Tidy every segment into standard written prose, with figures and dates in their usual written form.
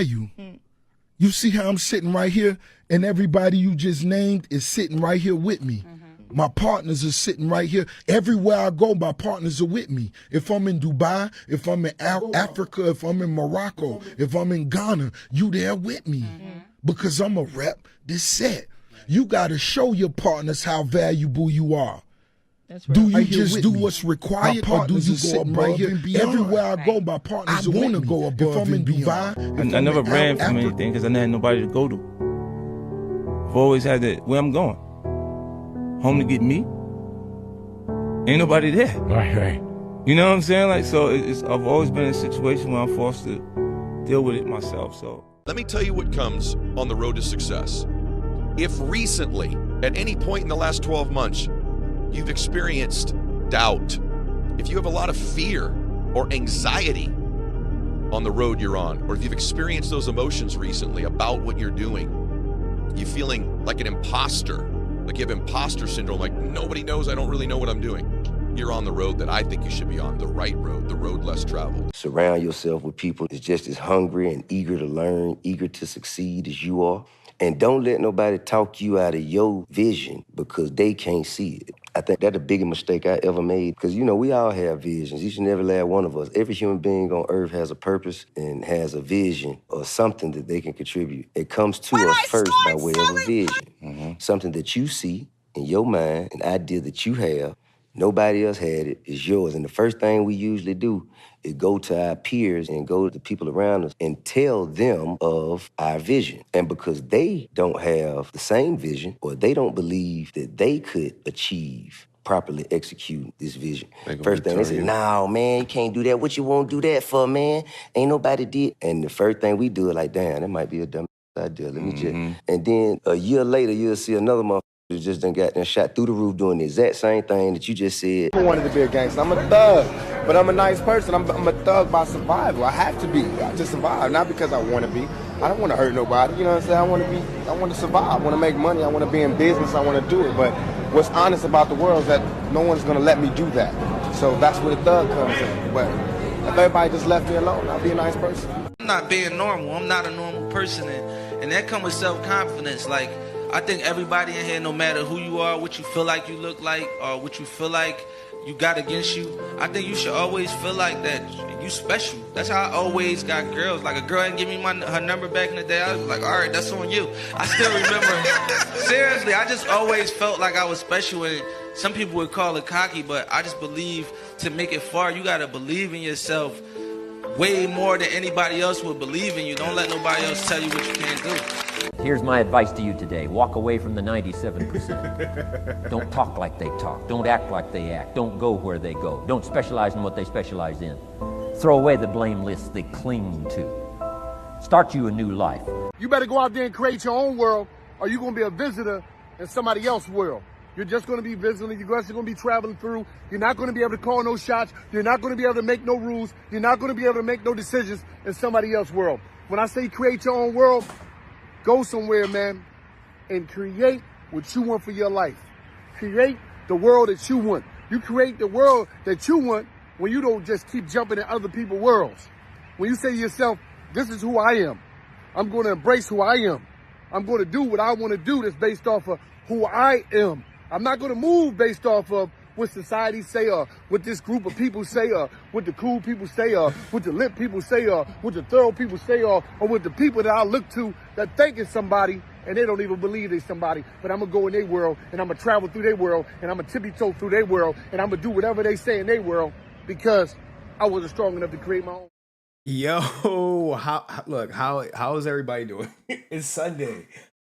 You. You see how I'm sitting right here, and everybody you just named is sitting right here with me. My partners are sitting right here. Everywhere I go, my partners are with me. If I'm in Dubai, if I'm in Africa, if I'm in Morocco, if I'm in Ghana, you there with me. Because I'm a rep this set. You got to show your partners how valuable you are. Do you just do what's required, or do you sit right here? Everywhere I go, my partners are with me. Go above if I'm in Dubai, I never ran from anything because I didn't have nobody to go to. I've always had that, where I'm going. Home to get me? Ain't nobody there. Right. You know what I'm saying? Like, so I've always been in a situation where I'm forced to deal with it myself, so. Let me tell you what comes on the road to success. If recently, at any point in the last 12 months, you've experienced doubt, if you have a lot of fear or anxiety on the road you're on, or if you've experienced those emotions recently about what you're doing, you feeling like an imposter, like you have imposter syndrome, like nobody knows, I don't really know what I'm doing. You're on the road that I think you should be on, the right road, the road less traveled. Surround yourself with people that's just as hungry and eager to learn, eager to succeed as you are. And don't let nobody talk you out of your vision because they can't see it. I think that's the biggest mistake I ever made because, you know, we all have visions. Each and every last one of us. Every human being on earth has a purpose and has a vision or something that they can contribute. It comes to us first by way of a vision. Something that you see in your mind, an idea that you have. Nobody else had it, it's yours. And the first thing we usually do is go to our peers and go to the people around us and tell them of our vision. And because they don't have the same vision or they don't believe that they could achieve, properly execute this vision. First thing they say, no, man, you can't do that. What you won't do that for, man? Ain't nobody did. And the first thing we do is like, damn, that might be a dumb idea. Let me just. And then a year later, you'll see another motherfucker who just done got shot through the roof doing the exact same thing that you just said. I wanted to be a gangster. I'm a thug, but I'm a nice person. I'm a thug by survival. I have to be to survive, not because I want to be. I don't want to hurt nobody. You know what I'm saying? I want to survive. I want to make money. I want to be in business. I want to do it. But what's honest about the world is that no one's going to let me do that. So that's where the thug comes in. But if everybody just left me alone, I'll be a nice person. I'm not being normal. I'm not a normal person. And that comes with self-confidence. Like, I think everybody in here, no matter who you are, what you feel like you look like, or what you feel like you got against you, I think you should always feel like that you special. That's how I always got girls. Like, a girl didn't give me her number back in the day, I was like, all right, that's on you. I still remember. Seriously, I just always felt like I was special. And some people would call it cocky, but I just believe to make it far, you got to believe in yourself way more than anybody else would believe in you. Don't let nobody else tell you what you can't do. Here's my advice to you today. Walk away from the 97%. Don't talk like they talk. Don't act like they act. Don't go where they go. Don't specialize in what they specialize in. Throw away the blame list they cling to. Start you a new life. You better go out there and create your own world, or you're going to be a visitor in somebody else's world. You're just going to be visiting. You're just going to be traveling through. You're not going to be able to call no shots. You're not going to be able to make no rules. You're not going to be able to make no decisions in somebody else's world. When I say create your own world, go somewhere, man, and create what you want for your life. Create the world that you want. You create the world that you want when you don't just keep jumping in other people's worlds. When you say to yourself, this is who I am. I'm going to embrace who I am. I'm going to do what I want to do that's based off of who I am. I'm not going to move based off of what society say, or what this group of people say, or what the cool people say, or what the lit people say, or what the thorough people say, or what the people that I look to that think is somebody and they don't even believe they're somebody. But I'm going to go in their world, and I'm going to travel through their world, and I'm going to tippy-toe through their world, and I'm going to do whatever they say in their world because I wasn't strong enough to create my own. Yo, how is everybody doing? It's Sunday.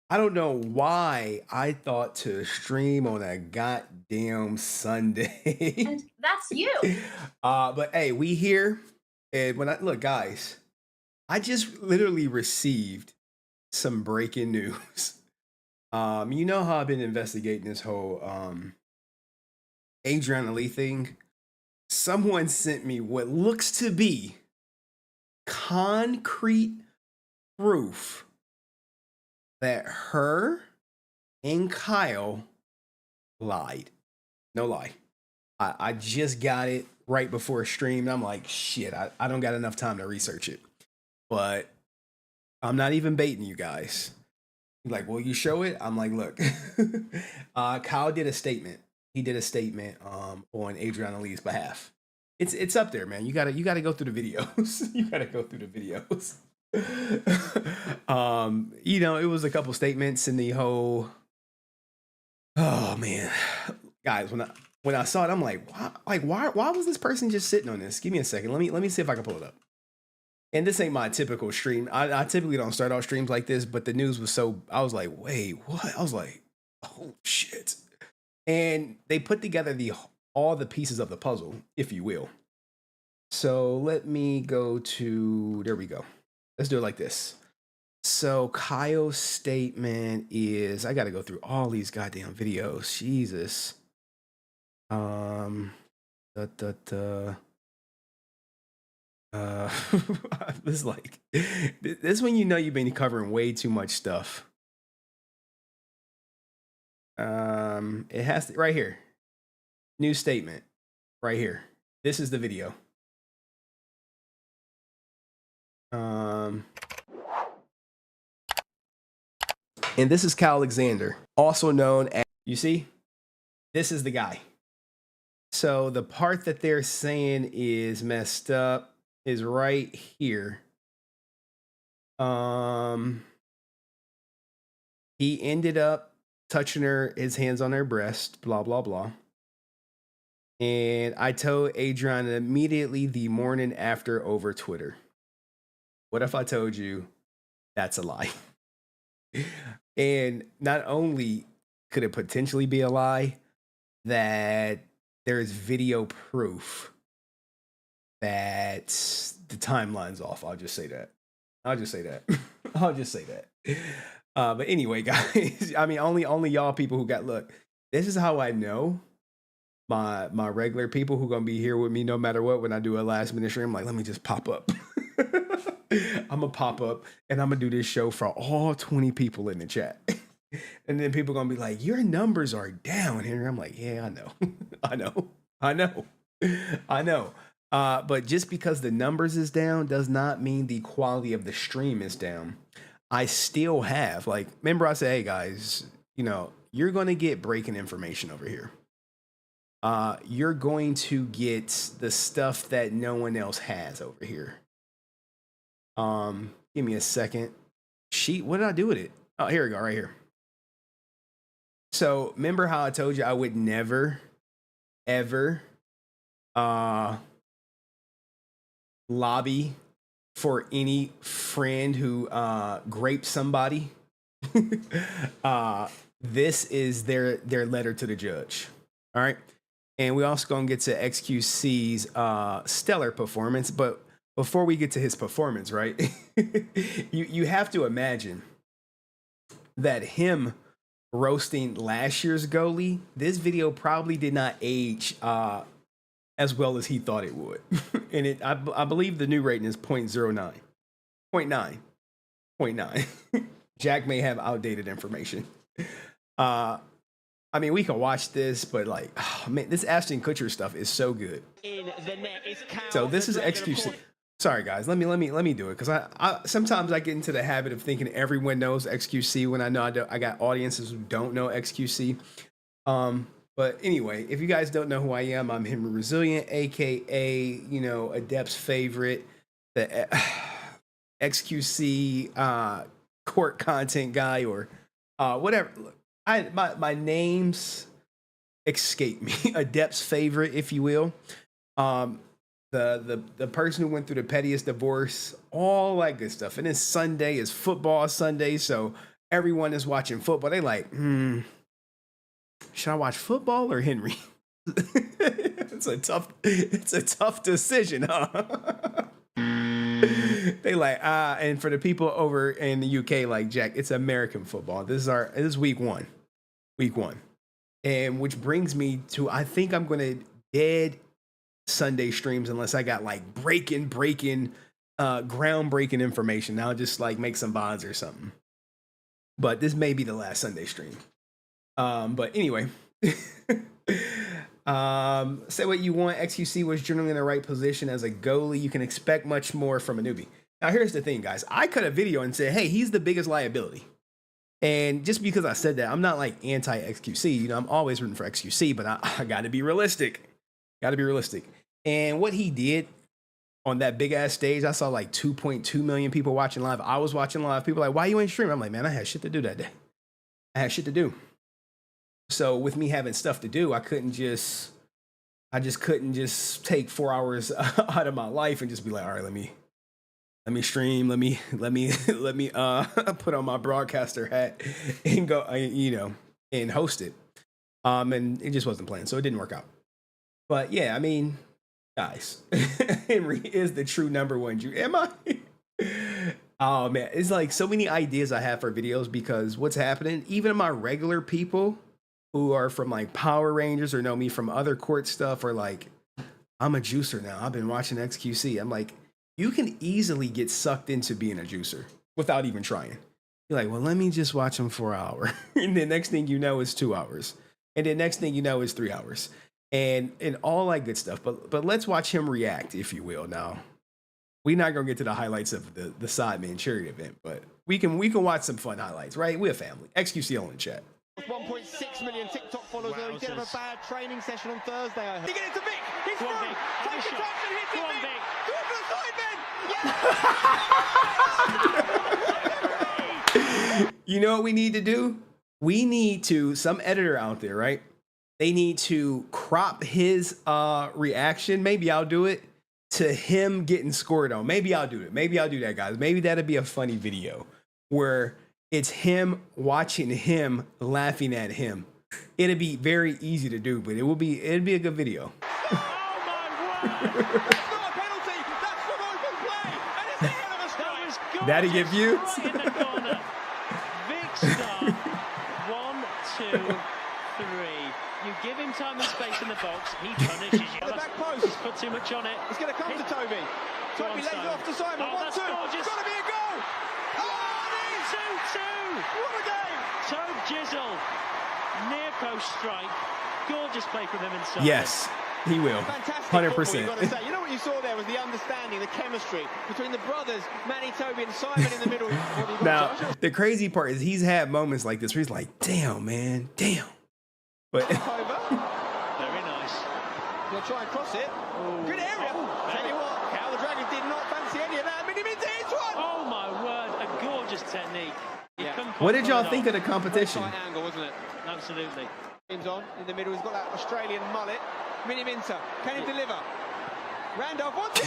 I don't know why I thought to stream on a goddamn Sunday. And that's you. But hey, we here. And look, guys, I just literally received some breaking news. You know how I've been investigating this whole Adriana Lee thing? Someone sent me what looks to be concrete proof that her and Kyle lied. No lie. I just got it right before a stream. I'm like, shit, I don't got enough time to research it. But I'm not even baiting you guys. Like, will you show it? I'm like, look. Kyle did a statement. He did a statement on Adriana Lee's behalf. It's up there, man. You gotta go through the videos. You gotta go through the videos. You know, it was a couple statements in the whole. Oh man, guys, when I saw it, I'm like, why was this person just sitting on this? Give me a second. Let me see if I can pull it up. And this ain't my typical stream. I typically don't start off streams like this, but the news was so. I was like, wait, what? I was like, oh shit. And they put together all the pieces of the puzzle, if you will. So let me go to. There we go. Let's do it like this. So Kyle's statement is, I got to go through all these goddamn videos. Jesus. This like this when you know you've been covering way too much stuff. It has to right here. New statement right here. This is the video. And this is Kyle Alexander, also known as, you see, this is the guy. So the part that they're saying is messed up is right here. He ended up touching his hands on her breast, blah, blah, blah. And I told Adriana immediately the morning after over Twitter. What if I told you that's a lie? And not only could it potentially be a lie, that there's video proof that the timeline's off. I'll just say that. I'll just say that. But anyway, guys, I mean, only y'all people who got, look, this is how I know my regular people who gonna be here with me no matter what. When I do a last minute stream, I'm like, let me just pop up. I'm gonna pop up and I'm gonna do this show for all 20 people in the chat. And then people gonna be like, your numbers are down, Henry. I'm like, yeah, I know. But just because the numbers is down does not mean the quality of the stream is down. I still have, like, remember I said, hey guys, you know, you're gonna get breaking information over here. You're going to get the stuff that no one else has over here. Give me a second. What did I do with it? Oh, here we go, right here. So remember how I told you I would never, ever lobby for any friend who graped somebody? This is their letter to the judge. All right. And we also gonna get to XQC's stellar performance, but before we get to his performance, right? you have to imagine that him roasting last year's goalie, this video probably did not age as well as he thought it would. And I believe the new rating is 0.09. 0.9. Jack may have outdated information. I mean, we can watch this, but like, oh, man, this Ashton Kutcher stuff is so good. So this is XQC. Sorry, guys. Let me do it, because I sometimes I get into the habit of thinking everyone knows XQC when I know I got audiences who don't know XQC. But anyway, if you guys don't know who I am, I'm HenryResilient, aka Adept's favorite, the XQC court content guy, or whatever. Look, my names escape me. Adept's favorite, if you will. The person who went through the pettiest divorce, all that good stuff. And then Sunday is football Sunday, so everyone is watching football. They like, should I watch football or Henry? It's a tough decision, huh? They like, and for the people over in the UK, like, Jack, it's American football. This is week one. And which brings me to, I think I'm gonna dead Sunday streams unless I got like groundbreaking information. I'll just like make some bonds or something. But this may be the last Sunday stream. But anyway, say what you want. XQC was generally in the right position as a goalie. You can expect much more from a newbie. Now, here's the thing, guys. I cut a video and said, hey, he's the biggest liability. And just because I said that, I'm not like anti-XQC. You know, I'm always rooting for XQC, but I got to be realistic. Got to be realistic. And what he did on that big ass stage, I saw like 2.2 million people watching live. I was watching live. People were like, why you ain't streaming? I'm like, man, I had shit to do that day. I had shit to do. So with me having stuff to do, I couldn't just take 4 hours out of my life and just be like, all right, let me stream, let me put on my broadcaster hat and go, and host it. And it just wasn't planned, so it didn't work out. But yeah, I mean, guys, Henry is the true number one Jew. Am I? Oh man, it's like so many ideas I have for videos because what's happening, even my regular people who are from like Power Rangers or know me from other court stuff are like, I'm a juicer now. I've been watching XQC. I'm like, you can easily get sucked into being a juicer without even trying. You're like, well, let me just watch them for an hour. And the next thing you know is 2 hours. And the next thing you know is 3 hours. And all that good stuff. But let's watch him react, if you will. Now, we're not going to get to the highlights of the sidemen charity event, but we can watch some fun highlights, right? We're a family. XQC all in the chat. 1.6 million TikTok followers. He did have a bad training session on Thursday. I heard. He gets it to Vic. He's through. Take the touch and hits it, Vic. Go for the sidemen. Yes. You know what we need to do? We need to, some editor out there, right? They need to crop his reaction. Maybe I'll do it to him getting scored on. Maybe I'll do it. Maybe I'll do that, guys. Maybe that'd be a funny video where it's him watching him laughing at him. It'd be very easy to do, but it'd be a good video. Oh my word! That's not a penalty. That's from open play. And it's a hell of a strike. That'd get views. Right in the corner. Vic Star. 1, 2, 3. You give him time and space in the box. He punishes you. The back post. He's put too much on it. It's going to come to Toby. Toby lays it off to Simon. 1, 2. It's got to be a goal. Oh, it is 2-2. What a game. Tobe Jizzle. Near post strike. Gorgeous play from him inside. Yes, he will. Fantastic 100%. Got to say. You know what you saw there was the understanding, the chemistry between the brothers, Manny, Toby, and Simon in the middle. Now, the crazy part is he's had moments like this where he's like, damn, man, damn. But Over. Very nice. He'll try and cross it. Ooh. Good area. Tell you what, Cal the Dragon did not fancy any of that. Minimins hits one. Oh my word, a gorgeous technique. Yeah. What did y'all think of the competition? Right angle, wasn't it? Absolutely. Min's on in the middle. He's got that Australian mullet. Mini Minter. Can he deliver? Randolph wants it.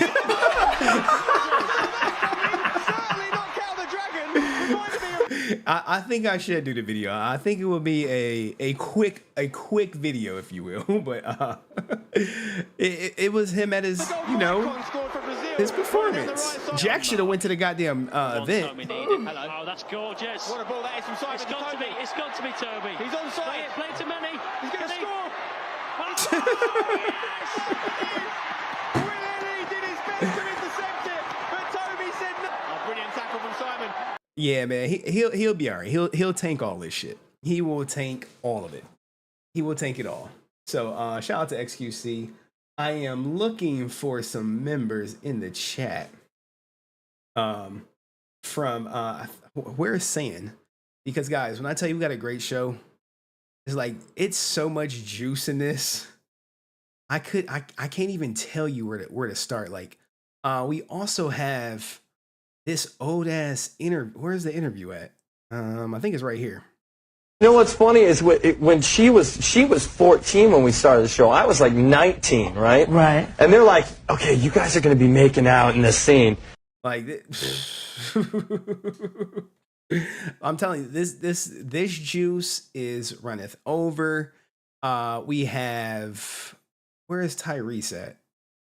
Certainly not Cal the Dragon. I think I should do the video. I think it will be a quick video, if you will. But it was him at his, his performance. Jack should have went to the goddamn event. Hello. Oh, that's gorgeous. What a ball that is from Simon. It's got to be Toby. He's on side. Play it to Manny. He's going to score. Oh, yes! Really did his best to intercept it, but Toby said no. Oh, brilliant tackle from Simon. Yeah, man, he'll be all right. He'll tank all this shit. He will tank all of it. He will tank it all. So shout out to XQC. I am looking for some members in the chat. From where's San? Because guys, when I tell you we got a great show, it's like it's so much juice in this. I can't even tell you where to start. Like we also have this old ass interview. Where's the interview at? I think it's right here. You know what's funny is when she was 14 when we started the show. I was like 19, right? Right. And they're like, okay, you guys are going to be making out in this scene. Like, I'm telling you, this juice is runneth over. We have, where is Tyrese at?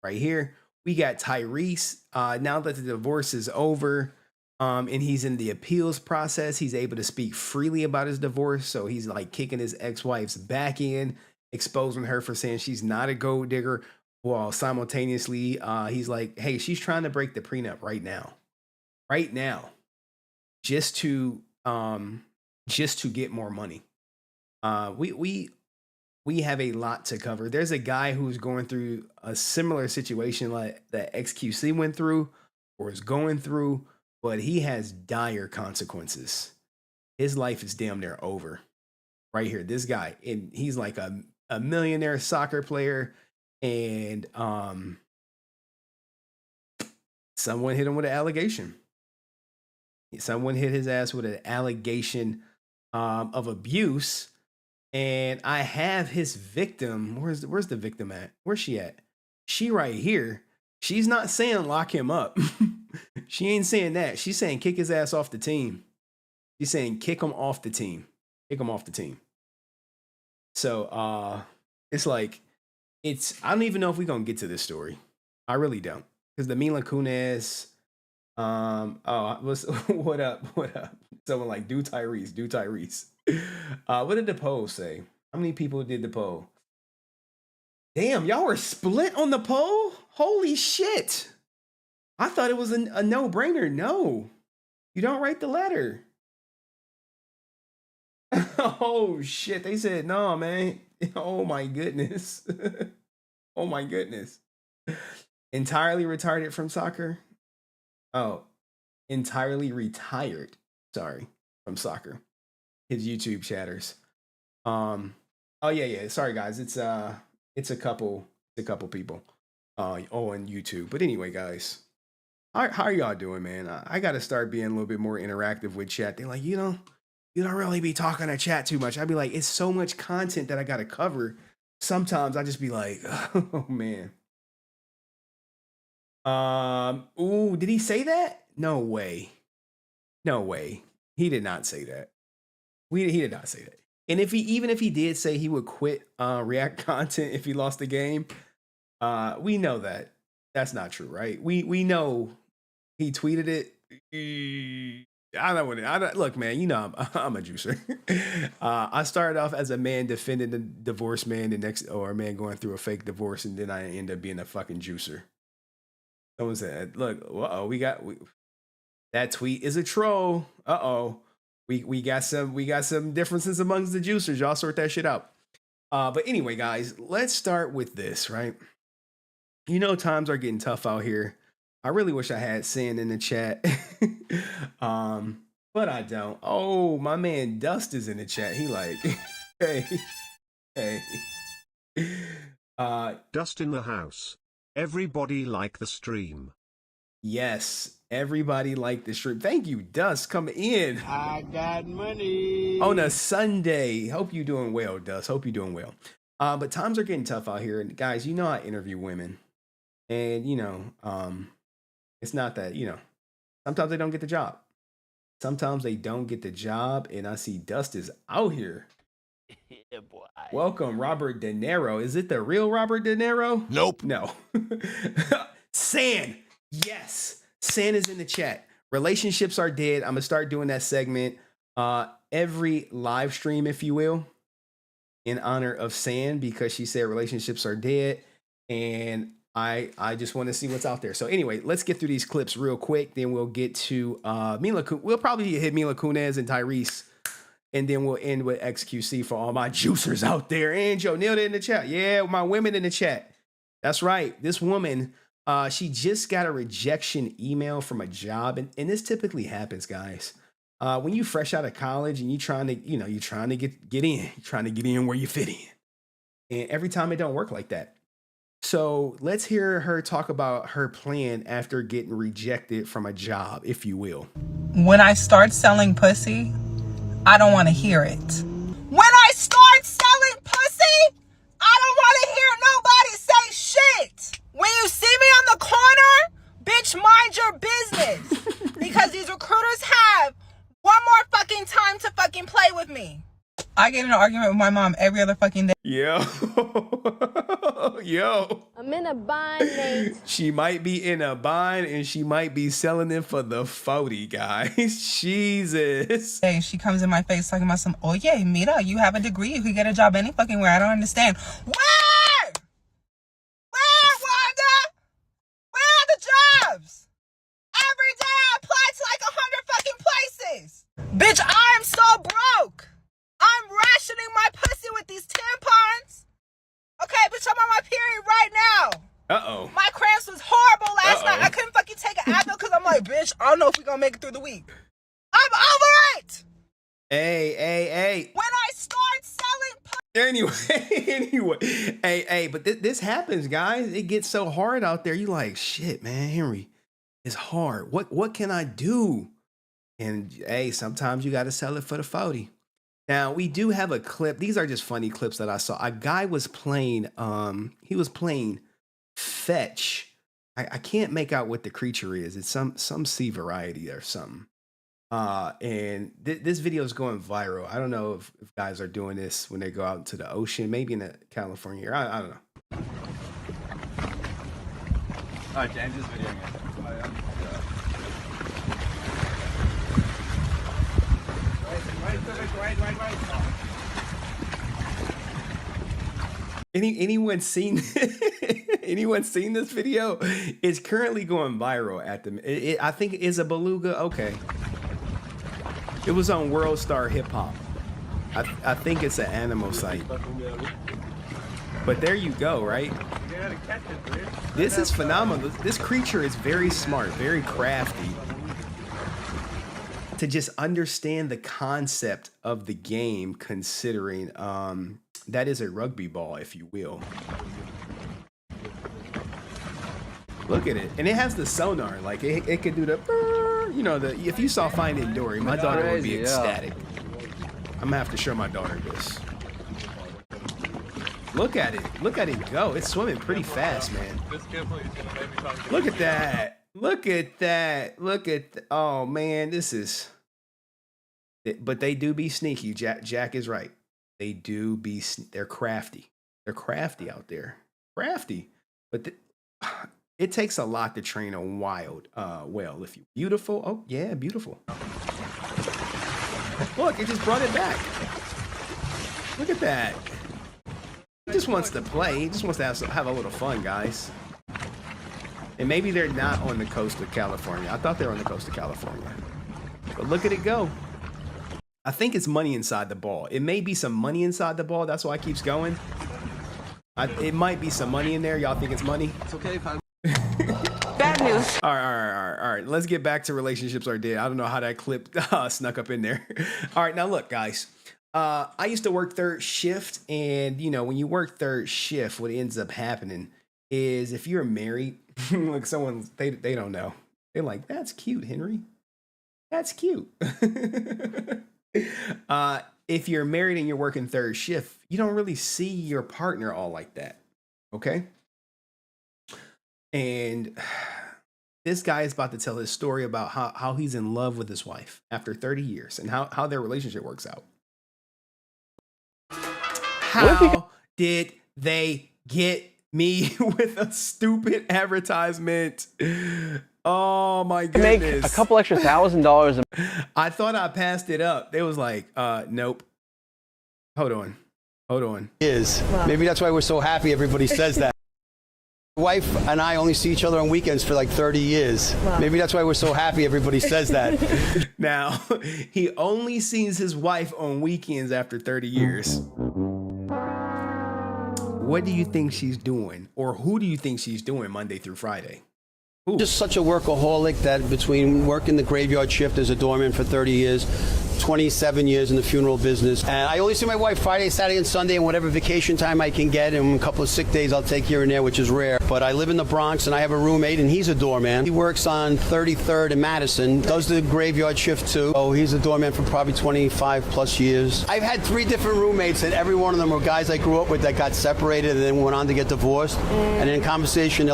Right here. We got Tyrese. Now that the divorce is over, and he's in the appeals process, he's able to speak freely about his divorce. So he's like kicking his ex-wife's back in, exposing her for saying she's not a gold digger, while simultaneously he's like, hey, she's trying to break the prenup right now, just to get more money. We have a lot to cover. There's a guy who's going through a similar situation like that XQC went through. or is going through, but he has dire consequences. His life is damn near over. Right here, this guy, and he's like a millionaire soccer player, and someone hit him with an allegation. Someone hit his ass with an allegation of abuse, and I have his victim. Where's the victim at? Where's she at? She right here. She's not saying lock him up. She ain't saying that. She's saying kick his ass off the team. She's saying kick him off the team. Kick him off the team. So it's like, I don't even know if we're gonna get to this story. I really don't. Because the Mila Kunis, what up? Someone like, do Tyrese. What did the poll say? How many people did the poll? Damn, y'all were split on the poll? Holy shit. I thought it was a no-brainer. No, you don't write the letter. Oh shit, they said no, man. Oh my goodness. Oh my goodness. Entirely retarded from soccer. Oh, entirely retired. Sorry, from soccer. His YouTube chatters. Oh yeah. Sorry guys, it's a couple people on YouTube. But anyway, guys, how are y'all doing, man? I got to start being a little bit more interactive with chat. They're like, you don't really be talking to chat too much. I'd be like, it's so much content that I got to cover. Sometimes I just be like, oh man. Ooh, did he say that? No way. He did not say that. He did not say that. And even if he did say he would quit React content if he lost the game, we know that that's not true, right? We know he tweeted it. Look, man, you know I'm a juicer. I started off as a man defending the divorced man, or a man going through a fake divorce, and then I end up being a fucking juicer. Someone said, "Look, that tweet is a troll. We got some differences amongst the juicers. Y'all sort that shit out." But anyway, guys, let's start with this, right? You know, times are getting tough out here. I really wish I had Sin in the chat. But I don't. Oh, my man Dust is in the chat. He like, hey. Dust in the house. Everybody like the stream. Yes, everybody like the stream. Thank you, Dust, coming in. I got money. On a Sunday. Hope you doing well, Dust. Hope you doing well. But times are getting tough out here. And guys, you know I interview women. And, you know, it's not that, you know, sometimes they don't get the job. Sometimes they don't get the job. And I see Dust is out here. Yeah, boy. Welcome, Robert De Niro. Is it the real Robert De Niro? Nope. No. San. Yes. San is in the chat. Relationships are dead. I'm going to start doing that segment every live stream, if you will, in honor of San, because she said relationships are dead. And I just want to see what's out there. So anyway, let's get through these clips real quick. Then we'll get to Mila. We'll probably hit Mila Kunis and Tyrese. And then we'll end with XQC for all my juicers out there. And Joe nailed it in the chat. Yeah, my women in the chat. That's right. This woman, she just got a rejection email from a job. And this typically happens, guys. When you fresh out of college and you're trying to get in. You're trying to get in where you fit in. And every time it don't work like that. So let's hear her talk about her plan after getting rejected from a job, if you will. When I start selling pussy, I don't want to hear it. When I start selling pussy, I don't want to hear nobody say shit. When you see me on the corner, bitch, mind your business. Because these recruiters have one more fucking time to fucking play with me. I get in an argument with my mom every other fucking day. Yo. I'm in a bind, Nate. She might be in a bind and she might be selling it for the 40, guys. Jesus. Hey, she comes in my face talking about some, oh yeah, Mira, you have a degree. You could get a job any fucking where. I don't understand. Where? Where, Wanda? Where are the jobs? Every day I apply to like 100 fucking places. Bitch, I'm so broke. I'm rationing my pussy with these tampons. Okay, bitch, I'm on my period right now. Uh-oh. My cramps was horrible last night. I couldn't fucking take an Advil because I don't know if we're gonna make it through the week. I'm over it. Hey. When I start selling Anyway, hey, but this happens, guys. It gets so hard out there. You like, shit, man, Henry, it's hard. What can I do? And hey, sometimes you got to sell it for the 40. Now, we do have a clip. These are just funny clips that I saw. A guy was playing, he was playing fetch. I can't make out what the creature is. It's some sea variety or something. And this video is going viral. I don't know if guys are doing this when they go out into the ocean, maybe in the California area. I don't know. All right, James, this video again. Anyone seen anyone seen this video? It's currently going viral at the. I think it's a beluga. Okay. It was on World Star Hip Hop. I think it's an animal site. But there you go, right? This is phenomenal. This creature is very smart, very crafty. To just understand the concept of the game, considering that is a rugby ball, if you will. Look at it. And it has the sonar. Like, it could do the... You know, if you saw Finding Dory, my daughter would be ecstatic. I'm gonna have to show my daughter this. Look at it. Look at it go. It's swimming pretty fast, man. Look at that. Look at that. Look at... Oh, man, this is... But they do be sneaky. Jack is right. They do be... They're crafty. They're crafty out there. Crafty. But... It takes a lot to train a wild whale. If you beautiful, oh yeah, beautiful. Look, it just brought it back. Look at that. He just wants to play. He just wants to have a little fun, guys. And maybe they're not on the coast of California. I thought they were on the coast of California. But look at it go. I think it's money inside the ball. It may be some money inside the ball. That's why it keeps going. It might be some money in there. Y'all think it's money? It's okay if I... Bad news. All right. Let's get back to relationships are dead. I don't know how that clip snuck up in there. All right, now look, guys. I used to work third shift, and you know, when you work third shift, what ends up happening is if you're married, like someone they don't know. They're like, "That's cute, Henry. That's cute." If you're married and you're working third shift, you don't really see your partner all like that. Okay? And this guy is about to tell his story about how he's in love with his wife after 30 years and how their relationship works out. How did they get me with a stupid advertisement? Oh my goodness. Make a couple extra $1,000. I thought I passed it up. They was like, nope. Hold on. Maybe that's why we're so happy everybody says that. My wife and I only see each other on weekends for like 30 years. Wow. Maybe that's why we're so happy everybody says that. Now, he only sees his wife on weekends after 30 years. What do you think she's doing? Or who do you think she's doing Monday through Friday? Ooh. Just such a workaholic that between working the graveyard shift as a doorman for 30 years, 27 years in the funeral business. And I only see my wife Friday, Saturday, and Sunday, and whatever vacation time I can get, and a couple of sick days I'll take here and there, which is rare. But I live in the Bronx, and I have a roommate, and he's a doorman. He works on 33rd and Madison, does the graveyard shift too. Oh, he's a doorman for probably 25 plus years. I've had 3 different roommates, and every one of them were guys I grew up with that got separated and then went on to get divorced. And in conversation,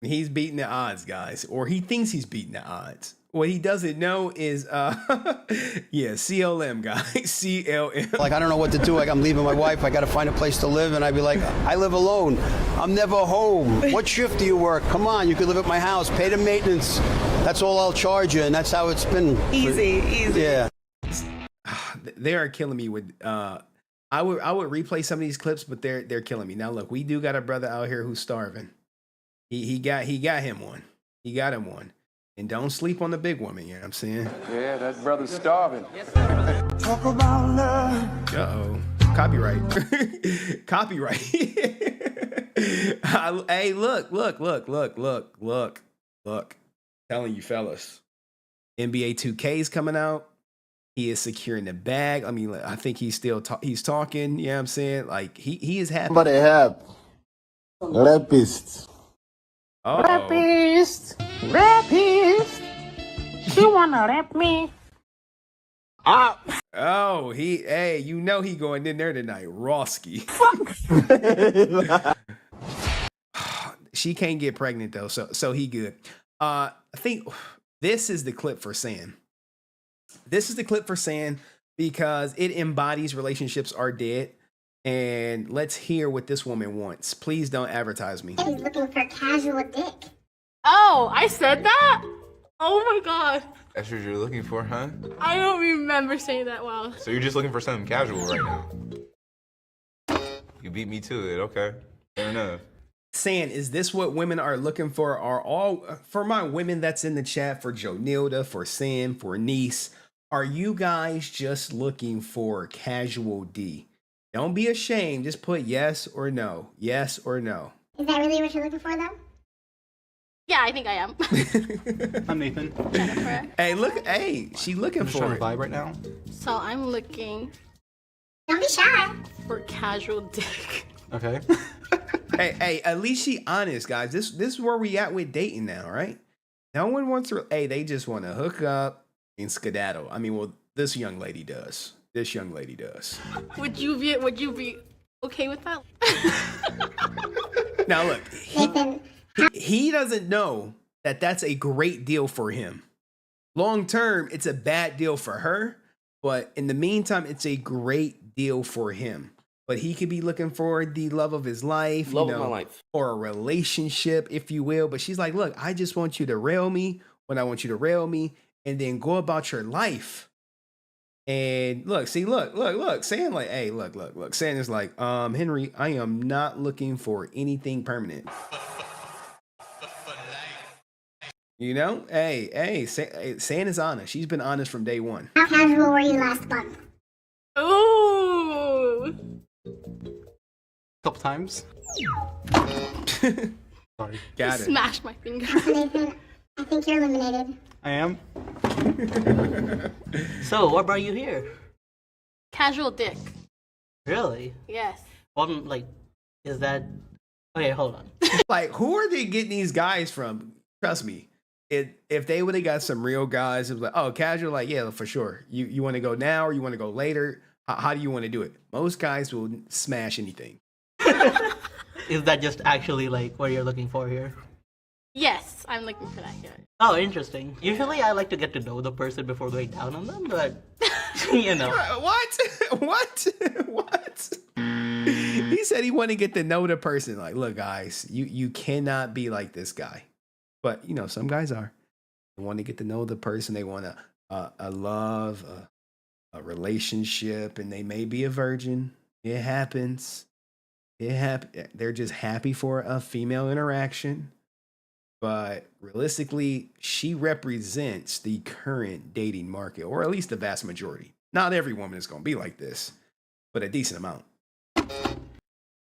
he's beating the odds, guys, or he thinks he's beating the odds. What he doesn't know is, yeah, CLM, guys, CLM. Like, I don't know what to do. Like, I'm leaving my wife. I got to find a place to live. And I'd be like, I live alone. I'm never home. What shift do you work? Come on, you could live at my house. Pay the maintenance. That's all I'll charge you. And that's how it's been. Easy. Yeah. They are killing me with, I would replay some of these clips, but they're killing me. Now, look, we do got a brother out here who's starving. He got him one. He got him one. And don't sleep on the big woman, you know what I'm saying? Yeah, that brother's starving. Talk about love. Uh-oh. Copyright. Copyright. Hey, look. Telling you, fellas. NBA 2K is coming out. He is securing the bag. I mean, I think he's still he's talking. You know what I'm saying? Like he is happy. Somebody help. Rapist. Rapist. Rapist. You wanna rap me? Oh, hey, you know he going in there tonight. Rawski. She can't get pregnant though, so he good. I think this is the clip for Sam. This is the clip for Sam because it embodies relationships are dead. And let's hear what this woman wants. Please don't advertise me. He's looking for casual dick. Oh, I said that? Oh my god. That's what you're looking for, huh? I don't remember saying that well. So you're just looking for something casual right now. You beat me to it, okay. Fair enough. Sam, is this what women are looking for? Are all for my women that's in the chat, for Jonilda, for Sam, for Niece, are you guys just looking for casual D? Don't be ashamed. Just put yes or no. Yes or no. Is that really what you're looking for, though? Yeah, I think I am. I'm Nathan. Jennifer. Hey, look. Hey, she looking I'm just for trying it. to vibe right now. So I'm looking Don't be shy. for casual dick. Okay. Hey, at least she honest, guys. This is where we at with dating now, right? No one wants to. Hey, they just want to hook up and skedaddle. I mean, well, this young lady does. This young lady does. Would you be okay with that? Now look, he doesn't know that that's a great deal for him. Long term, it's a bad deal for her, but in the meantime, it's a great deal for him. But he could be looking for the love of his life, Love of my life. or a relationship, if you will. But she's like, look, I just want you to rail me when I want you to rail me, and then go about your life. And look, Sam like, hey, look. Sam is like, Henry, I am not looking for anything permanent. You know, hey, Sam is honest. She's been honest from day one. How casual were you last month? Ooh. Couple times. Sorry. Got it. Smash my finger. Nathan, I think you're eliminated. I am. So, what brought you here? Casual dick. Really? Yes. One, like, is that... Okay, hold on. Like, who are they getting these guys from? Trust me. If they would have got some real guys, it was like, oh, casual, like, yeah, for sure. You want to go now or you want to go later? How do you want to do it? Most guys will smash anything. Is that just actually, like, what you're looking for here? Yes, I'm looking for that here. Oh, interesting. Usually I like to get to know the person before going down on them, but, you know. What? He said he wanted to get to know the person. Like, look, guys, you cannot be like this guy. But, you know, some guys are. They want to get to know the person. They want a love, a relationship, and they may be a virgin. It happens. They're just happy for a female interaction. But realistically, she represents the current dating market, or at least the vast majority. Not every woman is going to be like this, but a decent amount.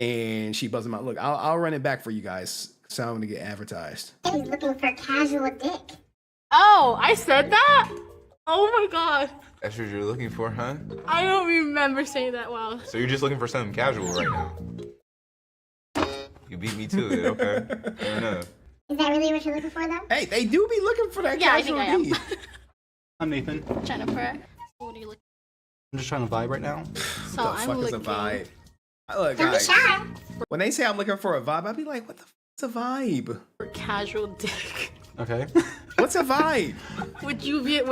And she buzzed them out. Look, I'll run it back for you guys, so I'm going to get advertised. He's looking for casual dick. Oh, I said that? Oh my god. That's what you're looking for, huh? I don't remember saying that well. So you're just looking for something casual right now. You beat me to it, okay. Fair enough. Is that really what you're looking for, though? Hey, they do be looking for that Yeah, I casual think I am. D. I'm Nathan. Jennifer. What are you looking I'm just trying to vibe right now. So What the I'm fuck is a looking vibe? Look, Don't be guys, shy. when they say I'm looking for a vibe, I'd be like, what the fuck is a vibe? for casual dick. Okay. What's a vibe? Would you be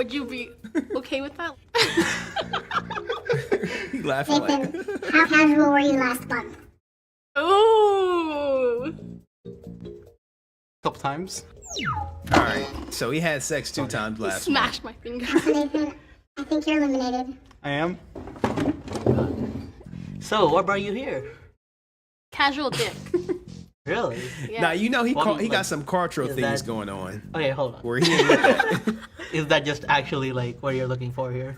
okay with that? He laughing like, Nathan, how casual were you last month? Ooh. Couple times. all right, so he had sex 2 times last month. Smash my finger. Nathan, I think you're eliminated. I am. So, what brought you here? Casual dick. Really? Yeah. Now, you know, he Like, got some cultural is things that- going on. Okay, hold on. Where he ain't with that. Is that just actually, like, what you're looking for here?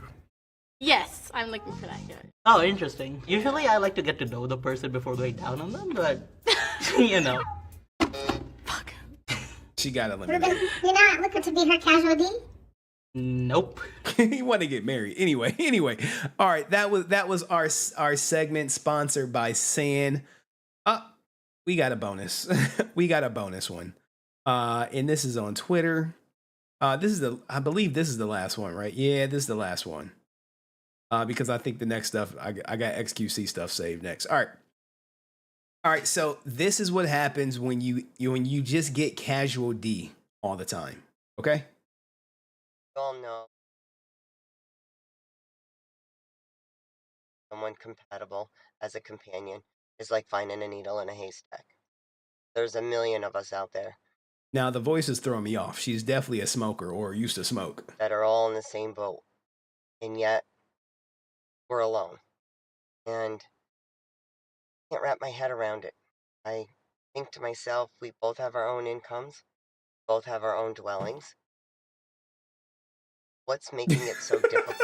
Yes, I'm looking for that here. Oh, interesting. Usually I like to get to know the person before going down on them, but, you know. She got eliminated. Ruben, you're not looking to be her casual D? Nope. He want to get married. Anyway. All right, that was our segment sponsored by San. We got a bonus. We got a bonus one. And this is on Twitter. I believe this is the last one, right? Yeah, this is the last one. Because I think the next stuff I got XQC stuff saved next. All right. So this is what happens when you just get casual D all the time. Okay. all know someone compatible as a companion is like finding a needle in a haystack. There's a million of us out there. Now the voice is throwing me off. She's definitely a smoker or used to smoke. That are all in the same boat. And yet, we're alone. And I can't wrap my head around it. I think to myself, we both have our own incomes, both have our own dwellings. What's making it so difficult?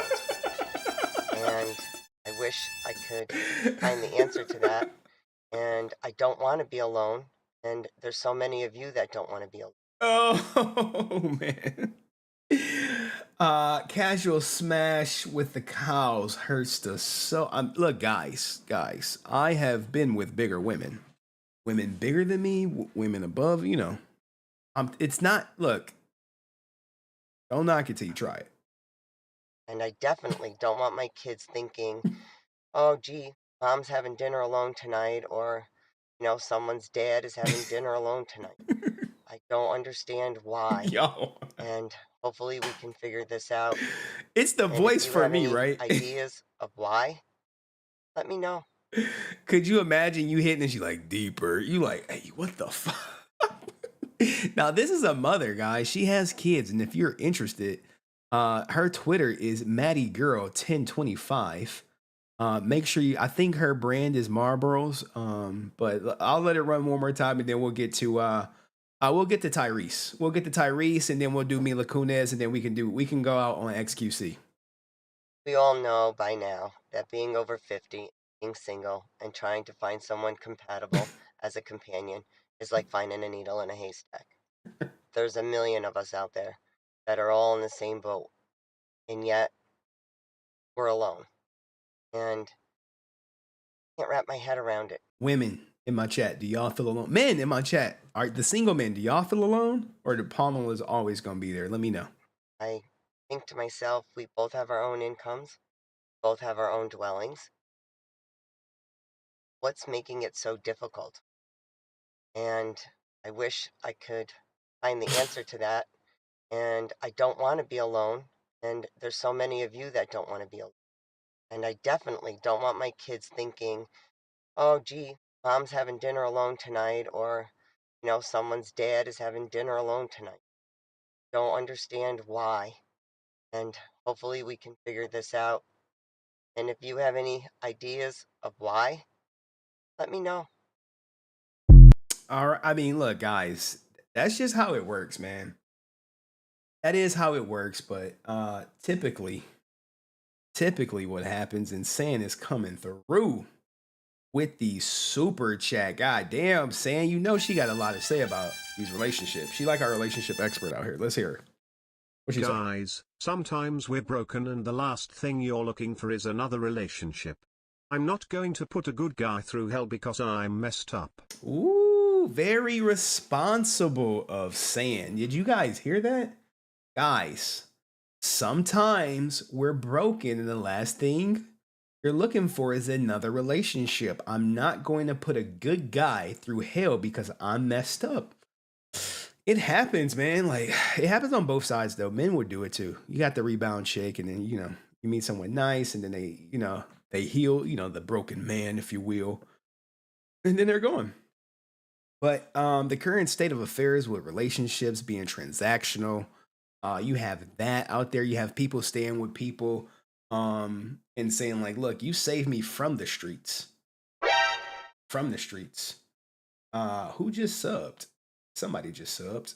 And I wish I could find the answer to that. And I don't want to be alone. And there's so many of you that don't want to be alone. Oh, man. Casual smash with the cows hurts the so. Look, guys, I have been with bigger women bigger than me, women above. You know, it's not. Look, don't knock it till you try it. And I definitely don't want my kids thinking, "Oh, gee, mom's having dinner alone tonight," or, you know, someone's dad is having dinner alone tonight. I don't understand why. Yo. And hopefully we can figure this out. It's the And voice if you for have me, any right? ideas of why, let me know. Could you imagine you hitting and she like deeper? You like, hey, what the fuck? Now this is a mother, guys. She has kids, and if you're interested, her Twitter is MaddieGirl1025. Make sure I think her brand is Marlboro's. But I'll let it run one more time, and then we'll get to Tyrese. We'll get to Tyrese, and then we'll do Mila Kunis, and then we can go out on XQC. We all know by now that being over 50, being single, and trying to find someone compatible as a companion is like finding a needle in a haystack. There's a million of us out there that are all in the same boat, and yet we're alone. And I can't wrap my head around it. Women in my chat, do y'all feel alone? Men in my chat, all right, the single men, do y'all feel alone? Or the Palmer is always going to be there? Let me know. I think to myself, we both have our own incomes, both have our own dwellings. What's making it so difficult? And I wish I could find the answer to that. And I don't want to be alone. And there's so many of you that don't want to be alone. And I definitely don't want my kids thinking, "Oh, gee, mom's having dinner alone tonight," or, you know, someone's dad is having dinner alone tonight. Don't understand why. And hopefully we can figure this out. And if you have any ideas of why, let me know. All right. I mean, look, guys, that's just how it works, man. That is how it works. But typically what happens, and San is coming through with the super chat. God damn, San, you know she got a lot to say about these relationships. She like our relationship expert out here. Let's hear her. What you Guys, sometimes we're broken and the last thing you're looking for is another relationship. I'm not going to put a good guy through hell because I'm messed up. Ooh, very responsible of San. Did you guys hear that? Guys, sometimes we're broken and the last thing you're looking for is another relationship. I'm not going to put a good guy through hell because I'm messed up. It happens, man. Like, it happens on both sides, though. Men would do it, too. You got the rebound chick, and then, you know, you meet someone nice, and then they, you know, they heal, you know, the broken man, if you will. And then they're gone. But the current state of affairs with relationships being transactional, you have that out there. You have people staying with people and saying, like, look, you saved me from the streets. From the streets. Who just subbed? Somebody just subbed.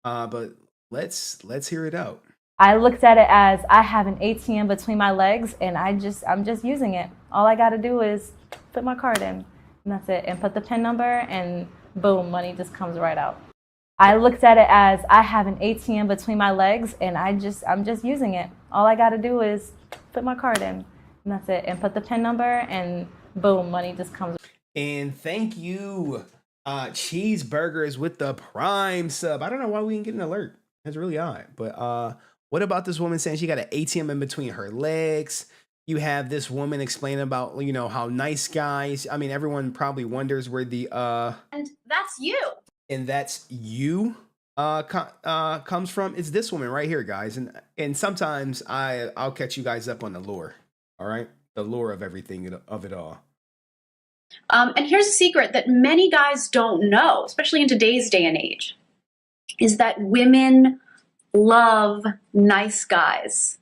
But let's hear it out. I looked at it as I have an ATM between my legs, and I'm just using it. All I got to do is put my card in, and that's it, and put the PIN number, and boom, money just comes right out. I looked at it as I have an ATM between my legs, and I'm just using it. All I got to do is put my card in, and that's it, and put the PIN number, and boom, money just comes. And thank you, Cheeseburgers with the Prime sub. I don't know why we didn't get an alert. That's really odd. But what about this woman saying she got an ATM in between her legs? You have this woman explaining about, you know, how nice guys. I mean, everyone probably wonders where the And that's you. and that's you comes from. It's this woman right here, guys. And sometimes I'll catch you guys up on the lore. All right, the lore of everything of it all. And here's a secret that many guys don't know, especially in today's day and age, is that women love nice guys.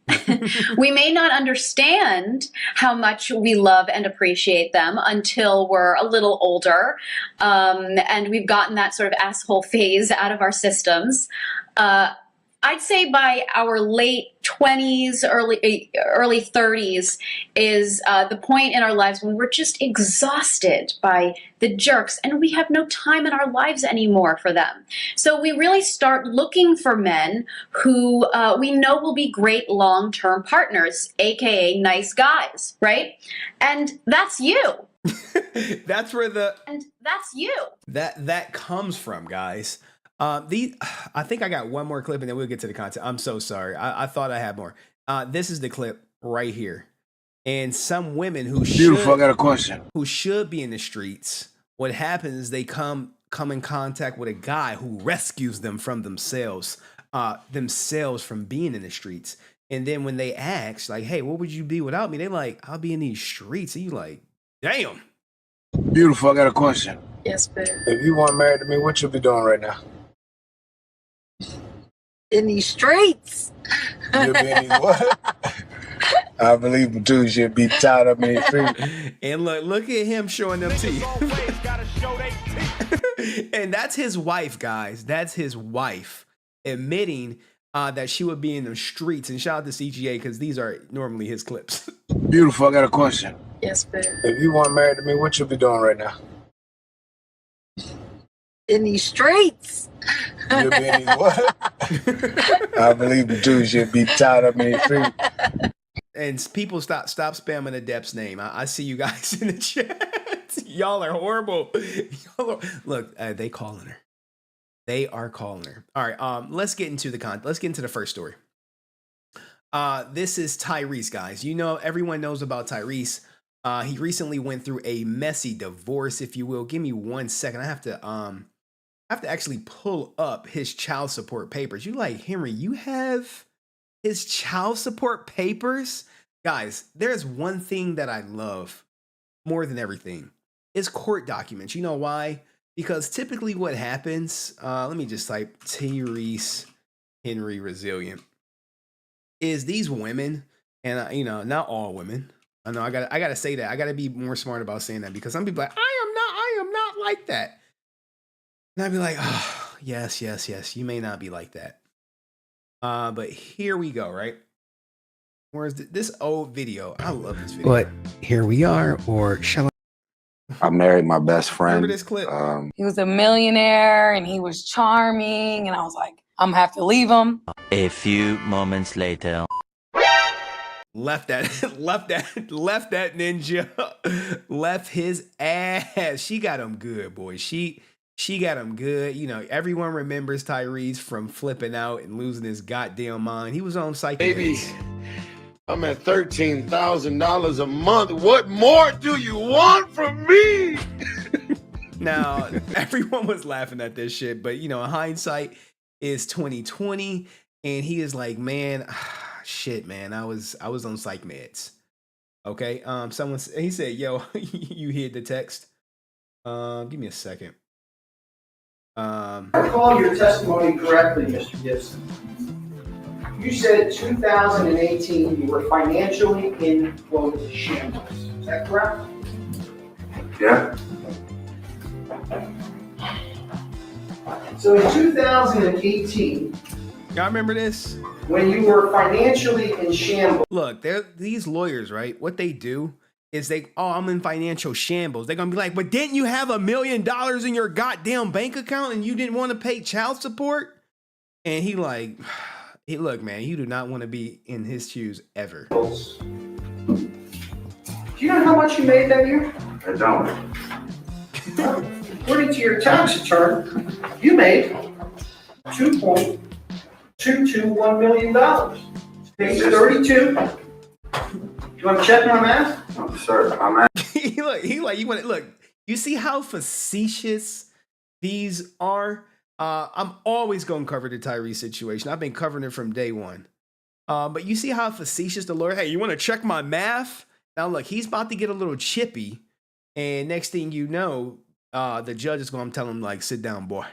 We may not understand how much we love and appreciate them until we're a little older, and we've gotten that sort of asshole phase out of our systems. I'd say by our late 20s, early 30s is the point in our lives when we're just exhausted by the jerks and we have no time in our lives anymore for them. So we really start looking for men who we know will be great long-term partners, aka nice guys, right? And that's you. That's where that's you. That comes from, guys. I think I got one more clip and then we'll get to the content. I'm so sorry. I thought I had more. This is the clip right here. And some women who I got a question. Who should be in the streets. What happens is they come in contact with a guy who rescues them from themselves from being in the streets. And then when they ask, like, hey, what would you be without me? They like, I'll be in these streets. And you like, damn. Beautiful, I got a question. Yes, babe. If you weren't married to me, what you be doing right now? In these streets. You'll be in these what? I believe it too. You'll be tied up in these streets. And look at him showing them teeth. And that's his wife, guys. That's his wife admitting that she would be in the streets. And shout out to CGA because these are normally his clips. Beautiful, I got a question. Yes, babe. If you weren't married to me, what you be doing right now? In these streets. You'll be in these what? I believe it too. You'll be tied up in these streets. And people stop spamming the Depp's name. I see you guys in the chat. Y'all are horrible. Look, they calling her. They are calling her. All right, let's get into the content. Let's get into the first story. This is Tyrese, guys. You know, everyone knows about Tyrese. He recently went through a messy divorce, if you will. Give me 1 second. I have to actually pull up his child support papers. You like, Henry, you have his child support papers? Guys, there's one thing that I love more than everything. It's court documents. You know why? Because typically what happens, let me just type Tyrese HenryResilient, is these women, and you know, not all women. I know I gotta say that. I gotta be more smart about saying that because some people are like, I am not like that. And I'd be like, oh, yes, you may not be like that. But here we go, right? Where's this old video? I love this video. But here we are, or shall I married my best friend. Remember this clip? He was a millionaire and he was charming, and I was like, I'm gonna have to leave him. A few moments later. Left that ninja. Left his ass. She got him good, boy. She got him good. You know, everyone remembers Tyrese from flipping out and losing his goddamn mind. He was on psych. Baby, I'm at $13,000 a month. What more do you want from me? Now, everyone was laughing at this shit, but you know, hindsight is 2020, and he is like, man, shit, man, I was on psych meds. Okay, he said, yo, you heard the text. Give me a second. I recall your testimony correctly, Mr. Gibson. You said 2018 you were financially in, quote, shambles. Is that correct? Yeah. So in 2018, y'all remember this? When you were financially in shambles. Look, these lawyers, right? What they do is I'm in financial shambles. They're gonna be like, but didn't you have $1 million in your goddamn bank account and you didn't want to pay child support? And he like, hey, look, man, you do not want to be in his shoes ever. Do you know how much you made that year? I don't. According to your tax return, you made $2.221 million. Page 32. You want to check my math? No, sir, I'm at. he like, you want to look, you see how facetious these are? I'm always going to cover the Tyrese situation. I've been covering it from day one. But you see how facetious the lawyer, hey, you want to check my math? Now look, he's about to get a little chippy. And next thing you know, the judge is going to tell him like, sit down, boy.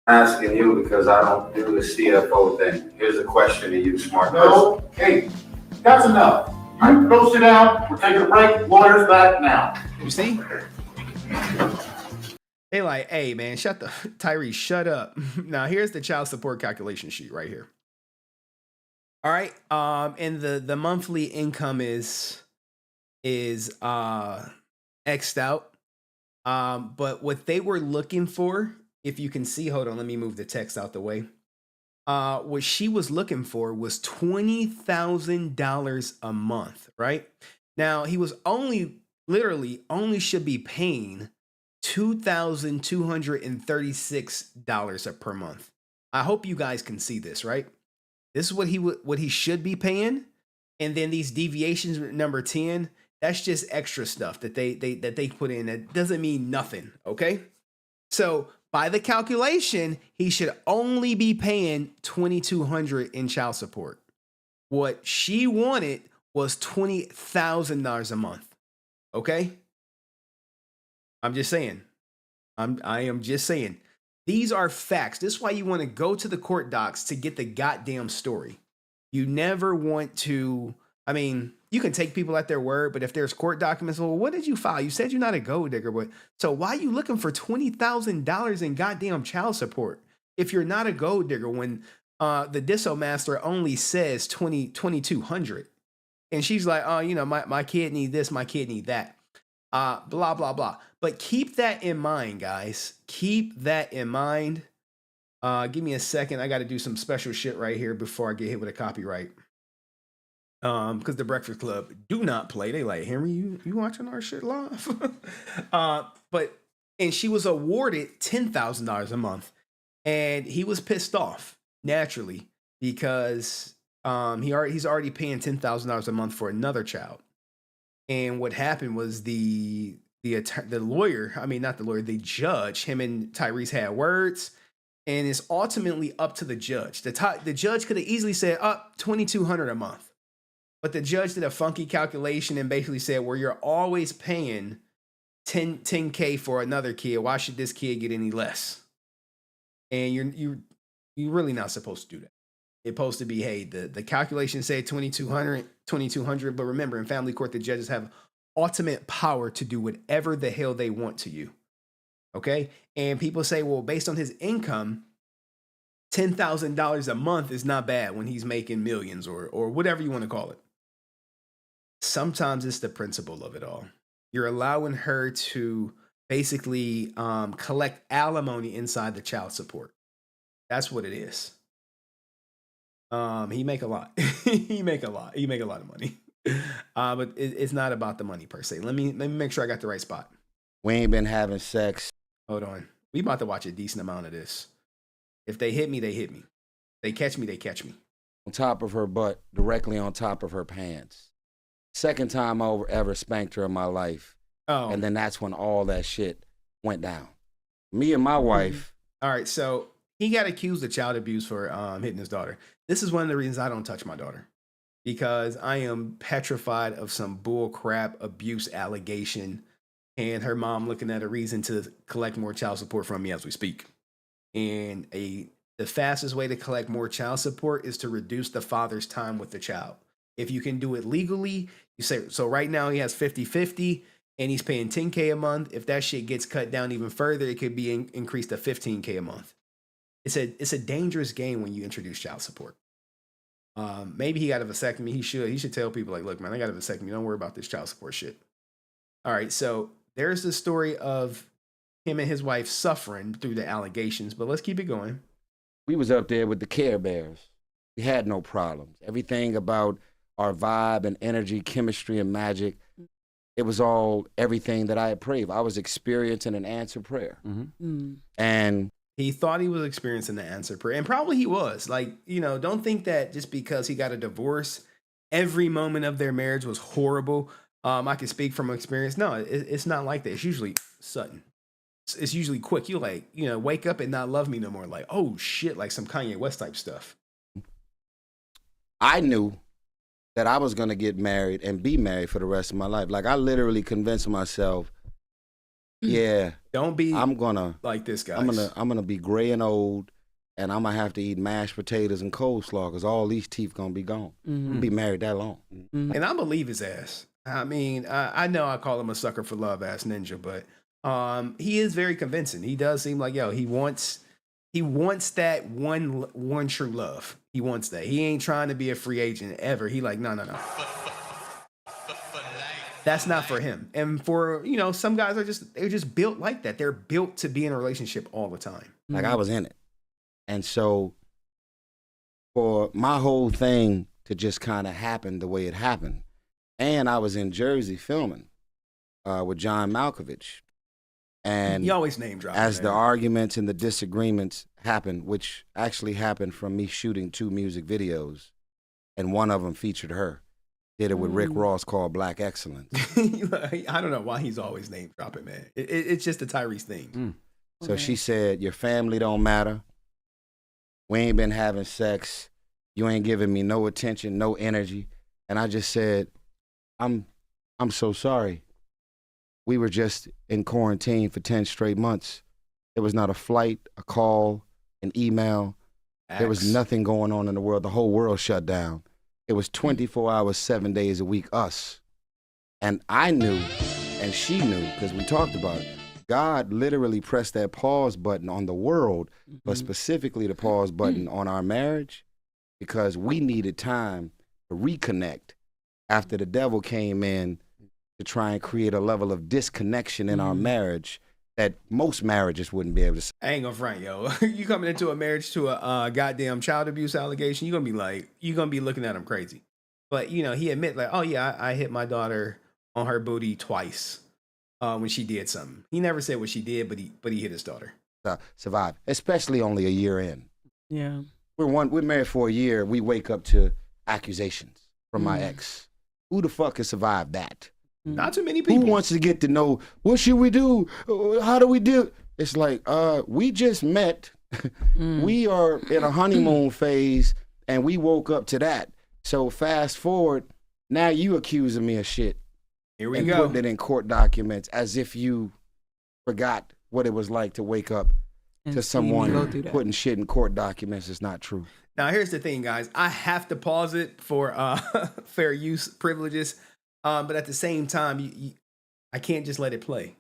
I'm asking you because I don't do the CFO thing. Here's a question to you, smart person. No, hey, that's enough. You go sit down. We're taking a break. Lawyer's back now. You see? They like, hey man, Tyrese, shut up. Now here's the child support calculation sheet right here. All right. And the monthly income is X'd out. But what they were looking for, if you can see, hold on, let me move the text out the way. What she was looking for was $20,000 a month, right? Now he was literally only should be paying $2,236 per month. I hope you guys can see this, right? This is what he should be paying. And then these deviations, number 10, that's just extra stuff that they put in. That doesn't mean nothing, okay? So by the calculation, he should only be paying $2,200 in child support. What she wanted was $20,000 a month, okay? I'm just saying. I am just saying. These are facts. This is why you want to go to the court docs to get the goddamn story. You never want to, I mean, you can take people at their word, but if there's court documents, well, what did you file? You said you're not a gold digger, but so why are you looking for $20,000 in goddamn child support if you're not a gold digger when the disso master only says $2,200? And she's like, oh, you know, my kid need this, my kid need that. Blah, blah, blah. But keep that in mind, guys. Keep that in mind. Give me a second. I got to do some special shit right here before I get hit with a copyright. Because the Breakfast Club do not play. They like, Henry, you watching our shit live? And she was awarded $10,000 a month. And he was pissed off, naturally, because he's already paying $10,000 a month for another child. And what happened was the lawyer, I mean, not the lawyer, the judge, him and Tyrese had words, and it's ultimately up to the judge. The judge could have easily said, $2,200 a month. But the judge did a funky calculation and basically said, well, you're always paying $10K for another kid. Why should this kid get any less? And you're really not supposed to do that. It's supposed to be, hey, the calculation say $2,200, but remember, in family court, the judges have ultimate power to do whatever the hell they want to you. Okay? And people say, well, based on his income, $10,000 a month is not bad when he's making millions or whatever you want to call it. Sometimes it's the principle of it all. You're allowing her to basically collect alimony inside the child support. That's what it is. He make a lot. He make a lot of money. But it's not about the money per se. Let me make sure I got the right spot. We ain't been having sex. Hold on. We about to watch a decent amount of this. If they hit me, they hit me. They catch me, they catch me. On top of her butt, directly on top of her pants. Second time I ever spanked her in my life. Oh. And then that's when all that shit went down. Me and my wife. All right, so he got accused of child abuse for hitting his daughter. This is one of the reasons I don't touch my daughter. Because I am petrified of some bull crap abuse allegation and her mom looking at a reason to collect more child support from me as we speak. And the fastest way to collect more child support is to reduce the father's time with the child. If you can do it legally, you say, so right now he has 50-50 and he's paying $10K a month. If that shit gets cut down even further, it could be increased to $15K a month. It's a dangerous game when you introduce child support. Maybe he got a vasectomy. He should tell people like, look, man, I got a vasectomy. Don't worry about this child support shit. All right, so there's the story of him and his wife suffering through the allegations, but let's keep it going. We was up there with the Care Bears. We had no problems. Everything about our vibe and energy, chemistry and magic, it was all everything that I had prayed. I was experiencing an answered prayer. And he thought he was experiencing the answered prayer, and probably he was. Like, you know, don't think that just because he got a divorce, every moment of their marriage was horrible. I can speak from experience. No, it's not like that. It's usually sudden. It's usually quick. You like, you know, wake up and not love me no more. Like, oh shit, like some Kanye West type stuff. I knew that I was going to get married and be married for the rest of my life. Like, I literally convinced myself, yeah, I'm gonna like this guy. I'm gonna be gray and old, and I'm gonna have to eat mashed potatoes and coleslaw because all these teeth gonna be gone. I'm gonna be married that long. And I believe his ass. I mean, I know I call him a sucker for love ass ninja, but he is very convincing. He does seem like, yo, he wants that one true love. He wants that. He ain't trying to be a free agent ever. He like, no. That's not for him. And for, you know, some guys they're just built like that. They're built to be in a relationship all the time. Like, I was in it. And so for my whole thing to just kind of happen the way it happened, and I was in Jersey filming with John Malkovich. And he always name drops. As the arguments and the disagreements happened, which actually happened from me shooting 2 music videos, and one of them featured her. Did it with Rick Ross, called Black Excellence. I don't know why he's always name dropping, man. It's just a Tyrese thing. So she said, your family don't matter. We ain't been having sex. You ain't giving me no attention, no energy. And I just said, I'm so sorry. We were just in quarantine for 10 straight months. There was not a flight, a call, an email. There was nothing going on in the world. The whole world shut down. It was 24 hours, 7 days a week, us. And I knew, and she knew, because we talked about it. God literally pressed that pause button on the world, but specifically the pause button on our marriage, because we needed time to reconnect after the devil came in to try and create a level of disconnection in our marriage that most marriages wouldn't be able to. I ain't gonna front, yo. You coming into a marriage to a goddamn child abuse allegation, you're gonna be looking at him crazy. But, you know, he admit like, oh yeah, I hit my daughter on her booty twice when she did something. He never said what she did, but he hit his daughter. Survive, especially only a year in. Yeah. We're married for a year. We wake up to accusations from my ex. Who the fuck has survived that? Not too many people. Who wants to get to know, what should we do? How do we do? It's like, we just met. We are in a honeymoon phase, and we woke up to that. So fast forward, now you accusing me of shit. Here we and go. Putting it in court documents as if you forgot what it was like to wake up to someone putting shit in court documents. Is not true. Now, here's the thing, guys. I have to pause it for fair use privileges. But at the same time, I can't just let it play.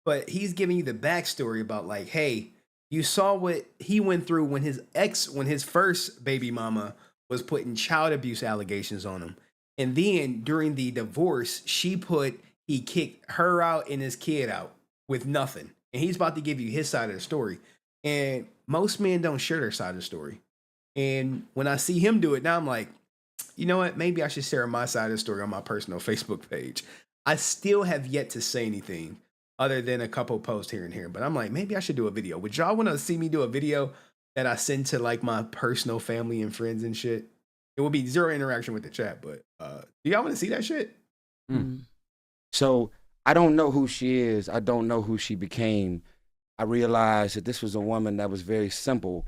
But he's giving you the backstory about like, hey, you saw what he went through when his first baby mama was putting child abuse allegations on him. And then during the divorce, he kicked her out and his kid out with nothing. And he's about to give you his side of the story. And most men don't share their side of the story. And when I see him do it now, I'm like, you know what? Maybe I should share my side of the story on my personal Facebook page. I still have yet to say anything other than a couple posts here and here, but I'm like, maybe I should do a video. Would y'all want to see me do a video that I send to like my personal family and friends and shit? It will be zero interaction with the chat, but do y'all want to see that shit? So I don't know who she is. I don't know who she became. I realized that this was a woman that was very simple,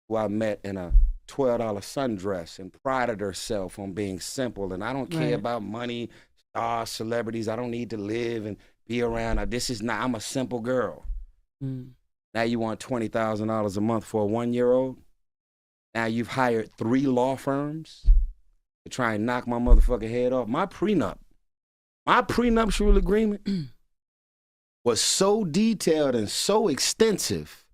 who I met in a $12 sundress and prided herself on being simple. And I don't care about money, stars, celebrities. I don't need to live and be around. I'm a simple girl. Now you want $20,000 a month for a 1-year-old? Now you've hired 3 law firms to try and knock my motherfucking head off. My prenuptial agreement was so detailed and so extensive.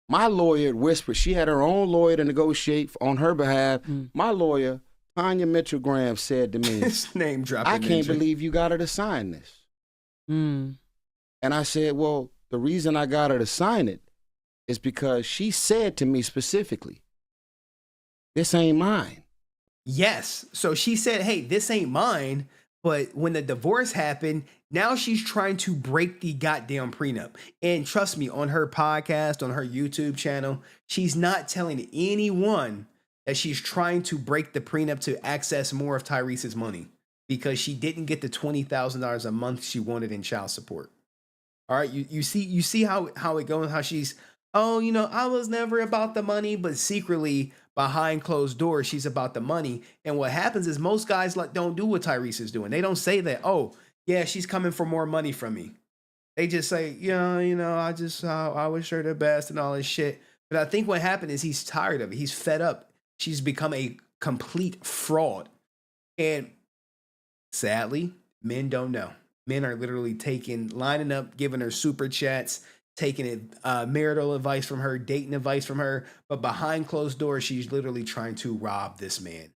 My lawyer whispered, she had her own lawyer to negotiate on her behalf. My lawyer, Tanya Mitchell Graham, said to me, name dropping I can't believe you got her to sign this. And I said, well, the reason I got her to sign it is because she said to me specifically, this ain't mine. Yes. So she said, hey, this ain't mine. But when the divorce happened, now she's trying to break the goddamn prenup. And trust me, on her podcast, on her YouTube channel, she's not telling anyone that she's trying to break the prenup to access more of Tyrese's money because she didn't get the $20,000 a month she wanted in child support. All right, you see how it goes, how she's, oh, you know, I was never about the money, but secretly behind closed doors, she's about the money. And what happens is most guys don't do what Tyrese is doing. They don't say that, oh, yeah, she's coming for more money from me. They just say, yeah, you know, I wish her the best and all this shit. But I think what happened is he's tired of it. He's fed up. She's become a complete fraud. And sadly, men don't know. Men are literally lining up, giving her super chats, taking marital advice from her, dating advice from her. But behind closed doors, she's literally trying to rob this man,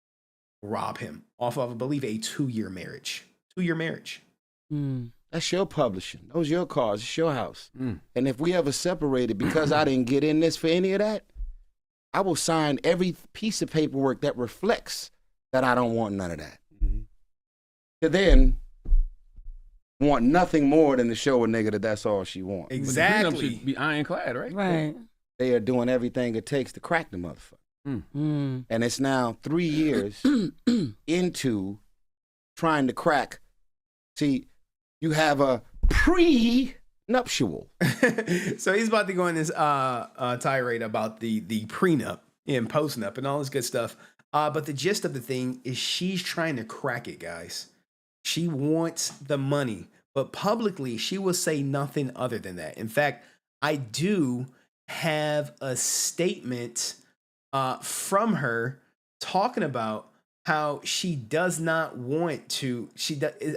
rob him off of, I believe, a 2-year marriage. 2-year marriage. That's your publishing. Those your cars. It's your house. And if we ever separated because I didn't get in this for any of that, I will sign every piece of paperwork that reflects that I don't want none of that. To then want nothing more than to show a nigga that that's all she wants. Exactly. But the prenup should be ironclad, right? Right. They are doing everything it takes to crack the motherfucker. And it's now 3 years into trying to crack. See, you have a pre-nuptial. So he's about to go in this tirade about the prenup and post-nup and all this good stuff. But the gist of the thing is she's trying to crack it, guys. She wants the money, but publicly she will say nothing other than that. In fact, I do have a statement from her talking about how she does not want to,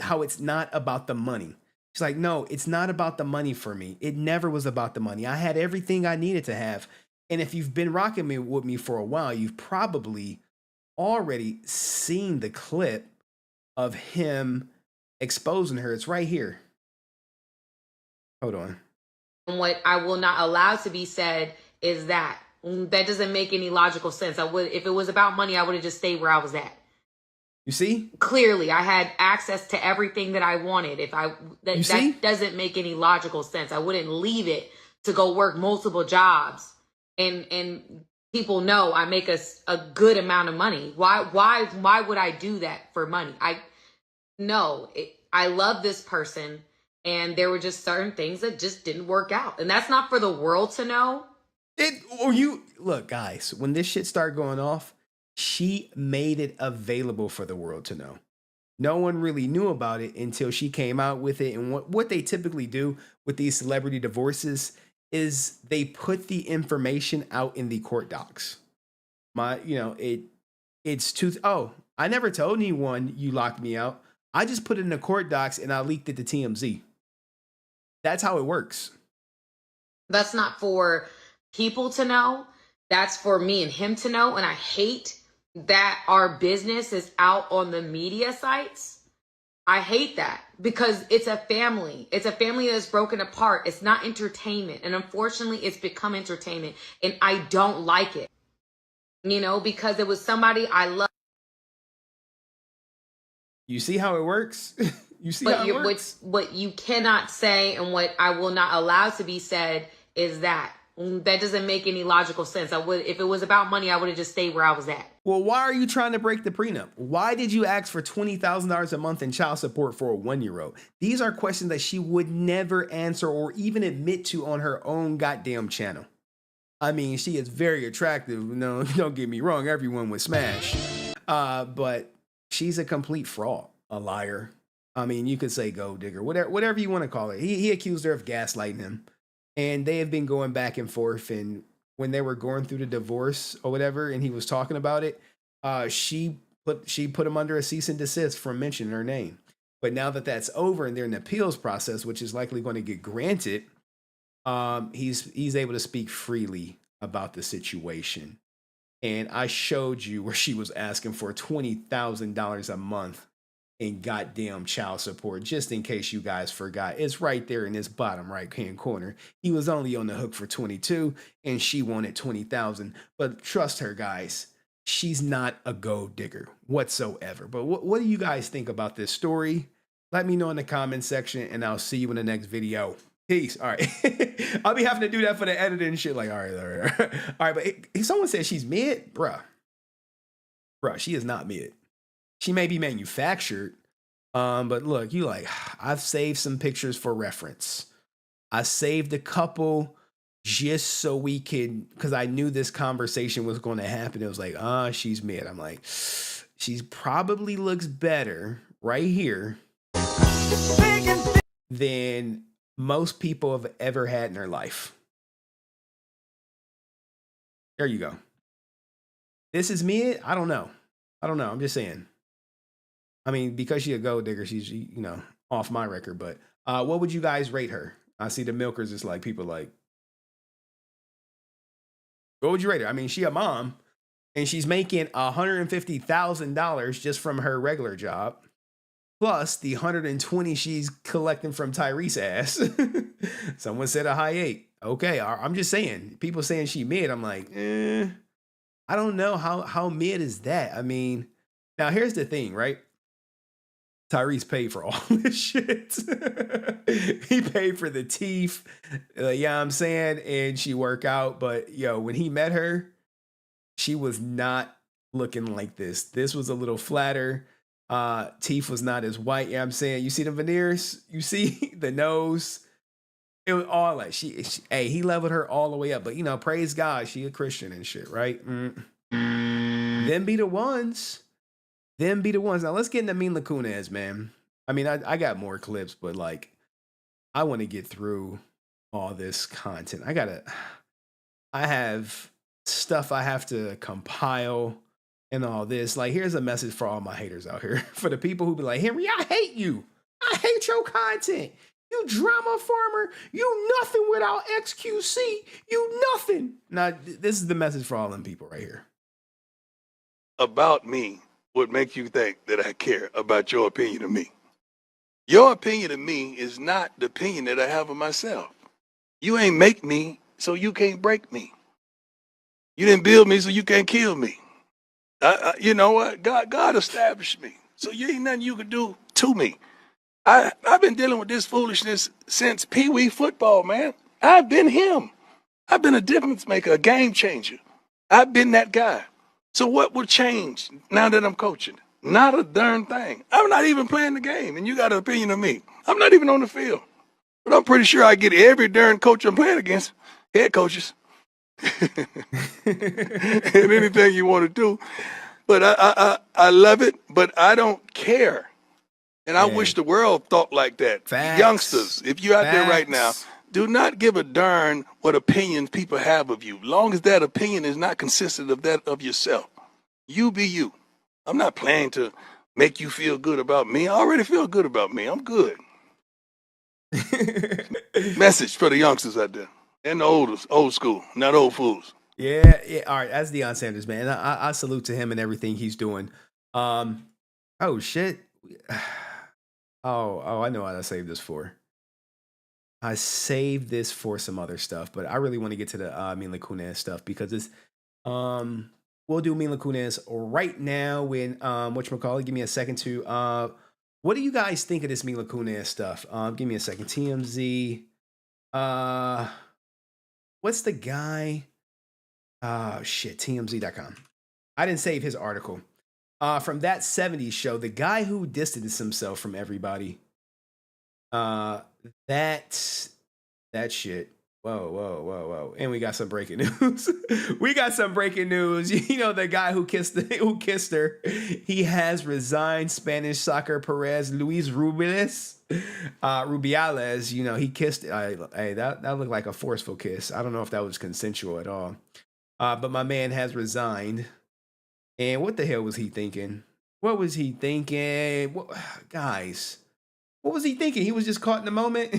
how it's not about the money. She's like, no, it's not about the money for me. It never was about the money. I had everything I needed to have. And if you've been rocking with me for a while, you've probably already seen the clip of him exposing her. It's right here. Hold on. What I will not allow to be said is that doesn't make any logical sense. If it was about money, I would have just stayed where I was at. You see? Clearly, I had access to everything that I wanted. That doesn't make any logical sense. I wouldn't leave it to go work multiple jobs and people know I make a good amount of money. Why would I do that for money? I love this person, and there were just certain things that just didn't work out, and that's not for the world to know. Look, guys, when this shit started going off, she made it available for the world to know. No one really knew about it until she came out with it. And what they typically do with these celebrity divorces is they put the information out in the court docs. I never told anyone you locked me out. I just put it in the court docs and I leaked it to TMZ. That's how it works. That's not for people to know. That's for me and him to know. And I hate that our business is out on the media sites. I hate that because it's a family. It's a family that's broken apart. It's not entertainment. And unfortunately, it's become entertainment. And I don't like it, because it was somebody I love. You see how it works? You see how it works? What you cannot say and what I will not allow to be said is that doesn't make any logical sense. If it was about money, I would have just stayed where I was at. Well, why are you trying to break the prenup? Why did you ask for $20,000 a month in child support for a 1-year-old? These are questions that she would never answer or even admit to on her own goddamn channel. I mean, she is very attractive. No, don't get me wrong. Everyone would smash. But she's a complete fraud, a liar. I mean, you could say gold digger, whatever you want to call it. He accused her of gaslighting him. And they have been going back and forth. And when they were going through the divorce or whatever, and he was talking about it, she put him under a cease and desist from mentioning her name. But now that that's over and they're in the appeals process, which is likely going to get granted, he's able to speak freely about the situation. And I showed you where she was asking for $20,000 a month in goddamn child support, just in case you guys forgot. It's right there in this bottom right hand corner. He was only on the hook for 22 and she wanted 20,000. But trust her, guys, she's not a gold digger whatsoever. But what do you guys think about this story? Let me know in the comment section and I'll see you in the next video. Peace. All right. I'll be having to do that for the editing and shit. Like, all right. All right. But someone says she's mid, bruh, she is not mid. She may be manufactured, but look, you like, I've saved some pictures for reference. I saved a couple just so we could, because I knew this conversation was going to happen. It was like, she's mid. I'm like, she's probably looks better right here than most people have ever had in their life. There you go. This is mid? I don't know. I'm just saying. I mean, because she's a gold digger, she's, you know, off my record. But what would you guys rate her? I see the milkers is like, people like, what would you rate her? I mean, she a mom and she's making $150,000 just from her regular job, plus the 120 she's collecting from Tyrese ass. Someone said a high 8. Okay, I'm just saying. People saying she mid. I'm like, I don't know how mid is that. I mean, now here's the thing, right? Tyrese paid for all this shit. He paid for the teeth, you know what I'm saying? And she work out. But yo, when he met her, she was not looking like this. This was a little flatter. Teeth was not as white. You know what I'm saying? You see the veneers? You see the nose? It was all like, hey, he leveled her all the way up. But you know, praise God, she a Christian and shit, right? Them be the ones. Now let's get into Mila Kunis, man. I mean, I got more clips, but like, I want to get through all this content. I have stuff I have to compile and all this. Like, here's a message for all my haters out here. For the people who be like, Henry, I hate you. I hate your content. You drama farmer. You nothing without XQC. You nothing. Now, this is the message for all them people right here. About me would make you think that I care about your opinion of me. Your opinion of me is not the opinion that I have of myself. You ain't make me, so you can't break me. You didn't build me, so you can't kill me. You know what? God established me, so you ain't nothing you can do to me. I've been dealing with this foolishness since Pee Wee football, man. I've been him. I've been a difference maker, a game changer. I've been that guy. So what will change now that I'm coaching? Not a darn thing. I'm not even playing the game, and you got an opinion of me. I'm not even on the field. But I'm pretty sure I get every darn coach I'm playing against, head coaches, and anything you want to do. But I love it, but I don't care. And I wish the world thought like that. Facts. Youngsters, if you're out there right now, do not give a darn what opinions people have of you. Long as that opinion is not consistent of that of yourself. You be you. I'm not planning to make you feel good about me. I already feel good about me. I'm good. Message for the youngsters out there. And the old school, not old fools. Yeah. All right, that's Deion Sanders, man. I salute to him and everything he's doing. Oh shit. Oh, I know what I saved this for. I saved this for some other stuff, but I really want to get to the Mila Kunis stuff because it's we'll do Mila Kunis right now when whatchamacallit, give me a second to what do you guys think of this Mila Kunis stuff? Give me a second. TMZ. What's the guy? Shit, TMZ.com. I didn't save his article. From that 70s show, the guy who distanced himself from everybody. That shit. Whoa. And we got some breaking news. You know, the guy who kissed her, he has resigned. Spanish soccer prez Luis Rubiales. You know, he kissed. Hey, that looked like a forceful kiss. I don't know if that was consensual at all. But my man has resigned. And what the hell was he thinking? Guys, what was he thinking? He was just caught in the moment.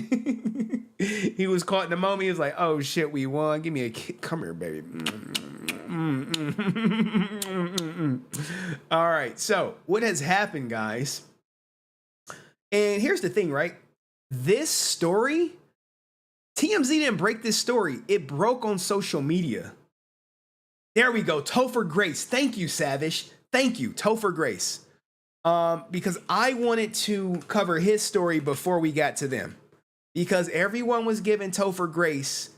He was caught in the moment. He was like, oh shit, we won. Give me a kick. Come here, baby. All right. So what has happened, guys, And here's the thing, right? This story, TMZ didn't break this story. It broke on social media. There we go. Topher Grace. Thank you, Savage. Thank you, Topher Grace. Because I wanted to cover his story before we got to them. Because everyone was giving Topher Grace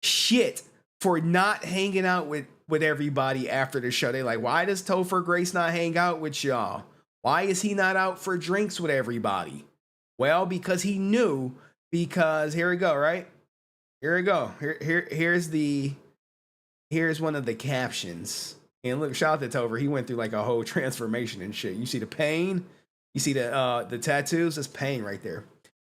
shit for not hanging out with everybody after the show. They like, why does Topher Grace not hang out with y'all? Why is he not out for drinks with everybody? Well, because he knew, because here we go, right? Here we go. Here's one of the captions. And look, shout out to Topher. He went through like a whole transformation and shit. You see the pain? You see the tattoos? That's pain right there.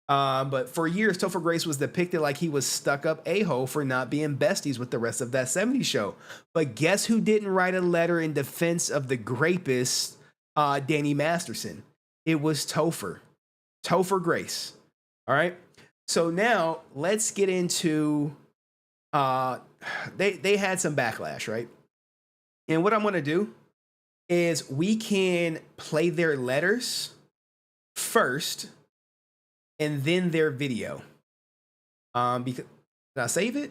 But for years, Topher Grace was depicted like he was stuck up a-hole for not being besties with the rest of that 70s show. But guess who didn't write a letter in defense of the rapist, Danny Masterson? It was Topher Grace. All right. So now let's get into, they had some backlash, right? And what I'm going to do is we can play their letters first and then their video. Because did I save it?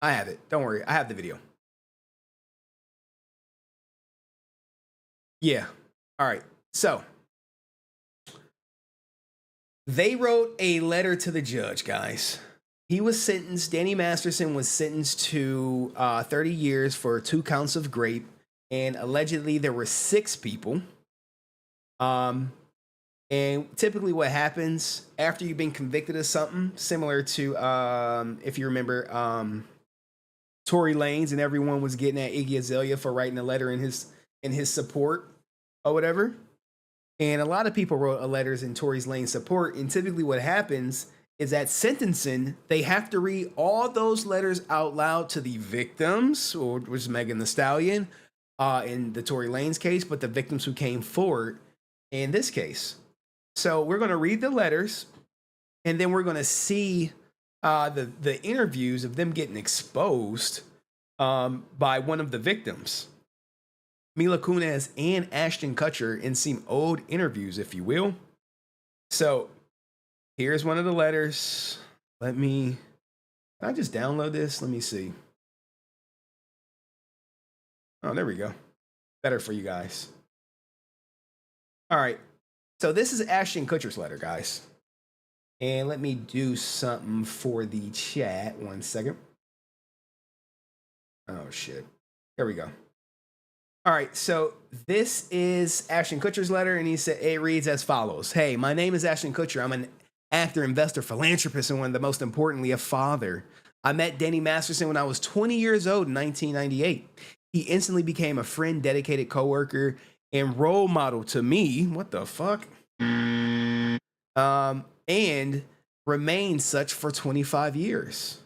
I have it. Don't worry. I have the video. Yeah. All right. So they wrote a letter to the judge, guys. He was sentenced, Danny Masterson was sentenced to 30 years for 2 counts of rape. And allegedly there were 6 people. And typically what happens after you've been convicted of something, similar to, if you remember, Tory Lanez and everyone was getting at Iggy Azalea for writing a letter in his support or whatever. And a lot of people wrote letters in Tory Lanez's support. And typically what happens is at sentencing, they have to read all those letters out loud to the victims, which was Megan Thee Stallion in the Tory Lanez case, but the victims who came forward in this case. So we're going to read the letters, and then we're going to see the interviews of them getting exposed by one of the victims, Mila Kunis and Ashton Kutcher, in some old interviews, if you will. So here's one of the letters. Can I just download this? Let me see. Oh, there we go. Better for you guys. All right. So this is Ashton Kutcher's letter, guys. And let me do something for the chat. 1 second. Oh, shit. Here we go. All right. So this is Ashton Kutcher's letter. And it reads as follows. Hey, my name is Ashton Kutcher. I'm an actor, investor, philanthropist, and the most importantly, a father. I met Danny Masterson when I was 20 years old in 1998. He instantly became a friend, dedicated coworker, and role model to me. What the fuck? And remained such for 25 years.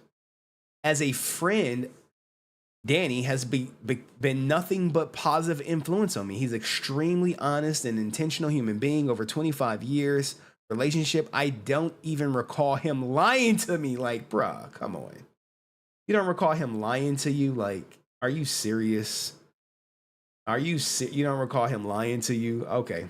As a friend, Danny has been nothing but positive influence on me. He's extremely honest and intentional human being over 25 years. Relationship, I don't even recall him lying to me. Like, bruh, come on. You don't recall him lying to you? Like, are you serious? You don't recall him lying to you? Okay.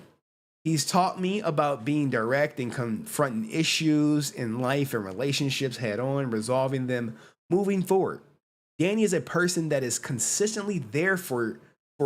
He's taught me about being direct and confronting issues in life and relationships head on, resolving them, moving forward. Danny is a person that is consistently there for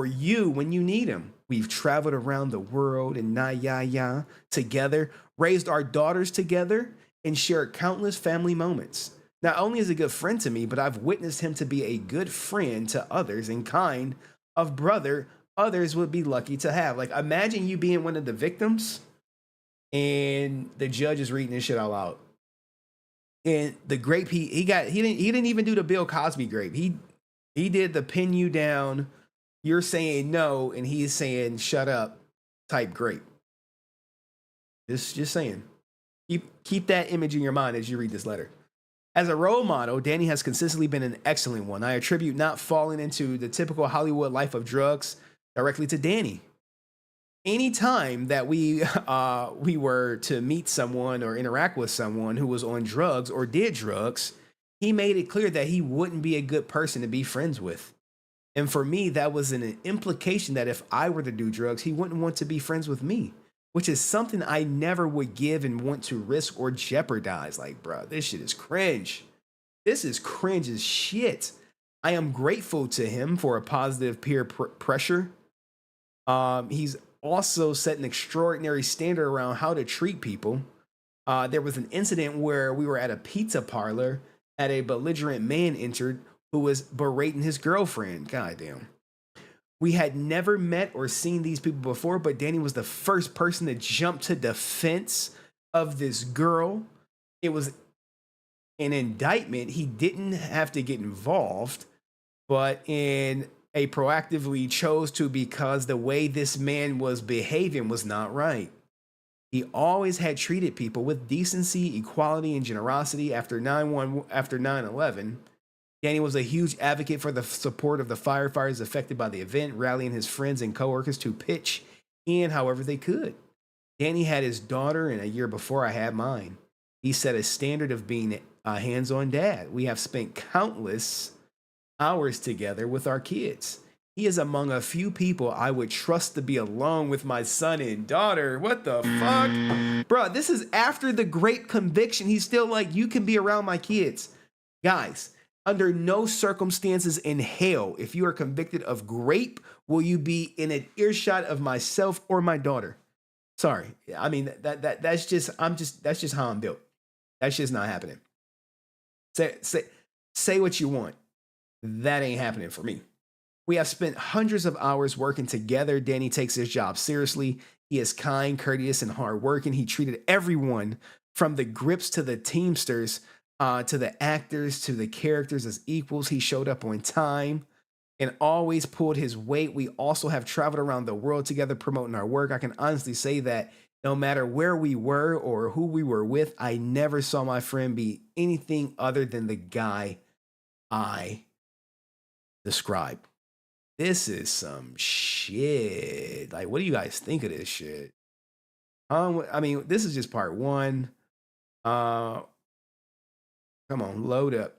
you when you need him. We've traveled around the world and together, raised our daughters together, and shared countless family moments. Not only is he a good friend to me, but I've witnessed him to be a good friend to others and kind of brother others would be lucky to have. Like, imagine you being one of the victims and the judge is reading this shit out loud. And the grape he didn't even do the Bill Cosby grape. He did the pin you down, you're saying no, and he's saying shut up type grape. Just saying. Keep that image in your mind as you read this letter. As a role model, Danny has consistently been an excellent one. I attribute not falling into the typical Hollywood life of drugs directly to Danny. Anytime that we were to meet someone or interact with someone who was on drugs or did drugs, he made it clear that he wouldn't be a good person to be friends with. And for me, that was an implication that if I were to do drugs, he wouldn't want to be friends with me, which is something I never would give and want to risk or jeopardize. Like, bro, this shit is cringe. This is cringe as shit. I am grateful to him for a positive peer pressure. He's also set an extraordinary standard around how to treat people. There was an incident where we were at a pizza parlor and a belligerent man entered who was berating his girlfriend. Goddamn. We had never met or seen these people before, but Danny was the first person to jump to defense of this girl. It was an indictment. He didn't have to get involved, but proactively chose to because the way this man was behaving was not right. He always had treated people with decency, equality, and generosity after 9/11. Danny was a huge advocate for the support of the firefighters affected by the event, rallying his friends and coworkers to pitch in however they could. Danny had his daughter, and a year before I had mine. He set a standard of being a hands-on dad. We have spent countless hours together with our kids. He is among a few people I would trust to be alone with my son and daughter. What the fuck? Bro, this is after the great conviction. He's still like, you can be around my kids. Guys, under no circumstances in hell, if you are convicted of rape, will you be in an earshot of myself or my daughter. Sorry. I mean, that's just how I'm built. That's just not happening. Say what you want. That ain't happening for me. We have spent hundreds of hours working together. Danny takes his job seriously. He is kind, courteous, and hardworking. He treated everyone from the grips to the teamsters, to the actors, to the characters as equals. He showed up on time and always pulled his weight. We also have traveled around the world together promoting our work. I can honestly say that no matter where we were or who we were with, I never saw my friend be anything other than the guy I described. This is some shit. Like, what do you guys think of this shit? I mean, this is just part one. Come on, load up.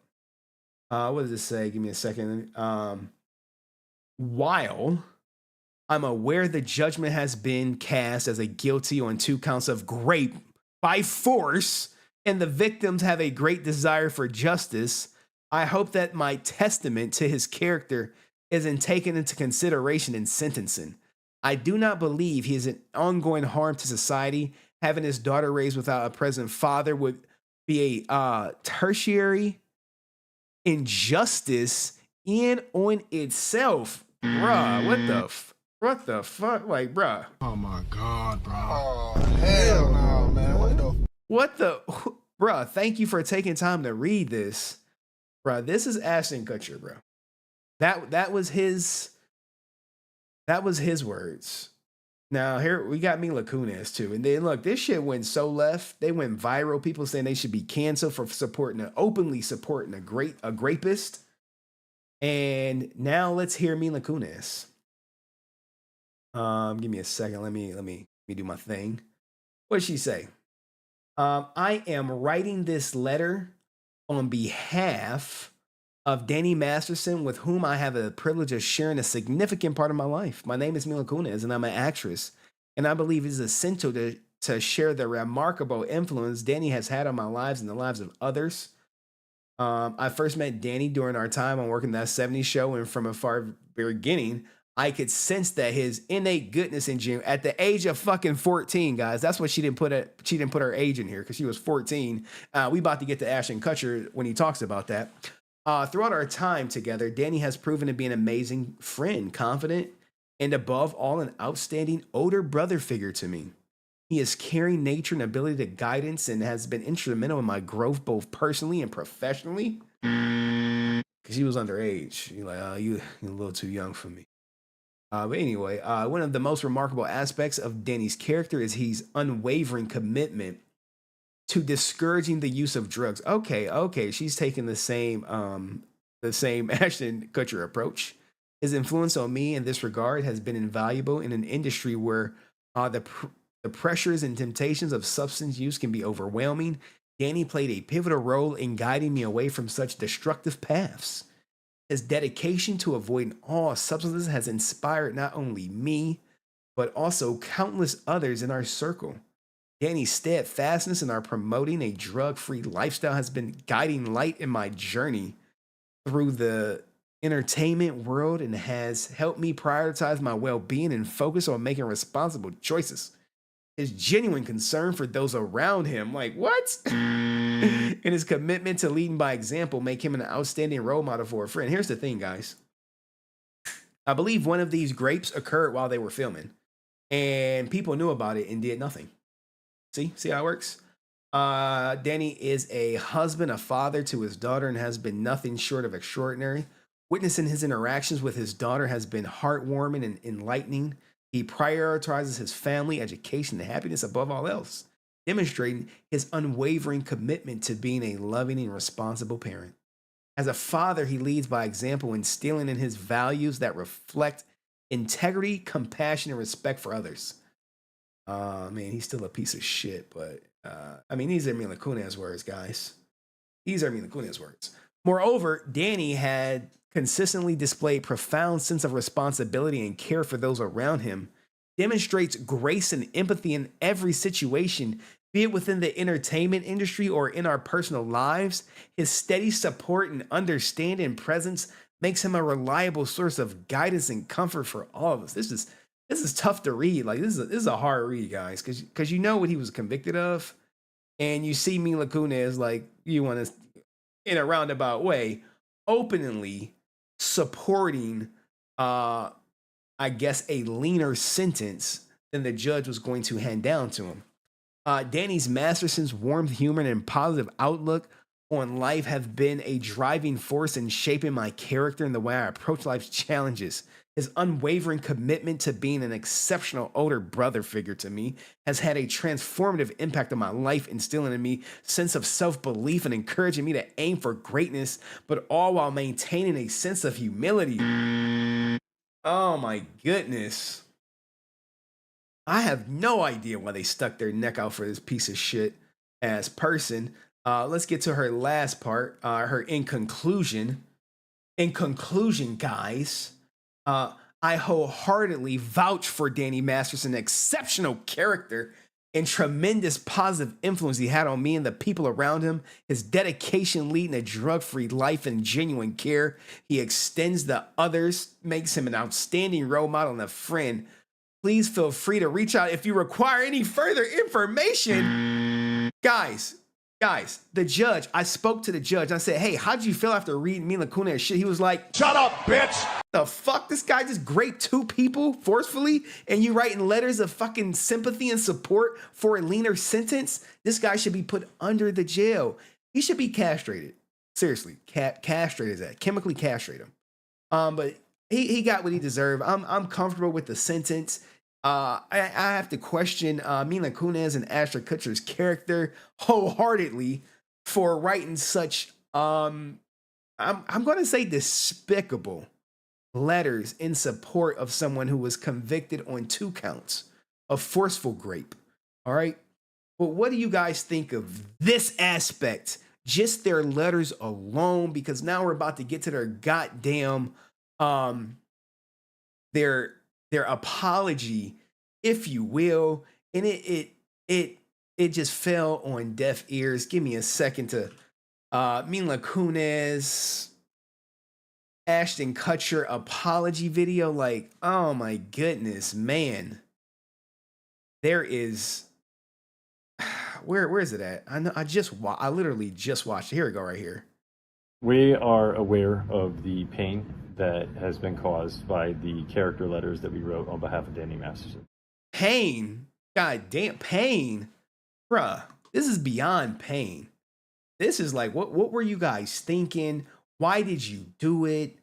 What does it say? Give me a second. While I'm aware the judgment has been cast as a guilty on 2 counts of rape by force, and the victims have a great desire for justice, I hope that my testament to his character isn't taken into consideration in sentencing. I do not believe he is an ongoing harm to society. Having his daughter raised without a present father would be a tertiary injustice in on itself. Bruh, what the fuck? Like, bruh. Oh my God, bro. Oh, hell no, man. Bruh, thank you for taking time to read this. Bruh, this is Ashton Kutcher, bro. That was his words. Now here we got Mila Kunis too. And then look, this shit went so left. They went viral. People saying they should be canceled for openly supporting a rapist. And now let's hear Mila Kunis. Give me a second. Let me do my thing. What did she say? I am writing this letter on behalf of Danny Masterson, with whom I have the privilege of sharing a significant part of my life. My name is Mila Kunis, and I'm an actress. And I believe it is essential to share the remarkable influence Danny has had on my lives and the lives of others. I first met Danny during our time on working that 70s show, and from a far beginning, I could sense that his innate goodness in June at the age of fucking 14, guys. That's what she didn't put her age in here because she was 14. We about to get to Ashton Kutcher when he talks about that. Throughout our time together, Danny has proven to be an amazing friend, confident, and above all, an outstanding older brother figure to me. He has caring nature and ability to guidance and has been instrumental in my growth, both personally and professionally. Because he was underage. You're like, you're a little too young for me. But anyway, one of the most remarkable aspects of Danny's character is his unwavering commitment to discouraging the use of drugs. Okay, she's taking the same Ashton Kutcher approach. His influence on me in this regard has been invaluable in an industry where the pressures and temptations of substance use can be overwhelming. Danny played a pivotal role in guiding me away from such destructive paths. His dedication to avoiding all substances has inspired not only me, but also countless others in our circle. Danny's steadfastness in our promoting a drug-free lifestyle has been guiding light in my journey through the entertainment world and has helped me prioritize my well-being and focus on making responsible choices. His genuine concern for those around him, like what? And his commitment to leading by example make him an outstanding role model for a friend. Here's the thing, guys. I believe one of these grapes occurred while they were filming, and people knew about it and did nothing. See how it works? Danny is a husband, a father to his daughter, and has been nothing short of extraordinary. Witnessing his interactions with his daughter has been heartwarming and enlightening. He prioritizes his family, education, and happiness above all else, demonstrating his unwavering commitment to being a loving and responsible parent. As a father, he leads by example, instilling in his values that reflect integrity, compassion, and respect for others. Man, he's still a piece of shit, but I mean, these are Mila Kunis words, guys. These are Mila Kunis words. Moreover, Danny had consistently displayed profound sense of responsibility and care for those around him, demonstrates grace and empathy in every situation, be it within the entertainment industry or in our personal lives. His steady support and understanding and presence makes him a reliable source of guidance and comfort for all of us. This is tough to read. Like this is a hard read, guys, because you know what he was convicted of, and you see Mila Kunis, like, you want to, in a roundabout way, openly supporting, I guess, a leaner sentence than the judge was going to hand down to him. Danny's Masterson's warm humor and positive outlook on life have been a driving force in shaping my character and the way I approach life's challenges. His unwavering commitment to being an exceptional older brother figure to me has had a transformative impact on my life, instilling in me a sense of self-belief and encouraging me to aim for greatness, but all while maintaining a sense of humility. Oh my goodness. I have no idea why they stuck their neck out for this piece of shit ass person. Let's get to her last part, her in conclusion. In conclusion, guys, I wholeheartedly vouch for Danny Masterson, exceptional character and tremendous positive influence he had on me and the people around him. His dedication leading a drug-free life and genuine care he extends to others makes him an outstanding role model and a friend. Please feel free to reach out if you require any further information. Guys, the judge, I spoke to the judge. I said, hey, how'd you feel after reading Mila Kunis shit? He was like, shut up, bitch. The fuck? This guy just raped 2 people forcefully and you writing letters of fucking sympathy and support for a leaner sentence? This guy should be put under the jail. He should be castrated. Seriously, castrate is that. Chemically castrate him. But he got what he deserved. I'm comfortable with the sentence. I have to question Mila Kunis and Ashton Kutcher's character wholeheartedly for writing such I'm going to say despicable letters in support of someone who was convicted on 2 counts of forceful rape. All right. But what do you guys think of this aspect? Just their letters alone, because now we're about to get to their goddamn their apology, if you will, and it just fell on deaf ears. Give me a second to Mila Kunis, Ashton Kutcher apology video. Like, oh my goodness, man. There is where is it at? I literally just watched it. Here we go, right here. We are aware of the pain that has been caused by the character letters that we wrote on behalf of Danny Masterson. Pain? God damn, pain? Bruh, this is beyond pain. This is like, what were you guys thinking? Why did you do it?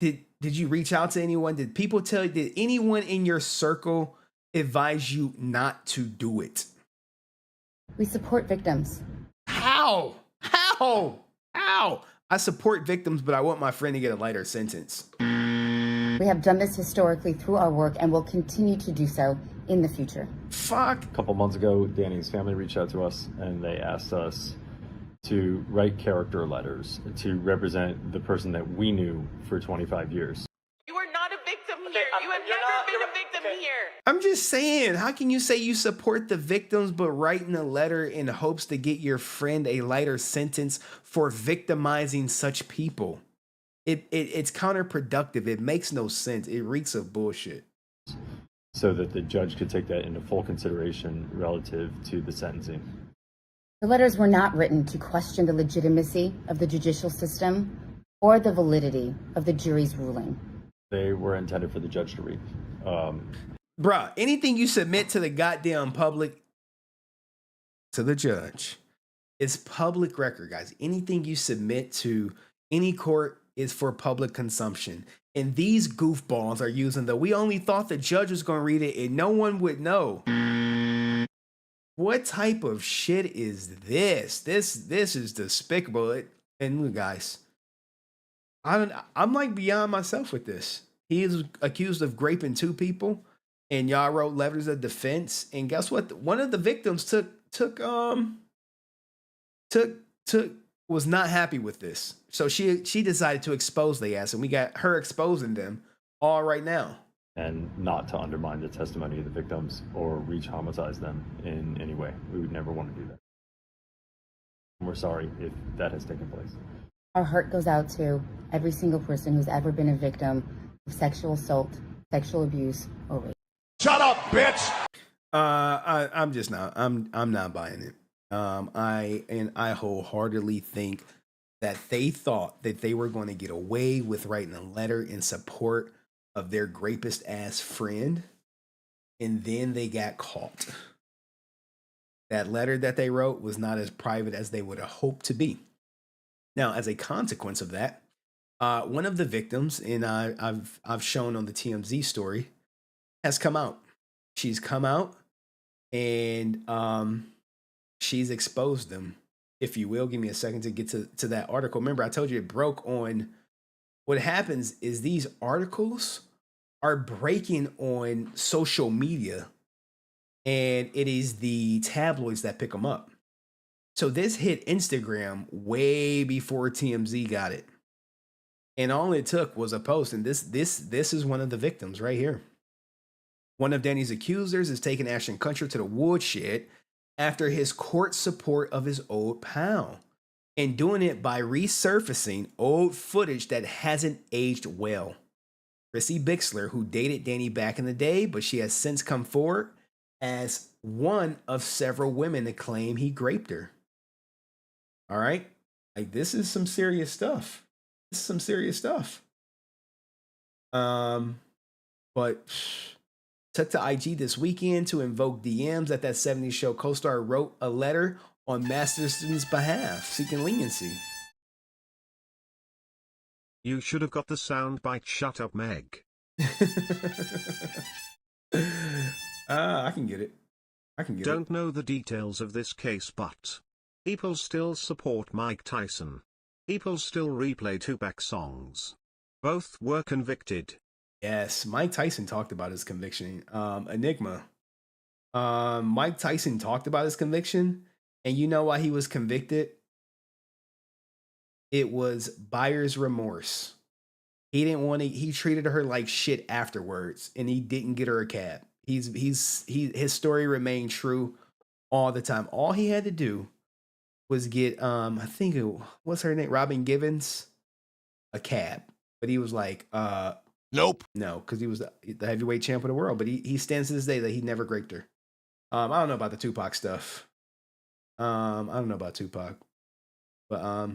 Did you reach out to anyone? Did people tell you? Did anyone in your circle advise you not to do it? We support victims. How? I support victims, but I want my friend to get a lighter sentence. We have done this historically through our work and will continue to do so in the future. Fuck. A couple months ago, Danny's family reached out to us and they asked us to write character letters to represent the person that we knew for 25 years. You are not a victim here. You have never been a victim here. I'm just saying, how can you say you support the victims but writing a letter in hopes to get your friend a lighter sentence for victimizing such people? It's counterproductive. It makes no sense. It reeks of bullshit. So that the judge could take that into full consideration relative to the sentencing. The letters were not written to question the legitimacy of the judicial system or the validity of the jury's ruling. They were intended for the judge to read. Bruh, anything you submit to the goddamn public, to the judge, is public record, guys. Anything you submit to any court is for public consumption. And these goofballs are using we only thought the judge was going to read it and no one would know. What type of shit is this? This is despicable. And look, guys, I'm like beyond myself with this. He is accused of raping 2 people, and y'all wrote letters of defense. And guess what? One of the victims was not happy with this. So she decided to expose the ass, and we got her exposing them all right now. And not to undermine the testimony of the victims or re-traumatize them in any way. We would never want to do that. And we're sorry if that has taken place. Our heart goes out to every single person who's ever been a victim of sexual assault, sexual abuse, or rape. Shut up, bitch! I'm just not. I'm not buying it. I wholeheartedly think that they thought that they were going to get away with writing a letter in support of their rapist ass friend, and then they got caught. That letter that they wrote was not as private as they would have hoped to be. Now, as a consequence of that, one of the victims, and I've shown on the TMZ story, has come out. She's come out and she's exposed them, if you will. Give me a second to get to that article. Remember, I told you it broke on. What happens is these articles are breaking on social media, and it is the tabloids that pick them up. So this hit Instagram way before TMZ got it. And all it took was a post. And this is one of the victims right here. One of Danny's accusers is taking Ashton Kutcher to the woodshed after his court support of his old pal, and doing it by resurfacing old footage that hasn't aged well. Chrissy Bixler, who dated Danny back in the day, but she has since come forward as one of several women to claim he raped her. All right? Like, this is some serious stuff. This is some serious stuff. But took to IG this weekend to invoke DMs that 70s Show co-star wrote a letter on Masterson's behalf, seeking leniency. You should have got the soundbite. Shut up, Meg. I can get it. Don't know the details of this case, but people still support Mike Tyson. People still replay Tupac songs. Both were convicted. Yes, Mike Tyson talked about his conviction. Enigma. Mike Tyson talked about his conviction, and you know why he was convicted? It was buyer's remorse. He didn't want to. He treated her like shit afterwards, and he didn't get her a cab. His story remained true all the time. All he had to do was get I think what's her name, Robin Givens, a cab, but he was like nope, no, because he was the heavyweight champ of the world. But he stands to this day that he never raped her. I don't know about the Tupac stuff. I don't know about Tupac, but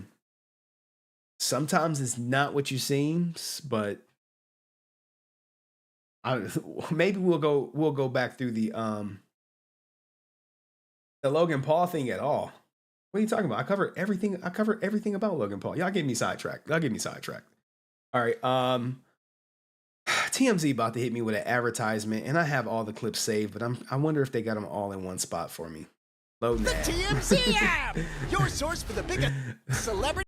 sometimes it's not what you seems. But maybe we'll go back through the Logan Paul thing at all. What are you talking about? I covered everything about Logan Paul. Y'all get me sidetracked. All right. TMZ about to hit me with an advertisement, and I have all the clips saved, but I wonder if they got them all in one spot for me. Load that. The TMZ app, your source for the biggest celebrity.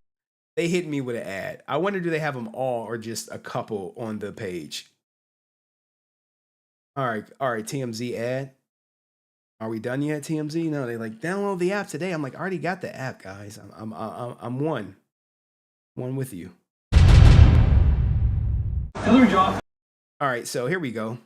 They hit me with an ad. I wonder, do they have them all or just a couple on the page? All right, TMZ ad. Are we done yet, TMZ? No, they like, download the app today. I'm like, I already got the app, guys. I'm one with you. All right, so here we go.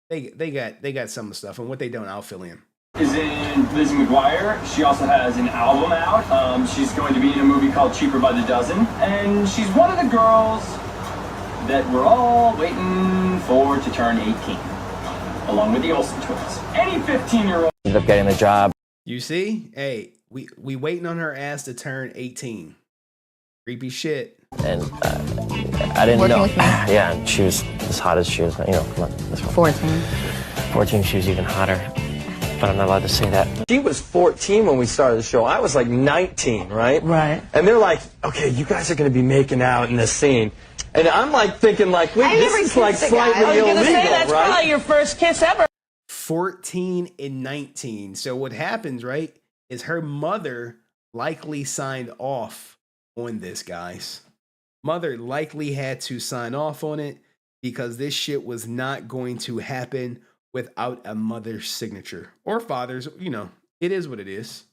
they got some stuff, and what they don't, I'll fill in. Is in Lizzie McGuire. She also has an album out. She's going to be in a movie called Cheaper by the Dozen, and she's one of the girls that we're all waiting for to turn 18, along with the Olsen twins. Any 15-year-old ended up getting the job. You see, hey, we waiting on her ass to turn 18. Creepy shit. And I didn't Working know. with me? Yeah, and she was as hot as she was. You know, come on. This one. 14. 14, she was even hotter. But I'm not allowed to say that. She was 14 when we started the show. I was like 19, right? Right. And they're like, okay, you guys are going to be making out in this scene. And I'm like thinking like, wait, this is like slightly illegal, that's right? probably your first kiss ever. 14 and 19. So what happens, right, is her mother likely signed off on this, guys. Mother likely had to sign off on it because this shit was not going to happen without a mother's signature or father's. You know, it is what it is.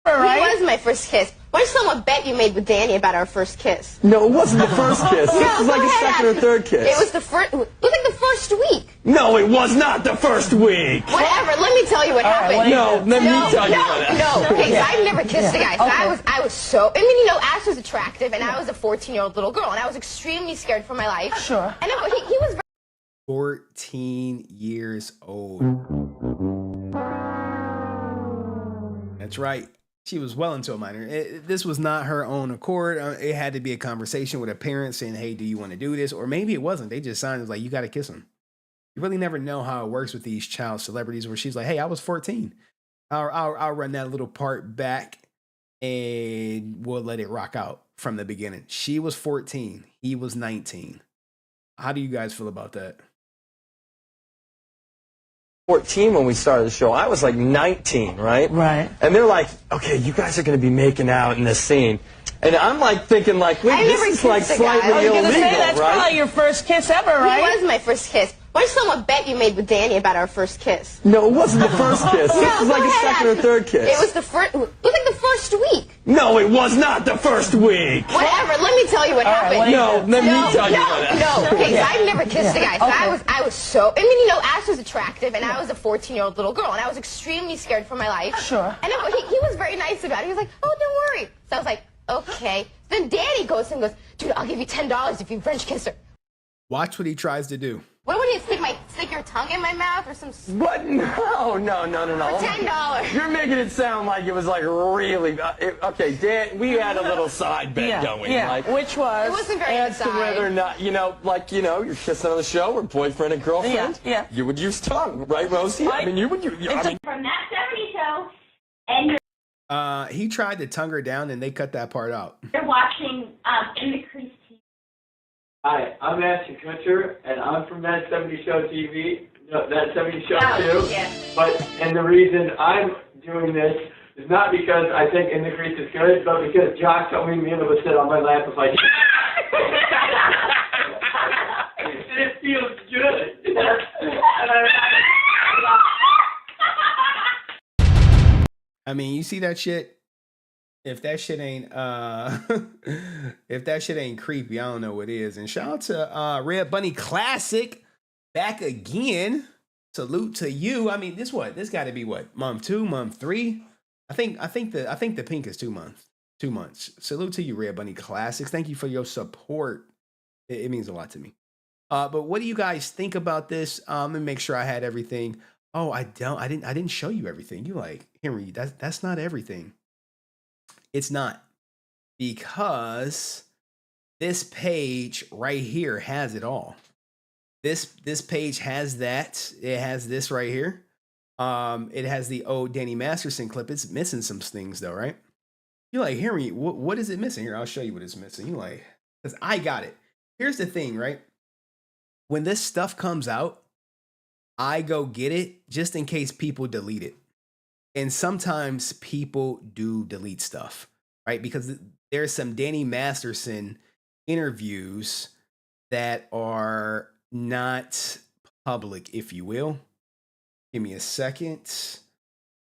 Right? It was my first kiss. Why don't someone bet you made with Danny about our first kiss? No, it wasn't the first kiss. No, This was like go a ahead, second or Ashton. third kiss. It was the first. It was like the first week. No, it was not the first week. Whatever. Let me tell you what happened. No, let me tell you what happened. No, okay, Yeah. so I've never kissed a guy. So I was so. I mean, you know, Ash was attractive, and I was a 14-year-old little girl, and I was extremely scared for my life. Sure. And he was. 14 years old. That's right. She was well into a minor. This was not her own accord. It had to be a conversation with her parents saying, hey, do you want to do this? Or maybe it wasn't. They just signed it was like, you got to kiss him. You really never know how it works with these child celebrities where she's like, hey, I was 14. I'll run that little part back and we'll let it rock out from the beginning. She was 14. He was 19. How do you guys feel about that? 14 when we started the show. I was like 19, right? Right. And they're like, okay, you guys are going to be making out in this scene. And I'm like thinking like, wait, this is like slightly illegal, that's right? probably your first kiss ever, right? It was my first kiss. Why don't someone bet you made with Danny about our first kiss? No, it wasn't the first kiss. No, This was go like a ahead, second or Ashton. third kiss. It was the first. It was like the first week. No, it was not the first week. Whatever. Let me tell you what happened. No, let me tell you what happened. No, okay, so Yeah. I've never kissed a guy. So I was so. I mean, you know, Ash was attractive, and I was a 14-year-old little girl, and I was extremely scared for my life. Sure. And he was very nice about it. He was like, oh, don't worry. So I was like, okay. Then Danny goes and goes, dude, I'll give you $10 if you French kiss her. Watch what he tries to do. What would you stick your tongue in my mouth or some? What? No. For $10. You're making it sound like it was like really. Okay, Dan, we had a little side bet going. Yeah. Like, Which was? It wasn't very as to whether or not, you're kissing on the show or boyfriend and girlfriend. Yeah. You would use tongue, right, Rosie? I mean, you would. From that 70 show, and He tried to tongue her down and they cut that part out. you're watching In the Crease TV. Hi, I'm Ashton Kutcher, and I'm from That 70 Show TV, That 70 Show Oh, too. yeah. And the reason I'm doing this is not because I think In the Crease is good, but because Jock told me Mila would sit on my lap and like, and it feels good. I mean, you see that shit? If that shit ain't if that shit ain't creepy, I don't know what is. And shout out to Red Bunny Classic back again. Salute to you. I mean, this gotta be what? Month 2, month 3? I think the pink is 2 months. 2 months. Salute to you, Red Bunny Classics. Thank you for your support. It means a lot to me. But what do you guys think about this? Let me make sure I had everything. Oh, I didn't show you everything. You like, Henry, that's not everything. It's not, because this page right here has it all. This page has that. It has this right here. It has the old Danny Masterson clip. It's missing some things though, right? You're like, Henry, what is it missing? Here, I'll show you what it's missing. You're like, because I got it. Here's the thing, right? When this stuff comes out, I go get it just in case people delete it. And sometimes people do delete stuff, right? Because there's some Danny Masterson interviews that are not public, if you will. Give me a second.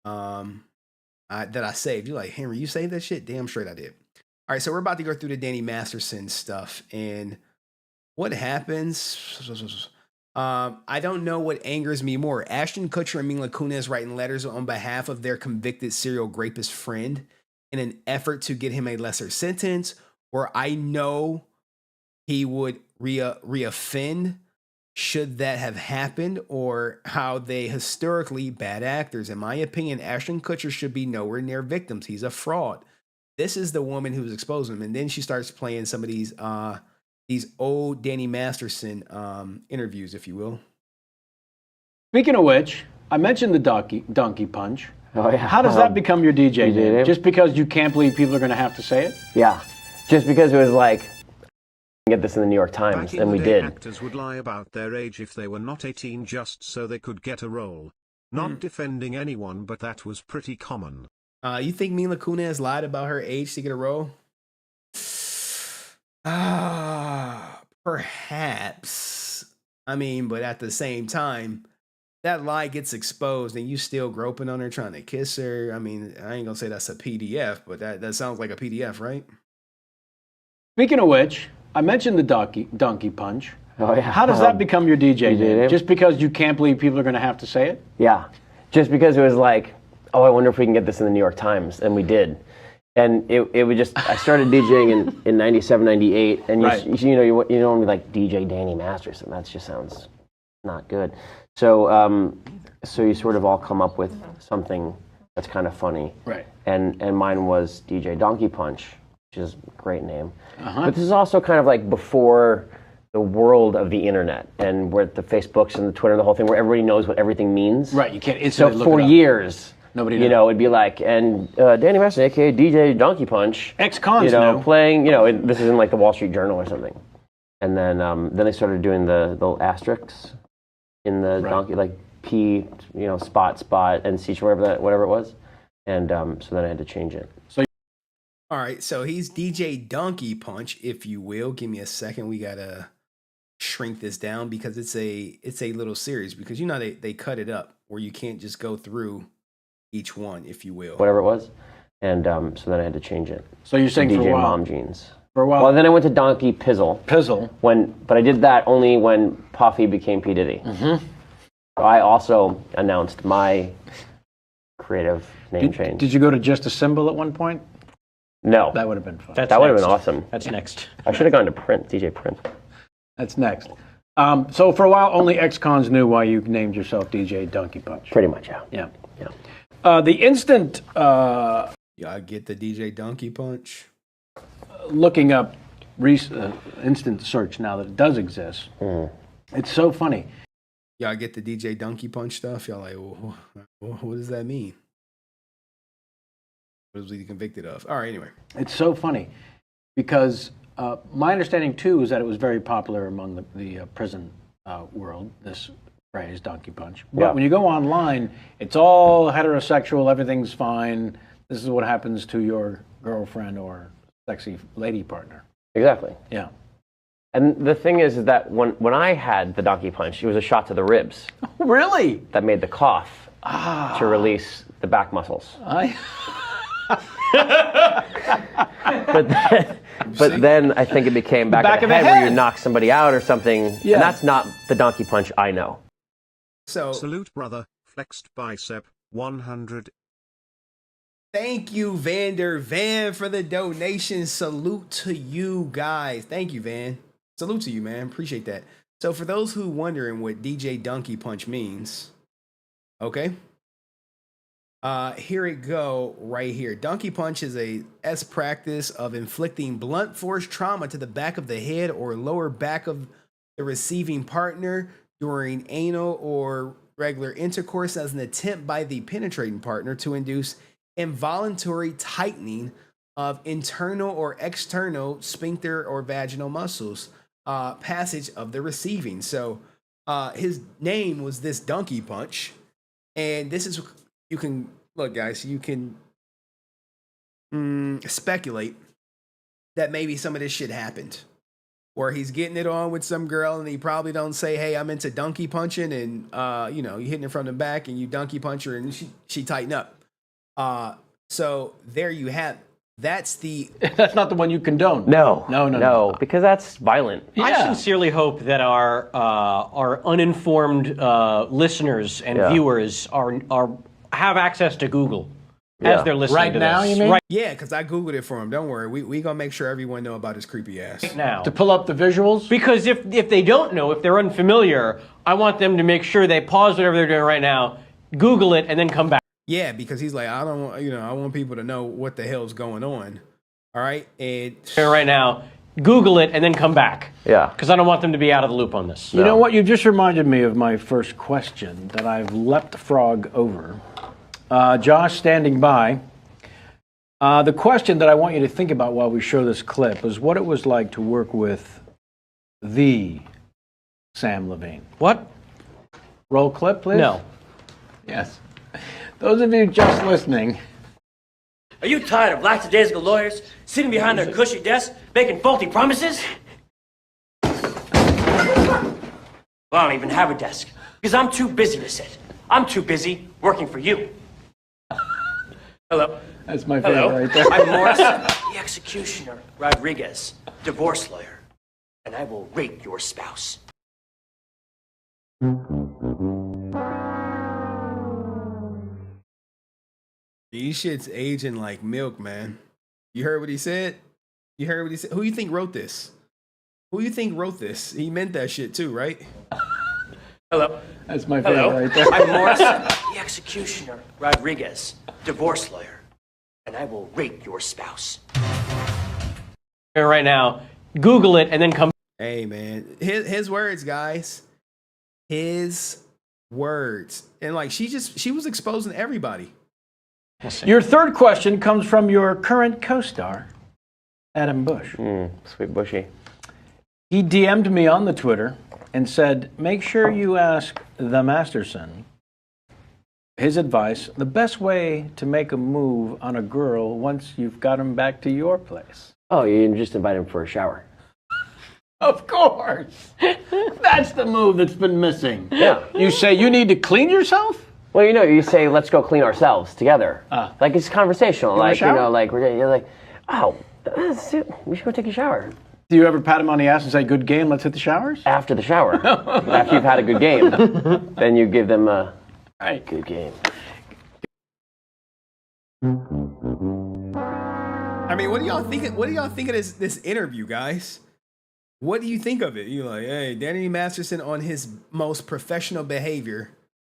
That I saved. You're like, Henry, you saved that shit? Damn straight I did. All right, so we're about to go through the Danny Masterson stuff. And what happens? I don't know what angers me more. Ashton Kutcher and Mila Kunis writing letters on behalf of their convicted serial rapist friend in an effort to get him a lesser sentence, or I know he would reoffend should that have happened, or how they historically bad actors. In my opinion, Ashton Kutcher should be nowhere near victims. He's a fraud. This is the woman who's exposing him. And then she starts playing some of these old Danny Masterson interviews, if you will. Speaking of which, I mentioned the donkey punch. Oh, yeah. How does that become your DJ name? Just because you can't believe people are going to have to say it? Yeah. Just because it was like, get this in the New York Times, and we did. Actors would lie about their age if they were not 18 just so they could get a role. Not defending anyone, but that was pretty common. You think Mila Kunis lied about her age to get a role? Perhaps. I mean, but at the same time, that lie gets exposed and you still groping on her trying to kiss her. I mean, I ain't gonna say that's a PDF, but that sounds like a PDF, right? Speaking of which, I mentioned the donkey punch. Oh, yeah. How does that become your DJ name? Just because you can't believe people are going to have to say it? Yeah. Just because it was like, oh, I wonder if we can get this in the New York Times, and we did. And it would just, I started DJing in 97, 98, and you don't want to be like DJ Danny Masterson. That just sounds not good. So so you sort of all come up with something that's kind of funny. Right. And mine was DJ Donkey Punch, which is a great name. But this is also kind of like before the world of the internet and where the Facebooks and the Twitter and the whole thing where everybody knows what everything means. Right, you can't So instantly for look it up. years, Nobody you know, it'd be like, and Danny Masterson, aka DJ Donkey Punch, ex-cons, playing, this is in like the Wall Street Journal or something. And then they started doing the little asterisks in the donkey, like P, spot, and C, whatever it was. And so then I had to change it. All right, so he's DJ Donkey Punch, if you will. Give me a second. We gotta shrink this down because it's a little series. Because they cut it up where you can't just go through each one, if you will. Whatever it was, and so then I had to change it. So you're saying DJ for a while, Mom Jeans. For a while. Well, then I went to Donkey Pizzle. But I did that only when Puffy became P Diddy. I also announced my creative name change. Did you go to Just a Symbol at one point? No. That would have been fun. That would have been awesome. That's next. I should have gone to Prince, DJ Prince. That's next. So for a while, only ex-cons knew why you named yourself DJ Donkey Punch. Pretty much, yeah. Yeah. The instant... I get the DJ Donkey Punch. Looking up instant search now that it does exist. It's so funny. Y'all get the DJ Donkey Punch stuff? Y'all like, what does that mean? What was he convicted of? All right, anyway. It's so funny because my understanding, too, is that it was very popular among the prison world, this phrase, Donkey Punch. But when you go online, it's all heterosexual, everything's fine. This is what happens to your girlfriend or sexy lady partner. Exactly. Yeah. And the thing is that when I had the Donkey Punch, it was a shot to the ribs. Really? That made the cough to release the back muscles. But then I think it became back of the head where you knock somebody out or something. Yeah. And that's not the Donkey Punch I know. So salute, brother. Flexed bicep 100. Thank you, Vander Van, for the donation. Salute to you guys. Thank you, Van. Salute to you, man. Appreciate that. So for those who wondering what DJ Donkey Punch means, okay. Here it go right here. Donkey Punch is a practice of inflicting blunt force trauma to the back of the head or lower back of the receiving partner during anal or regular intercourse as an attempt by the penetrating partner to induce involuntary tightening of internal or external sphincter or vaginal muscles, passage of the receiving. So his name was this Donkey Punch, and this is, you can look, guys, you can speculate that maybe some of this shit happened, or he's getting it on with some girl and he probably don't say, hey, I'm into donkey punching, and you hitting her from the back and you donkey punch her and she tighten up. So there you have That's the. That's not the one you condone. No, because that's violent. I sincerely hope that our uninformed listeners and viewers have access to Google as they're listening right to now. this. You mean? Right Yeah, because I Googled it for him. Don't worry. We gonna make sure everyone know about his creepy ass. now. To pull up the visuals? Because if they don't know, if they're unfamiliar, I want them to make sure they pause whatever they're doing right now, Google it, and then come back. Yeah, because he's like, I don't want, I want people to know what the hell's going on. All right, and Right now, Google it, and then come back. Yeah. Because I don't want them to be out of the loop on this. You know what? You just reminded me of my first question that I've leapt the frog over. Josh, standing by. The question that I want you to think about while we show this clip is what it was like to work with the Sam Levine. What? Roll clip, please. No. Yes. Those of you just listening. Are you tired of lackadaisical lawyers sitting behind their cushy desks making faulty promises? Well, I don't even have a desk because I'm too busy to sit. I'm too busy working for you. Hello. That's my favorite right there. I'm Morris, the executioner, Rodriguez, divorce lawyer, and I will rape your spouse. these shits aging like milk, man. You heard what he said? You heard what he said? Who you think wrote this? Who you think wrote this? He meant that shit too, right? Hello. That's my favorite right there. I'm Morris, the executioner, Rodriguez, divorce lawyer, and I will rape your spouse. Right now, Google it, and then come. Hey, man, his words, guys. His words, and like she was exposing everybody. Your third question comes from your current co-star, Adam Bush. Sweet Bushy. He DM'd me on the Twitter and said, make sure you ask the Masterson his advice, the best way to make a move on a girl once you've got him back to your place. Oh, you just invite him for a shower. Of course. That's the move that's been missing. Yeah. You say you need to clean yourself? Well, you say, let's go clean ourselves together. Like, it's conversational. Like, like, you're like, oh, we should go take a shower. Do you ever pat him on the ass and say, good game, let's hit the showers? After the shower. After you've had a good game. Then you give them a good game. I mean, what do y'all think? What do y'all think of this interview, guys? What do you think of it? You're like, hey, Danny Masterson on his most professional behavior.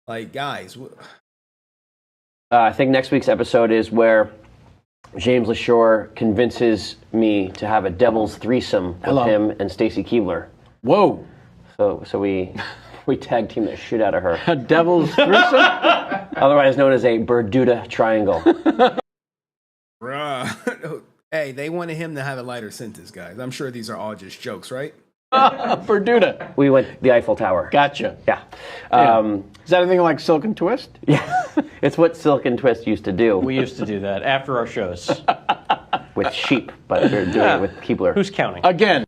Like, guys. I think next week's episode is where James LaShore convinces me to have a devil's threesome with him and Stacy Keebler. Whoa. So we tag team the shit out of her. A devil's threesome? Otherwise known as a Bermuda Triangle. Bruh. Hey, they wanted him to have a lighter sentence, guys. I'm sure these are all just jokes, right? Bermuda. We went the Eiffel Tower. Gotcha. Yeah. Is that anything like Silk and Twist? Yeah. It's what Silk and Twist used to do. We used to do that after our shows. With sheep, but they're doing it with Keebler. Who's counting? Again.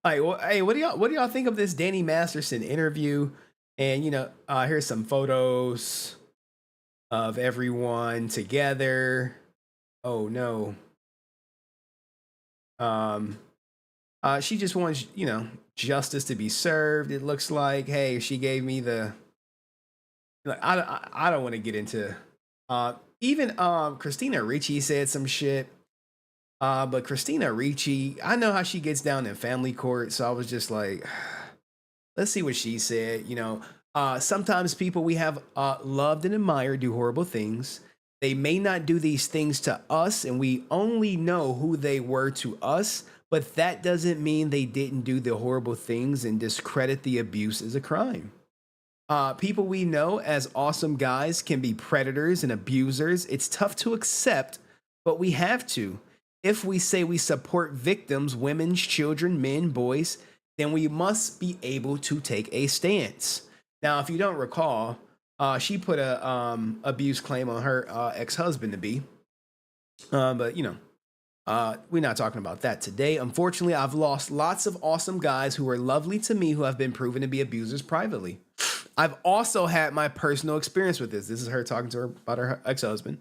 Hey, what do y'all think of this Danny Masterson interview? And here's some photos of everyone together. Oh no. She just wants, justice to be served. It looks like, hey, she gave me the. Like, I don't want to get into. Even Christina Ricci said some shit. But Christina Ricci, I know how she gets down in family court, so I was just like, let's see what she said. Sometimes people we have loved and admired do horrible things. They may not do these things to us, and we only know who they were to us, but that doesn't mean they didn't do the horrible things and discredit the abuse as a crime. People we know as awesome guys can be predators and abusers. It's tough to accept, but we have to. If we say we support victims, women, children, men, boys, then we must be able to take a stance. Now, if you don't recall, she put a abuse claim on her ex-husband to be, but we're not talking about that today. Unfortunately, I've lost lots of awesome guys who were lovely to me who have been proven to be abusers privately. I've also had my personal experience with this. This is her talking to her about her ex-husband.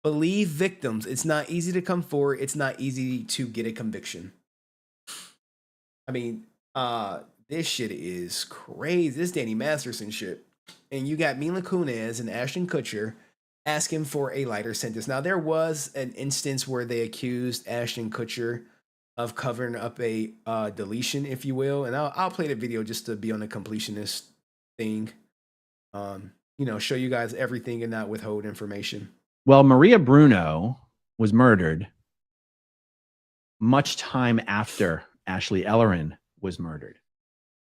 Believe victims. It's not easy to come forward. It's not easy to get a conviction. I mean, this shit is crazy. This Danny Masterson shit. And you got Mila Kunis and Ashton Kutcher asking for a lighter sentence. Now, there was an instance where they accused Ashton Kutcher of covering up a deletion, if you will. And I'll play the video just to be on the completionist thing. You know, show you guys everything and not withhold information. Well, Maria Bruno was murdered much time after Ashley Ellerin was murdered.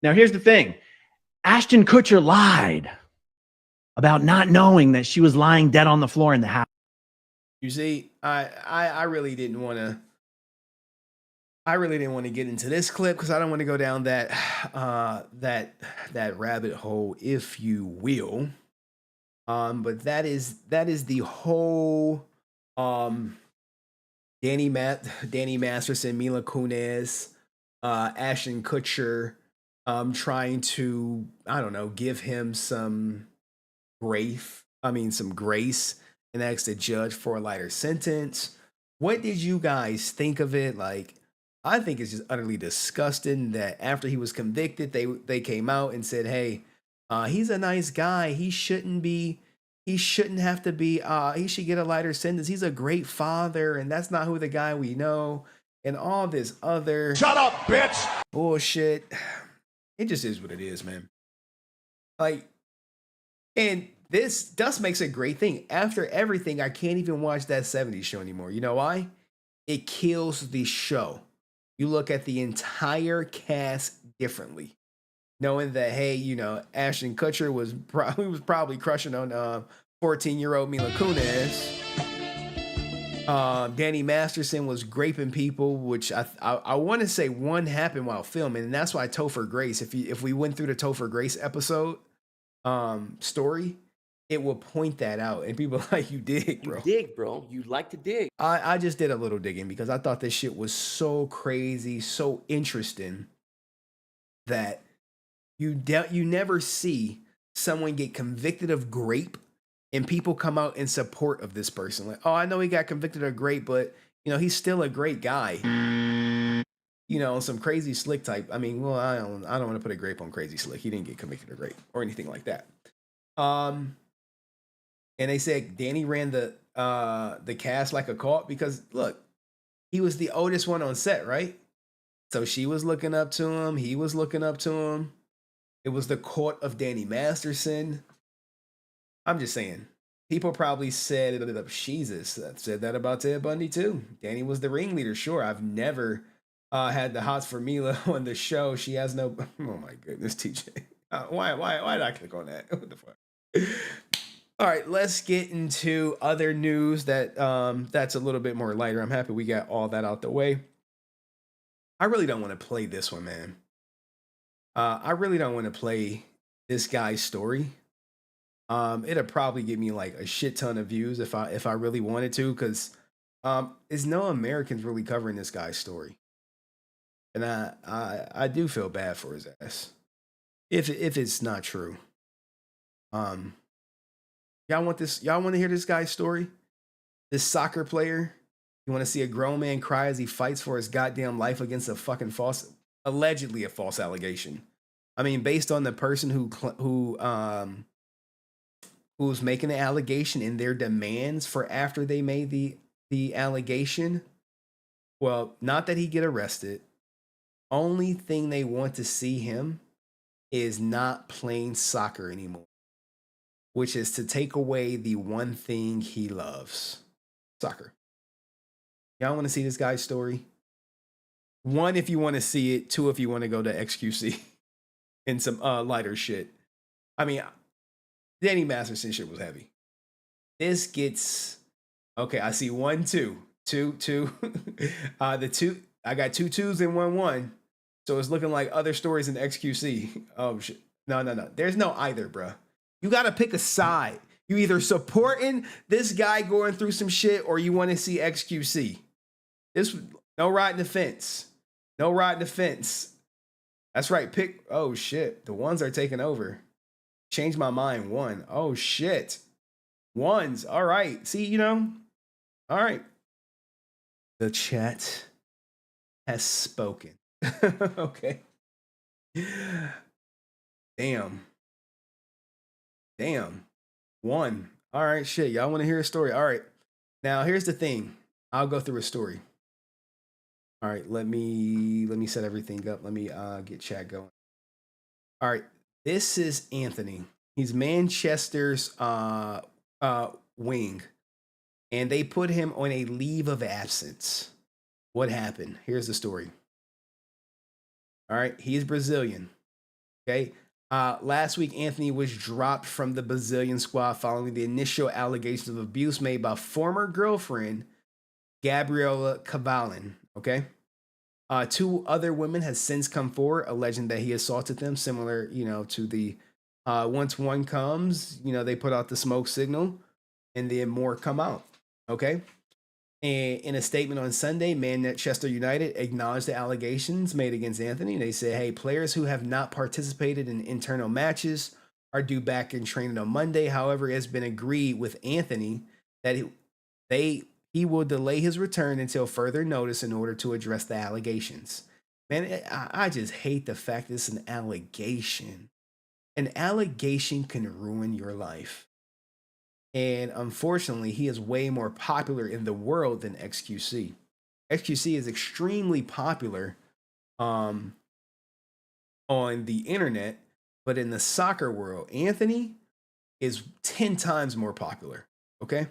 Now, here's the thing. Ashton Kutcher lied about not knowing that she was lying dead on the floor in the house. You see, I really didn't want to. I really didn't want to get into this clip because I don't want to go down that that rabbit hole, if you will. But that is the whole Danny Masterson, Mila Kunis, Ashton Kutcher, trying to, I don't know, give him some grace and ask the judge for a lighter sentence. What did you guys think of it? Like, I think it's just utterly disgusting that after he was convicted, they came out and said, hey, he's a nice guy. He shouldn't have to be, he should get a lighter sentence. He's a great father, and that's not who the guy we know. And all this other shut up, bitch bullshit. It just is what it is, man. Like, and this makes a great thing. After everything, I can't even watch that 70s show anymore. You know why? It kills the show. You look at the entire cast differently, knowing that, hey, you know, Ashton Kutcher was probably crushing on 14-year-old Mila Kunis. Danny Masterson was graping people, which I want to say one happened while filming, and that's why Topher Grace. If we went through the Topher Grace episode story, it will point that out, and people are like, you dig, bro. You dig, bro. You like to dig. I just did a little digging because I thought this shit was so crazy, so interesting that you never see someone get convicted of grape and people come out in support of this person. Like, oh, I know he got convicted of grape, but you know, he's still a great guy. You know, some crazy slick type. I mean, well, I don't want to put a grape on crazy slick. He didn't get convicted of grape or anything like that. And they said Danny ran the cast like a cult because look, he was the oldest one on set, right? So she was looking up to him. He was looking up to him. It was the court of Danny Masterson. I'm just saying. People probably said, Jesus, that said that about Ted Bundy too. Danny was the ringleader. Sure, I've never had the hots for Mila on the show. She has no. Oh my goodness, TJ. Why did I click on that? What the fuck? All right, let's get into other news that's a little bit more lighter. I'm happy we got all that out the way. I really don't want to play this one, man. I really don't want to play this guy's story. It'll probably give me like a shit ton of views if I really wanted to, because there's no Americans really covering this guy's story, and I do feel bad for his ass if it's not true. Y'all want to hear this guy's story? This soccer player. You want to see a grown man cry as he fights for his goddamn life against a fucking allegedly a false allegation. I mean, based on the person who's making the allegation and their demands for after they made the allegation. Well, not that he get arrested. Only thing they want to see him is not playing soccer anymore, which is to take away the one thing he loves, soccer. Y'all want to see this guy's story? 1, if you want to see it. 2, if you want to go to XQC and some lighter shit. I mean, Danny Masterson shit was heavy. This gets okay. I see 1, 2. The 2. I got 2 2s and 1 1. So it's looking like other stories in XQC. Oh shit! No. There's no either, bruh. You got to pick a side. You either supporting this guy going through some shit or you want to see XQC. No riding the fence. No riding the fence. That's right. Pick. Oh shit. The ones are taking over. Change my mind. 1. Oh shit. 1s. All right. See, you know, All right. The chat has spoken. Okay. Damn. One. All right, shit. Y'all want to hear a story? All right. Now, here's the thing. I'll go through a story. All right, let me set everything up. Let me get chat going. All right. This is Antony. He's Manchester's wing. And they put him on a leave of absence. What happened? Here's the story. All right, he's Brazilian. Okay. Last week, Antony was dropped from the Brazilian squad following the initial allegations of abuse made by former girlfriend Gabriela Cavalin. Okay. 2 other women have since come forward alleging that he assaulted them, similar, to the once one comes, they put out the smoke signal and then more come out. Okay. And in a statement on Sunday, Manchester United acknowledged the allegations made against Antony. They said, hey, players who have not participated in internal matches are due back in training on Monday. However, it has been agreed with Antony that he will delay his return until further notice in order to address the allegations. Man, I just hate the fact that it's an allegation. An allegation can ruin your life. And unfortunately, he is way more popular in the world than XQC. XQC is extremely popular on the internet, but in the soccer world, Antony is 10 times more popular. Okay.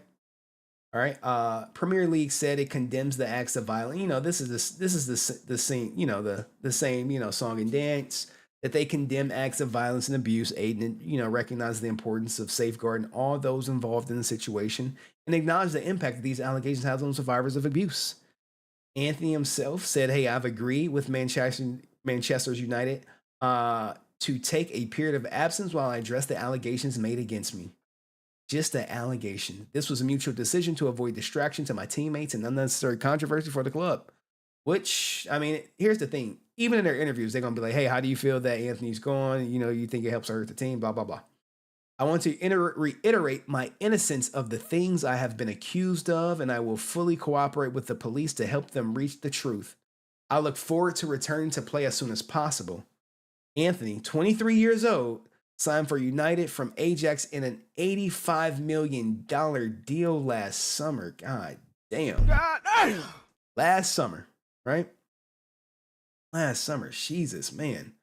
All right. Premier League said it condemns the acts of violence. This is the same, the same, song and dance, that they condemn acts of violence and abuse, aid and, recognize the importance of safeguarding all those involved in the situation and acknowledge the impact that these allegations have on survivors of abuse. Antony himself said, hey, I've agreed with Manchester United to take a period of absence while I address the allegations made against me. Just an allegation. This was a mutual decision to avoid distraction to my teammates and unnecessary controversy for the club. Which, here's the thing. Even in their interviews, they're going to be like, hey, how do you feel that Antony's gone? You think it helps hurt the team, blah, blah, blah. I want to reiterate my innocence of the things I have been accused of, and I will fully cooperate with the police to help them reach the truth. I look forward to returning to play as soon as possible. Antony, 23 years old, signed for United from Ajax in an $85 million deal last summer. God damn. Last summer, right? Last summer, Jesus, man.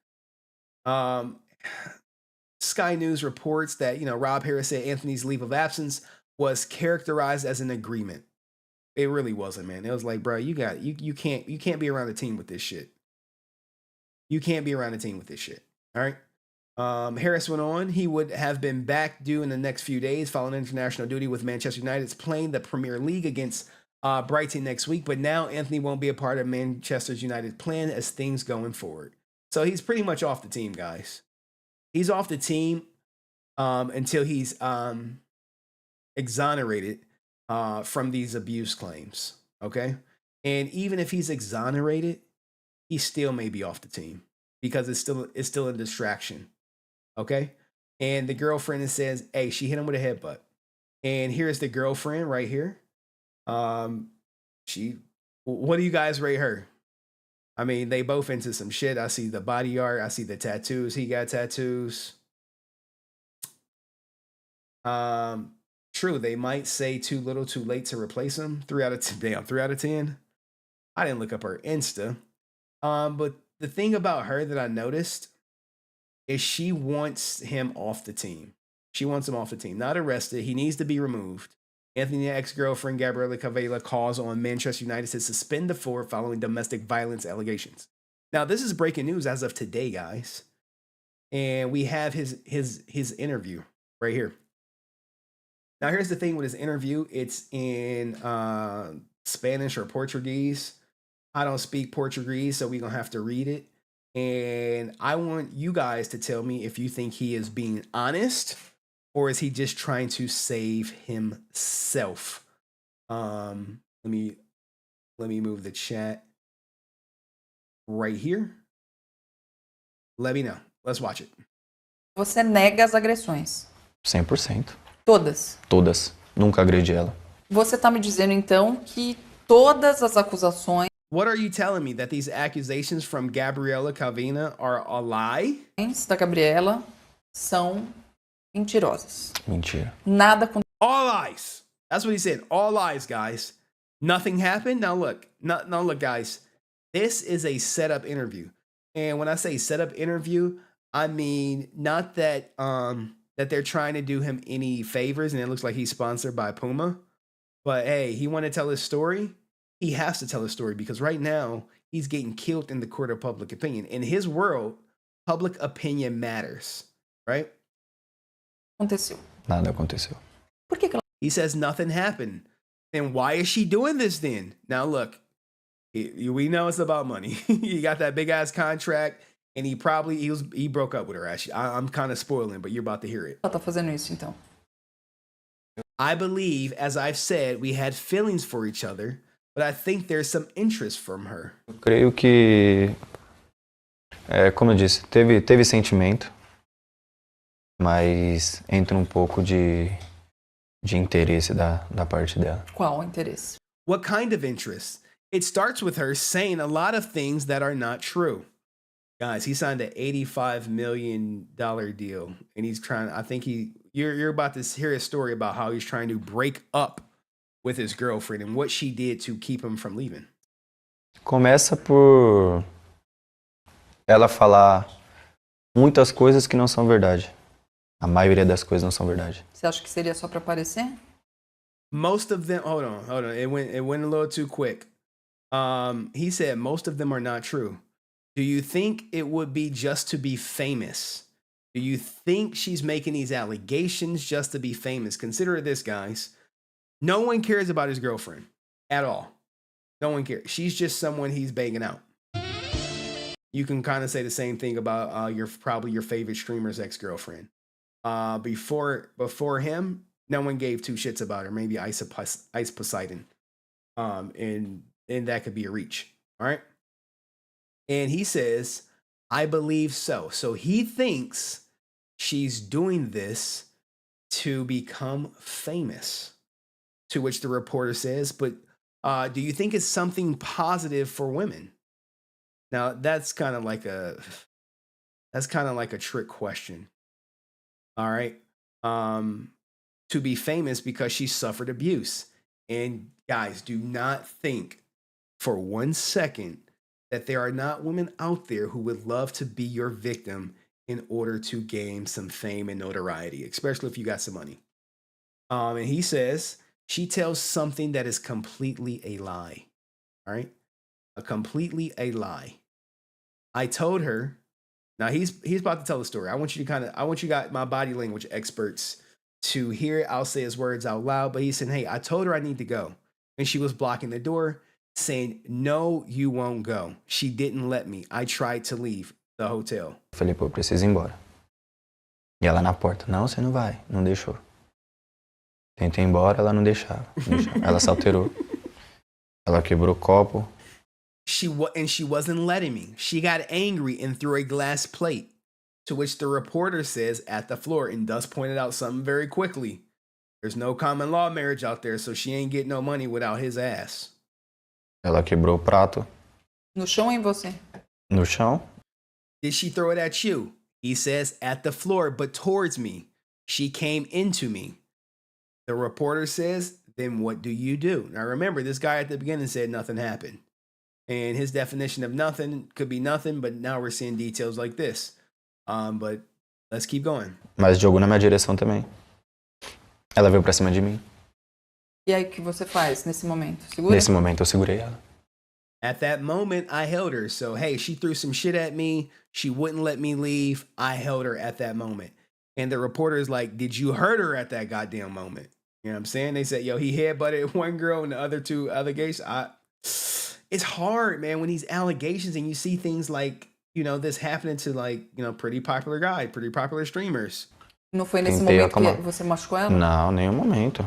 Sky News reports that, Rob Harris said Antony's leave of absence was characterized as an agreement. It really wasn't, man. It was like, bro, you can't be around the team with this shit. You can't be around the team with this shit. All right. Harris went on. He would have been back due in the next few days following international duty with Manchester United, playing the Premier League against Brighton next week, but now Antony won't be a part of Manchester United's plan as things going forward. So he's pretty much off the team, guys. He's off the team until he's exonerated from these abuse claims. Okay, and even if he's exonerated, he still may be off the team because it's still a distraction. Okay, and the girlfriend says, "Hey, she hit him with a headbutt," and here's the girlfriend right here. What do you guys rate her? They both into some shit. I see the body art. I see the tattoos. He got tattoos. True. They might say too little, too late to replace him. 3 out of 10. Damn, 3 out of 10. I didn't look up her Insta. But the thing about her that I noticed is she wants him off the team. She wants him off the team, not arrested. He needs to be removed. Antony's ex-girlfriend, Gabriela Cavalin, calls on Manchester United to suspend the forward following domestic violence allegations. Now, this is breaking news as of today, guys. And we have his interview right here. Now, here's the thing with his interview. It's in Spanish or Portuguese. I don't speak Portuguese, so we're going to have to read it. And I want you guys to tell me if you think he is being honest or is he just trying to save himself? Let me move the chat right here. Let me know. Let's watch it. Você nega as agressões? 100%. Todas? Todas. Nunca agredi ela. Você tá me dizendo então que todas as acusações What are you telling me? That these accusations from Gabriela Calvina are a lie? da Gabriela são mentirosas. Mentira. Nada com All lies. That's what he said. All lies, guys. Nothing happened. Now look, guys. This is a setup interview, and when I say setup interview, I mean not that that they're trying to do him any favors, and it looks like he's sponsored by Puma. But hey, he want to tell his story. He has to tell his story because right now he's getting killed in the court of public opinion. In his world, public opinion matters, right? Aconteceu. Nada aconteceu. Por que He says nothing happened. Then why is she doing this then? Now look, we know it's about money. He got that big ass contract, and he broke up with her. Actually, I'm kind of spoiling, but you're about to hear it. ela tá fazendo isso então? I believe, as I've said, we had feelings for each other, but I think there's some interest from her. Eu creio que, como eu disse, teve sentimento, mas entra um pouco de interesse da parte dela. Qual o interesse? What kind of interest? It starts with her saying a lot of things that are not true. Guys, he signed an $85 million deal, and he's trying. I think you're about to hear a story about how he's trying to break up with his girlfriend and what she did to keep him from leaving. Começa por ela falar muitas coisas que não são verdade. A maioria das coisas não são verdade. Você acha que seria só para aparecer? Most of them. Hold on. It went a little too quick. He said most of them are not true. Do you think it would be just to be famous? Do you think she's making these allegations just to be famous? Consider this, guys. No one cares about his girlfriend at all. No one cares. She's just someone he's banging out. You can kind of say the same thing about probably your favorite streamer's ex-girlfriend. Before him, no one gave two shits about her. Maybe Ice Poseidon. And that could be a reach. All right. And he says, I believe so. So he thinks she's doing this to become famous. To which the reporter says, but do you think it's something positive for women? Now that's kind of like a trick question. All right. To be famous because she suffered abuse. And guys, do not think for 1 second that there are not women out there who would love to be your victim in order to gain some fame and notoriety, especially if you got some money. And he says she tells something that is completely a lie. All right. Completely a lie. I told her. Now he's about to tell the story. I want you guys, my body language experts, to hear it. I'll say his words out loud, but he said, hey, I told her I need to go. And she was blocking the door, saying, no, you won't go. She didn't let me. I tried to leave the hotel. Falei, pô, eu preciso ir embora. E ela na porta, não, você não vai. Não deixou. Tentei ir embora, ela não deixava. Ela se alterou. Ela quebrou o copo. She wasn't letting me. She got angry and threw a glass plate. To which the reporter says at the floor, and thus pointed out something very quickly. There's no common law marriage out there, so she ain't getting no money without his ass. Ela quebrou o prato. No chão ou em você? No chão. Did she throw it at you? He says at the floor, but towards me. She came into me. The reporter says, then what do you do? Now remember, this guy at the beginning said nothing happened. And his definition of nothing could be nothing, but now we're seeing details like this. But let's keep going. Mas jogou na minha direção também. Ela veio pra cima de mim. E aí o que você faz nesse momento? Segura? Nesse momento eu segurei ela. At that moment, I held her. So, hey, she threw some shit at me. She wouldn't let me leave. I held her at that moment. And the reporter is like, did you hurt her at that goddamn moment? You know what I'm saying? They said, yo, he headbutted one girl and the other two allegations. It's hard, man, when these allegations and you see things like, you know, this happening to like, you know, pretty popular guys, pretty popular streamers. Não foi nesse momento que você machucou ela? Não, nenhum momento.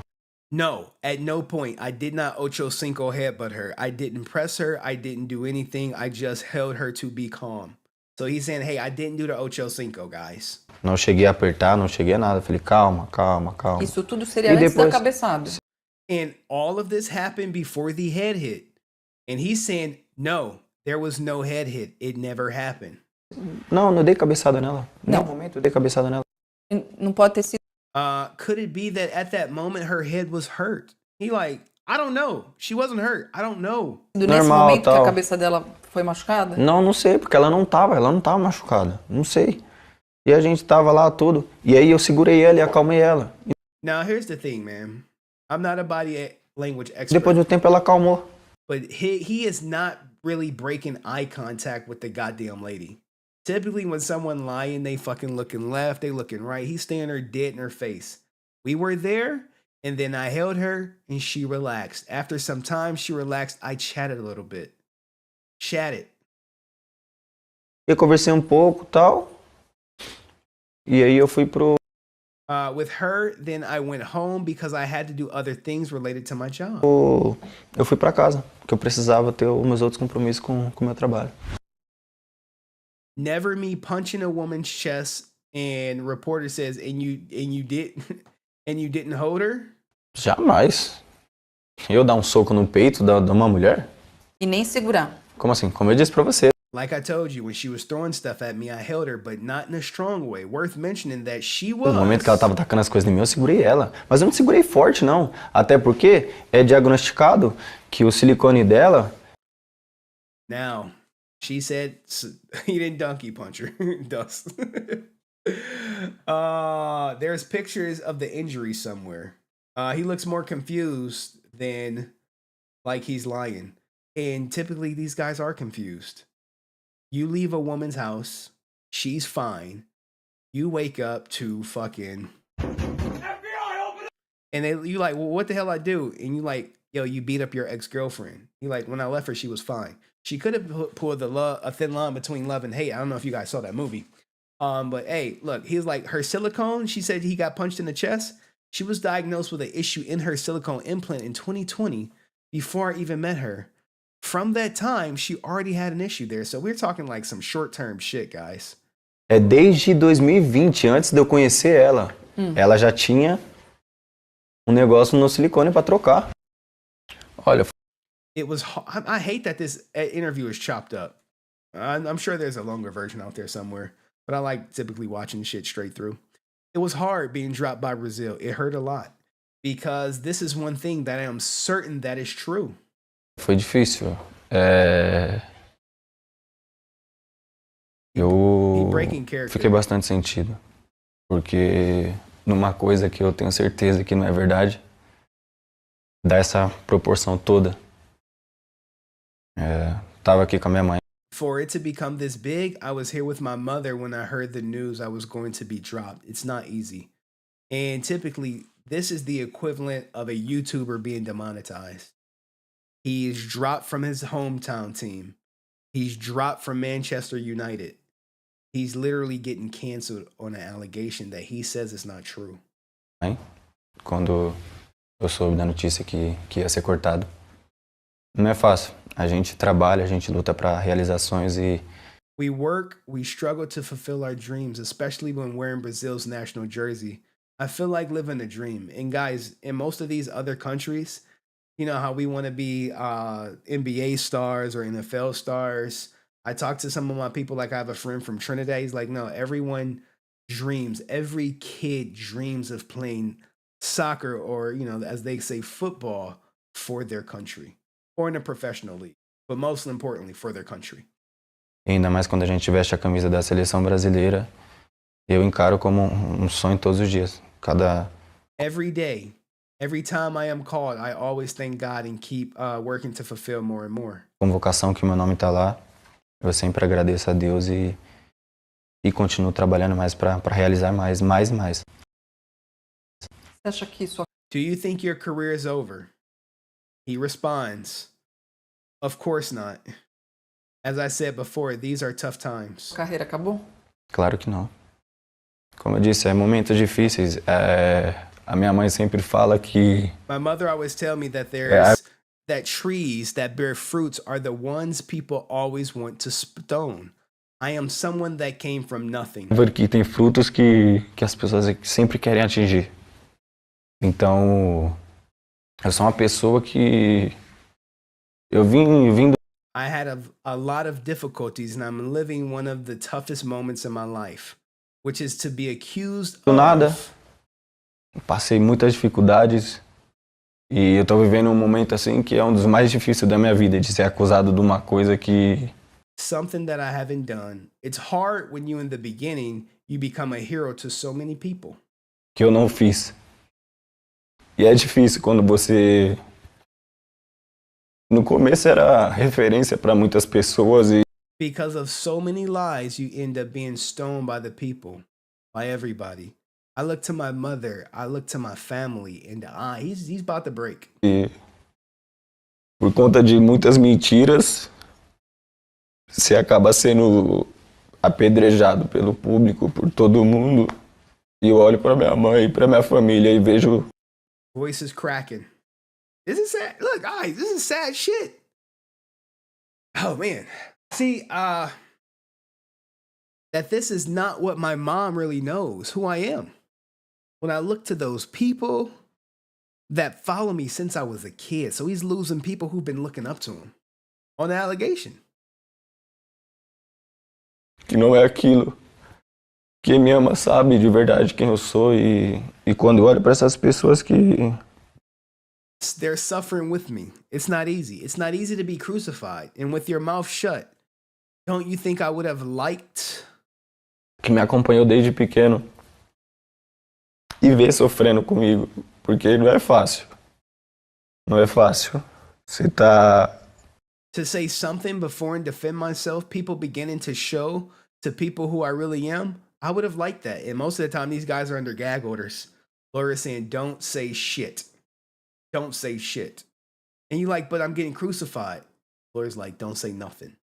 No, at no point. I did not Ocho Cinco headbutt her. I didn't press her. I didn't do anything. I just held her to be calm. So he's saying, hey, I didn't do the Ocho Cinco, guys. Não cheguei a apertar, não cheguei a nada. Falei, calma, calma, calma. Isso tudo seria antes da cabeçada. And all of this happened before the head hit. And he's saying, no, there was no head hit. It never happened. Não, não dei cabeçada nela. Não. No momento eu dei cabeçada nela. Não pode ter sido. Could it be that at that moment her head was hurt? He like, I don't know. She wasn't hurt. I don't know. Nesse momento que a cabeça dela foi machucada? Não, não sei, porque ela não tava machucada. Não sei. E a gente tava lá tudo. E aí eu segurei ela e acalmei ela. Now here's the thing, man. I'm not a body language expert. Depois do tempo ela acalmou. But he is not really breaking eye contact with the goddamn lady. Typically when someone lying, they fucking looking left, they looking right. He's staring her dead in her face. We were there, and then I held her, and she relaxed. After some time, she relaxed. I chatted a little bit. Chatted. Eu conversei pouco, tal. E aí eu fui pro... With her, then I went home because I had to do other things related to my job. Eu fui pra casa, porque eu precisava ter os meus outros compromissos com o meu trabalho. Never me punching a woman's chest and reporter says, and you didn't hold her? Jamais. Eu dar soco no peito de uma mulher? E nem segurar. Como assim? Como eu disse pra você. Like I told you, when she was throwing stuff at me, I held her, but not in a strong way. Worth mentioning that she was... No momento que ela tava tacando as coisas em mim, eu segurei ela. Mas eu não segurei forte, não. Até porque é diagnosticado que o silicone dela... Now, she said he didn't donkey punch her. Dust. There's pictures of the injury somewhere. He looks more confused than like he's lying. And typically these guys are confused. You leave a woman's house, she's fine. You wake up to fucking FBI, and you like, well, what the hell I do? And you like, yo, you beat up your ex-girlfriend. You like, when I left her, she was fine. She could have pulled a thin line between love and hate. I don't know if you guys saw that movie. But hey, look, he's like, her silicone, she said he got punched in the chest. She was diagnosed with an issue in her silicone implant in 2020 before I even met her. From that time, she already had an issue there. So we're talking like some short-term shit, guys. É desde 2020, antes de eu conhecer ela. Ela já tinha negócio no silicone pra trocar. Olha. It was. I hate that this interview is chopped up. I'm sure there's a longer version out there somewhere, but I like typically watching shit straight through. It was hard being dropped by Brazil. It hurt a lot because this is one thing that I am certain that is true. Foi difícil. Eu fiquei bastante sentido. Porque numa coisa que eu tenho certeza que não é verdade, dá essa proporção toda. Tava aqui com a minha mãe. For it to become this big, I was here with my mother when I heard the news I was going to be dropped. It's not easy. And typically, this is the equivalent of a YouTuber being demonetized. He's dropped from his hometown team. He's dropped from Manchester United. He's literally getting canceled on an allegation that he says is not true. Quando eu soube da notícia que ia ser cortado. Não é fácil. A gente trabalha, a gente luta para realizações e... We work, we struggle to fulfill our dreams, especially when wearing Brazil's national jersey. I feel like living a dream. And guys, in most of these other countries, you know how we want to be NBA stars or NFL stars. I talk to some of my people, like I have a friend from Trinidad. He's like, no, everyone dreams. Every kid dreams of playing soccer or, you know, as they say, football for their country or in a professional league. But most importantly, for their country. E ainda mais quando a gente veste a camisa da seleção brasileira, eu encaro como sonho todos os dias. Every day. Every time I am called, I always thank God and keep working to fulfill more and more. Convocação que meu nome tá lá, eu sempre agradeço a Deus e continuo trabalhando mais para realizar mais e mais. Você acha que isso... Do you think your career is over? He responds, of course not. As I said before, these are tough times. A carreira acabou? Claro que não. Como eu disse, momentos difíceis. A minha mãe sempre fala que... My mother always tell me that that trees that bear fruits are the ones people always want to stone. I am someone that came from nothing. Que tem frutos que as pessoas sempre querem atingir. Então, Eu sou uma pessoa que eu vim I had a lot of difficulties, and I'm living one of the toughest moments in my life, which is to be accused do nada. of. Passei muitas dificuldades e eu tô vivendo um momento assim que é um dos mais difíceis da minha vida, de ser acusado de uma coisa que Something that I haven't done. It's hard when you, in the beginning, you become a hero to so many people. eu não fiz. E é difícil quando você no começo era referência para muitas pessoas e Because of so many lies, you end up being stoned by the people, by everybody. I look to my mother, I look to my family, and he's about to break. por conta de muitas mentiras, você acaba sendo apedrejado pelo público, por todo mundo. E eu olho para minha mãe, para minha família e vejo Voice is cracking. This is sad. Look, guys, this is sad shit. Oh man. See, that this is not what my mom really knows, who I am. When I look to those people that follow me since I was a kid, so he's losing people who've been looking up to him on the allegation. que não é aquilo. Quem me ama sabe de verdade quem eu sou e quando eu olho para essas pessoas que They're suffering with me. It's not easy. It's not easy to be crucified. And with your mouth shut, don't you think I would have liked que me acompanhou desde pequeno e vê sofrendo comigo, porque não é fácil. Não é fácil. Você tá to say something before and defend myself, people beginning to show to people who I really am? I would have liked that. And most of the time, these guys are under gag orders. Laura's saying, don't say shit. Don't say shit. And you like, but I'm getting crucified. Laura's like, don't say nothing.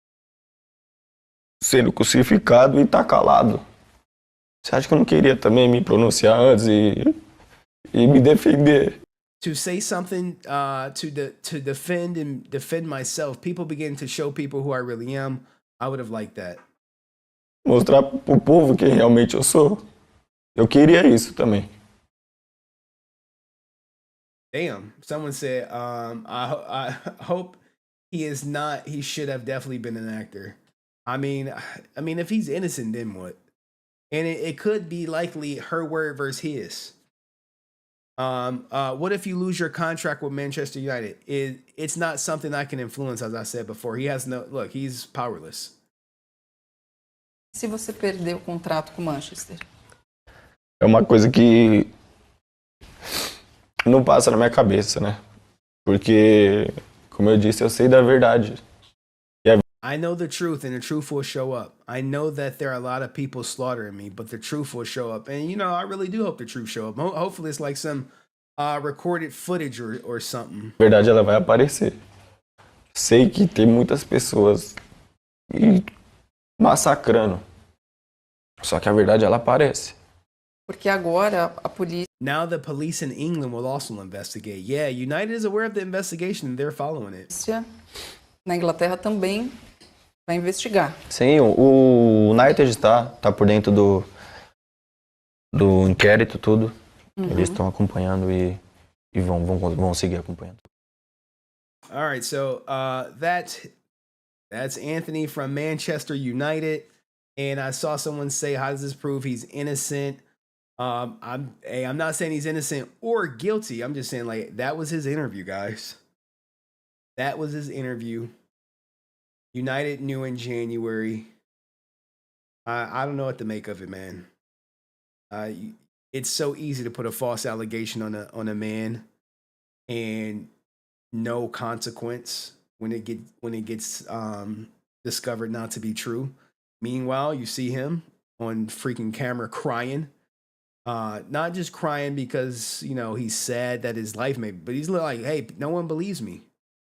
sendo crucificado e tá calado. Você acha que eu não queria também me pronunciar antes e me defender? To say something, to defend and defend myself, people begin to show people who I really am. I would have liked that. Mostrar pro povo quem realmente eu sou. Eu queria isso também. Damn. Someone said, I hope he is not, he should have definitely been an actor. I mean, if he's innocent, then what? And it could be likely her word versus his. What if you lose your contract with Manchester United? It's not something I can influence, as I said before. He has no, look, he's powerless. Se você perder o contrato com o Manchester? É uma coisa que não passa na minha cabeça, né? Porque, como eu disse, eu sei da verdade. I know the truth, and the truth will show up. I know that there are a lot of people slaughtering me, but the truth will show up. And, you know, I really do hope the truth show up. Hopefully it's like some recorded footage or something. A verdade, ela vai aparecer. Sei que tem muitas pessoas massacrando. Só que a verdade, ela aparece. Porque agora a polícia... Now the police in England will also investigate. Yeah, United is aware of the investigation and they're following it. Na Inglaterra também vai investigar. Sim, o United tá por dentro do inquérito, tudo. Uhum. Eles estão acompanhando e vão seguir acompanhando. All right, so that's Antony from Manchester United. And I saw someone say, how does this prove he's innocent? I'm not saying he's innocent or guilty. I'm just saying, like, that was his interview, guys. That was his interview. United knew in January. I don't know what to make of it, man. It's so easy to put a false allegation on a man and no consequence when it gets discovered not to be true. Meanwhile, you see him on freaking camera crying. Not just crying because, you know, he's sad that his life may, but he's like, hey, no one believes me.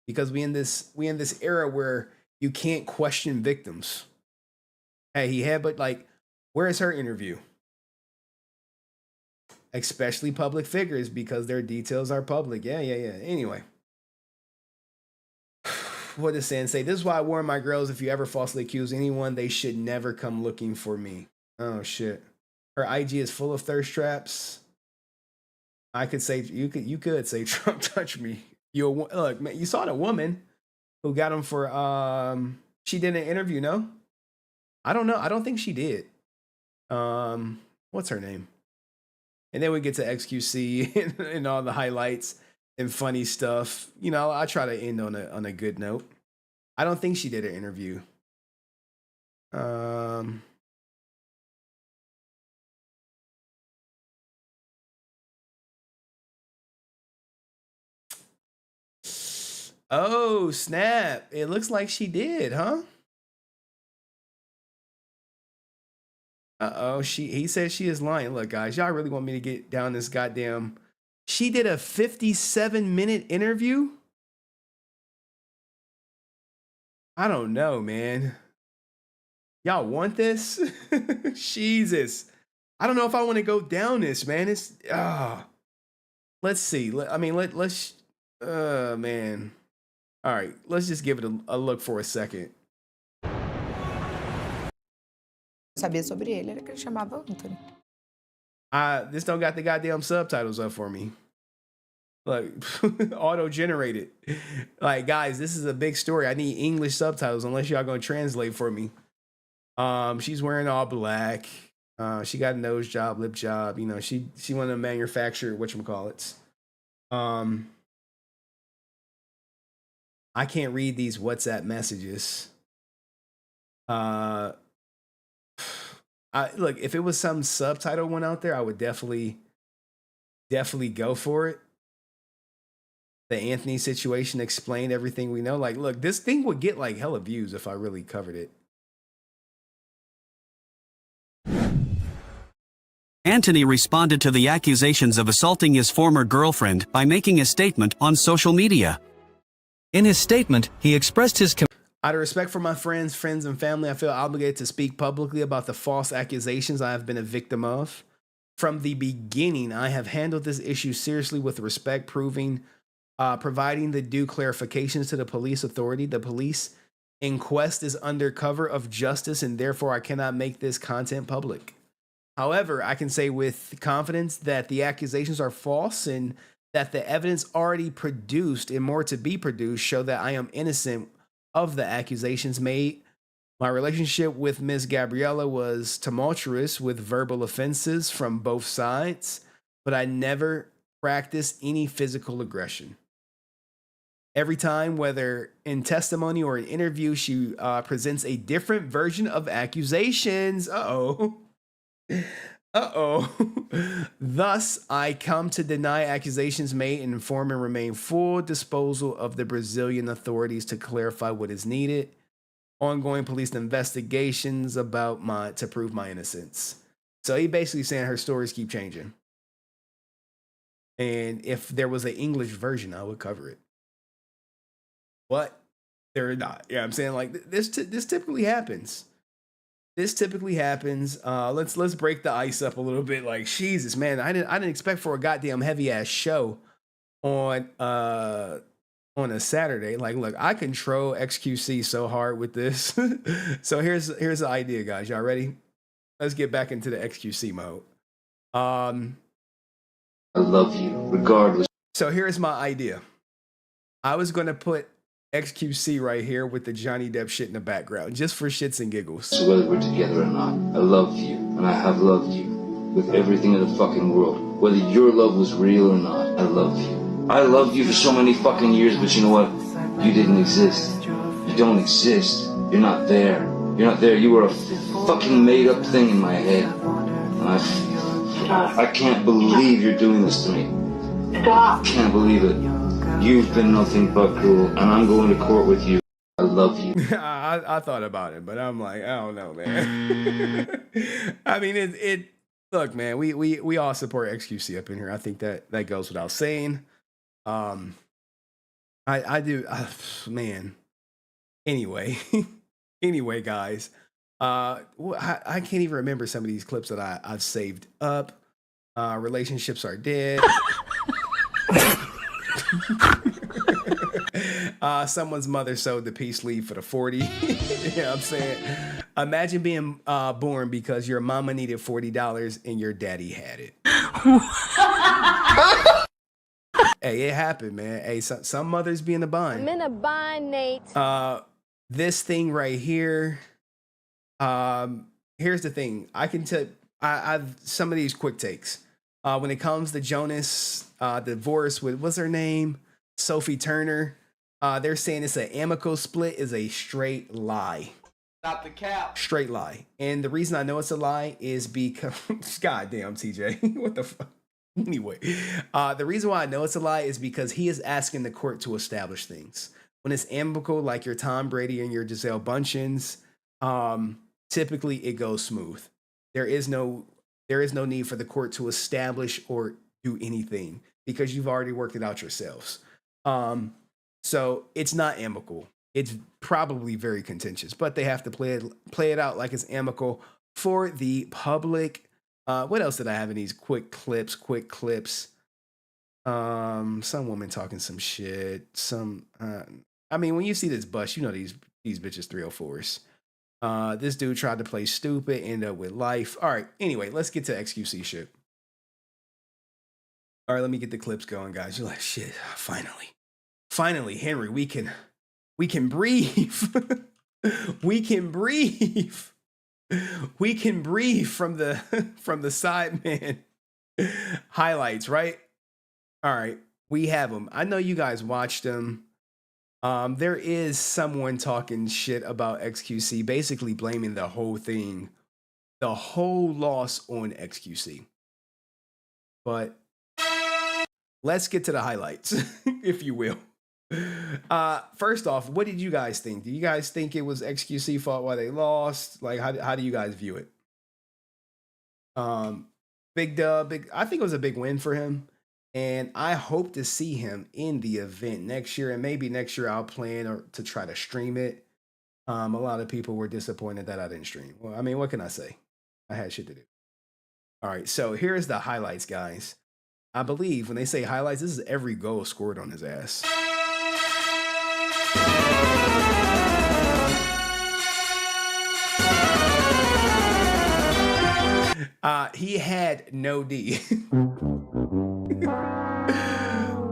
Because we in this era where you can't question victims. Hey, but like, where's her interview? Especially public figures, because their details are public. Yeah. Anyway. What does San say? This is why I warn my girls, if you ever falsely accuse anyone, they should never come looking for me. Oh, shit. Her IG is full of thirst traps. I could say you could say Trump touched me. Look, man, you saw the woman who got him for she did an interview, no? I don't know. I don't think she did. What's her name? And then we get to XQC and all the highlights and funny stuff. You know, I try to end on a good note. I don't think she did an interview. Oh, snap. It looks like she did, huh? Uh-oh, he said she is lying. Look, guys, y'all really want me to get down this goddamn... She did a 57-minute interview? I don't know, man. Y'all want this? Jesus. I don't know if I want to go down this, man. It's... Let's see. Let's... man. All right, let's just give it a look for a second. Sabia sobre ele era que ele chamava Antony. This don't got the goddamn subtitles up for me. Look, auto-generated. Like, guys, this is a big story. I need English subtitles unless y'all gonna translate for me. She's wearing all black. She got a nose job, lip job. You know, she wanted to manufacture whatchamacallits. I can't read these WhatsApp messages. Look, if it was some subtitle one out there, I would definitely go for it. The Antony situation explained everything we know. Like, look, this thing would get like hella views if I really covered it. Antony responded to the accusations of assaulting his former girlfriend by making a statement on social media. In his statement, he expressed his out of respect for my friends, and family, I feel obligated to speak publicly about the false accusations I have been a victim of. From the beginning, I have handled this issue seriously with respect, providing the due clarifications to the police authority. The police inquest is under cover of justice, and therefore I cannot make this content public. However, I can say with confidence that the accusations are false and that the evidence already produced and more to be produced show that I am innocent of the accusations made. My relationship with Miss Gabriella was tumultuous with verbal offenses from both sides, but I never practiced any physical aggression. Every time, whether in testimony or an interview, she presents a different version of accusations. Thus, I come to deny accusations made and inform and remain full disposal of the Brazilian authorities to clarify what is needed. Ongoing police investigations to prove my innocence. So he basically saying her stories keep changing. And if there was an English version, I would cover it. But they're not. Yeah, I'm saying, like, this typically happens. This typically happens. Let's break the ice up a little bit. Like, Jesus, man, I didn't expect for a goddamn heavy ass show on a Saturday. Like, look, I control XQC so hard with this. So here's the idea, guys. Y'all ready? Let's get back into the XQC mode. I love you, regardless. So here's my idea. I was gonna put XQC right here with the Johnny Depp shit in the background, just for shits and giggles. So whether we're together or not, I love you, and I have loved you with everything in the fucking world. Whether your love was real or not, I love you. I loved you for so many fucking years, but you know what? You didn't exist. You don't exist. You're not there. You're not there. You were a fucking made-up thing in my head. And I can't believe you're doing this to me. Stop. I can't believe it. You've been nothing but cruel, and I'm going to court with you. I love you. I thought about it, but I'm like, I don't know, man. I mean, it. Look, man, we all support XQC up in here. I think that goes without saying. I do, man. Anyway, guys. I can't even remember some of these clips that I've saved up. Relationships are dead. Someone's mother sewed the peace leave for the 40. You know what I'm saying? Imagine being born because your mama needed $40 and your daddy had it. Hey, it happened, man. Hey, some mothers be in a bind. I'm in a bind, Nate. This thing right here. Here's the thing. I can tell. I've some of these quick takes. When it comes to Jonas divorce with what's her name, Sophie Turner. They're saying it's an amicable split is a straight lie. Stop the cap. Straight lie. And the reason I know it's a lie is because goddamn TJ, what the fuck? Anyway, the reason why I know it's a lie is because he is asking the court to establish things. When it's amicable, like your Tom Brady and your Gisele Bundchens, typically it goes smooth. There is no need for the court to establish or do anything because you've already worked it out yourselves. So it's not amicable. It's probably very contentious, but they have to play it out like it's amicable for the public. What else did I have in these quick clips? Some woman talking some shit. I mean, when you see this bus, you know these bitches 304s. This dude tried to play stupid, end up with life. All right. Anyway, let's get to XQC shit. All right, let me get the clips going, guys. You're like, shit. Finally, Henry, we can breathe. We can breathe. We can breathe from the sidemen highlights, right? All right, we have them. I know you guys watched them. There is someone talking shit about XQC, basically blaming the whole thing, the whole loss on XQC. But let's get to the highlights, if you will. First off, what did you guys think? Do you guys think it was XQC fault why they lost? Like, how do you guys view it? Big dub, I think it was a big win for him. And I hope to see him in the event next year. And maybe next year I'll plan to try to stream it. A lot of people were disappointed that I didn't stream. Well, I mean, what can I say? I had shit to do. All right, so here's the highlights, guys. I believe when they say highlights, this is every goal scored on his ass. He had no D.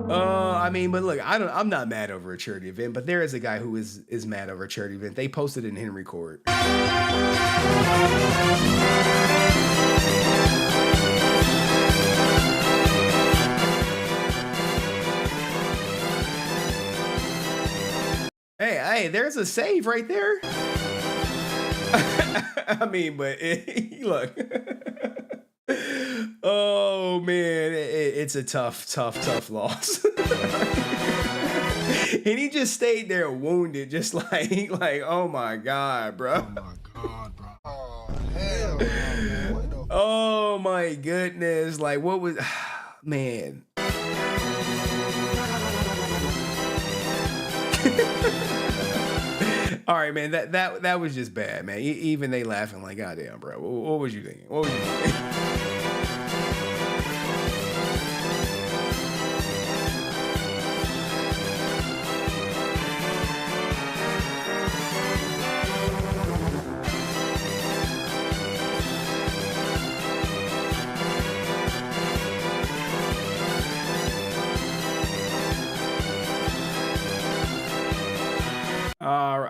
I mean, but look, I'm not mad over a charity event, but there is a guy who is mad over a charity event. They posted in Henry Court. Hey, there's a save right there. I mean, but look. Oh man, it's a tough loss. And he just stayed there wounded, just like oh my god, bro. Oh my god, bro. Oh hell no. Oh my goodness, like what was, man. All right, man. That was just bad, man. Even they laughing like, goddamn, bro. What was you thinking? What was you thinking?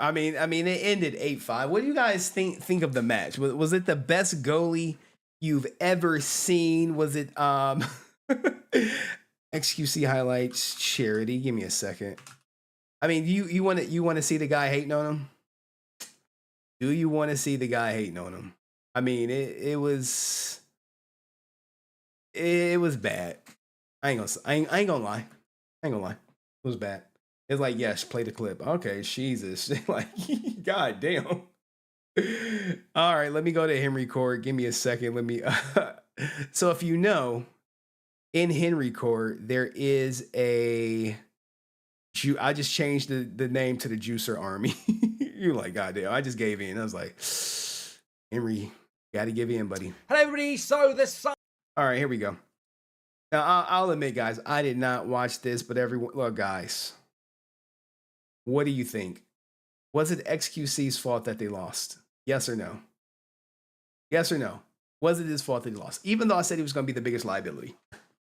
I mean, it ended 8-5. What do you guys think of the match? Was it the best goalie you've ever seen? Was it XQC highlights charity? Give me a second. I mean, you want to see the guy hating on him? Do you want to see the guy hating on him? I mean, it was bad. I ain't gonna lie. It was bad. It's like, yes, play the clip. Okay, Jesus. Like, god damn. All right, let me go to Henry Court. Give me a second. Let me. So if you know, in Henry Court, there is a. I just changed the name to the Juicer Army. You're like, god damn. I just gave in. I was like, Henry, got to give in, buddy. Hello, everybody. So this. All right, here we go. Now, I'll admit, guys, I did not watch this, but everyone, look, guys. What do you think? Was it XQC's fault that they lost? Yes or no? Yes or no? Was it his fault that he lost? Even though I said he was going to be the biggest liability.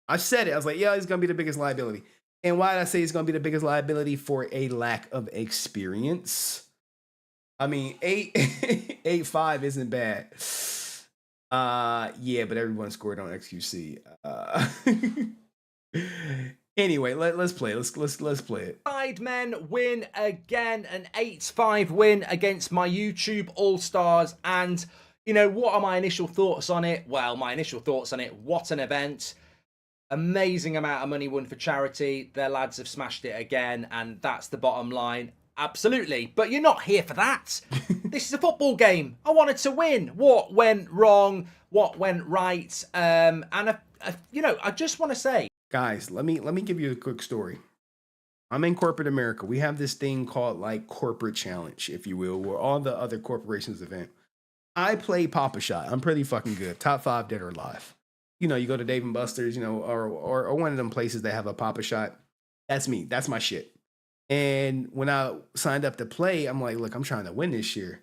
I said it. I was like, yeah, he's going to be the biggest liability. And why did I say he's going to be the biggest liability? For a lack of experience. I mean, 8-5 isn't bad. Yeah, but everyone scored on XQC. Anyway, let's play. Let's play it. Sidemen win again, an 8-5 win against my YouTube All-Stars. And, you know, what are my initial thoughts on it? Well, my initial thoughts on it, what an event. Amazing amount of money won for charity. Their lads have smashed it again, and that's the bottom line. Absolutely. But you're not here for that. This is a football game. I wanted to win. What went wrong? What went right? You know, I just want to say, guys, let me give you a quick story. I'm in corporate America. We have this thing called like corporate challenge, if you will, where all the other corporations event. I play Papa Shot. I'm pretty fucking good. Top 5 dead or alive. You know, you go to Dave and Buster's, you know, or one of them places that have a Papa Shot. That's me. That's my shit. And when I signed up to play, I'm like, look, I'm trying to win this year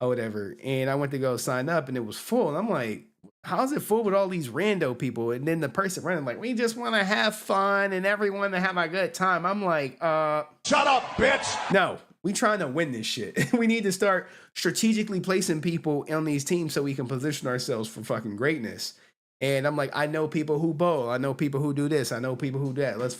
or whatever. And I went to go sign up and it was full. And I'm like, how's it full with all these rando people? And then the person running like, we just want to have fun and everyone to have a good time. I'm like, shut up, bitch. No, we trying to win this shit. We need to start strategically placing people on these teams so we can position ourselves for fucking greatness. And I'm like, I know people who bowl. I know people who do this. I know people who do that. Let's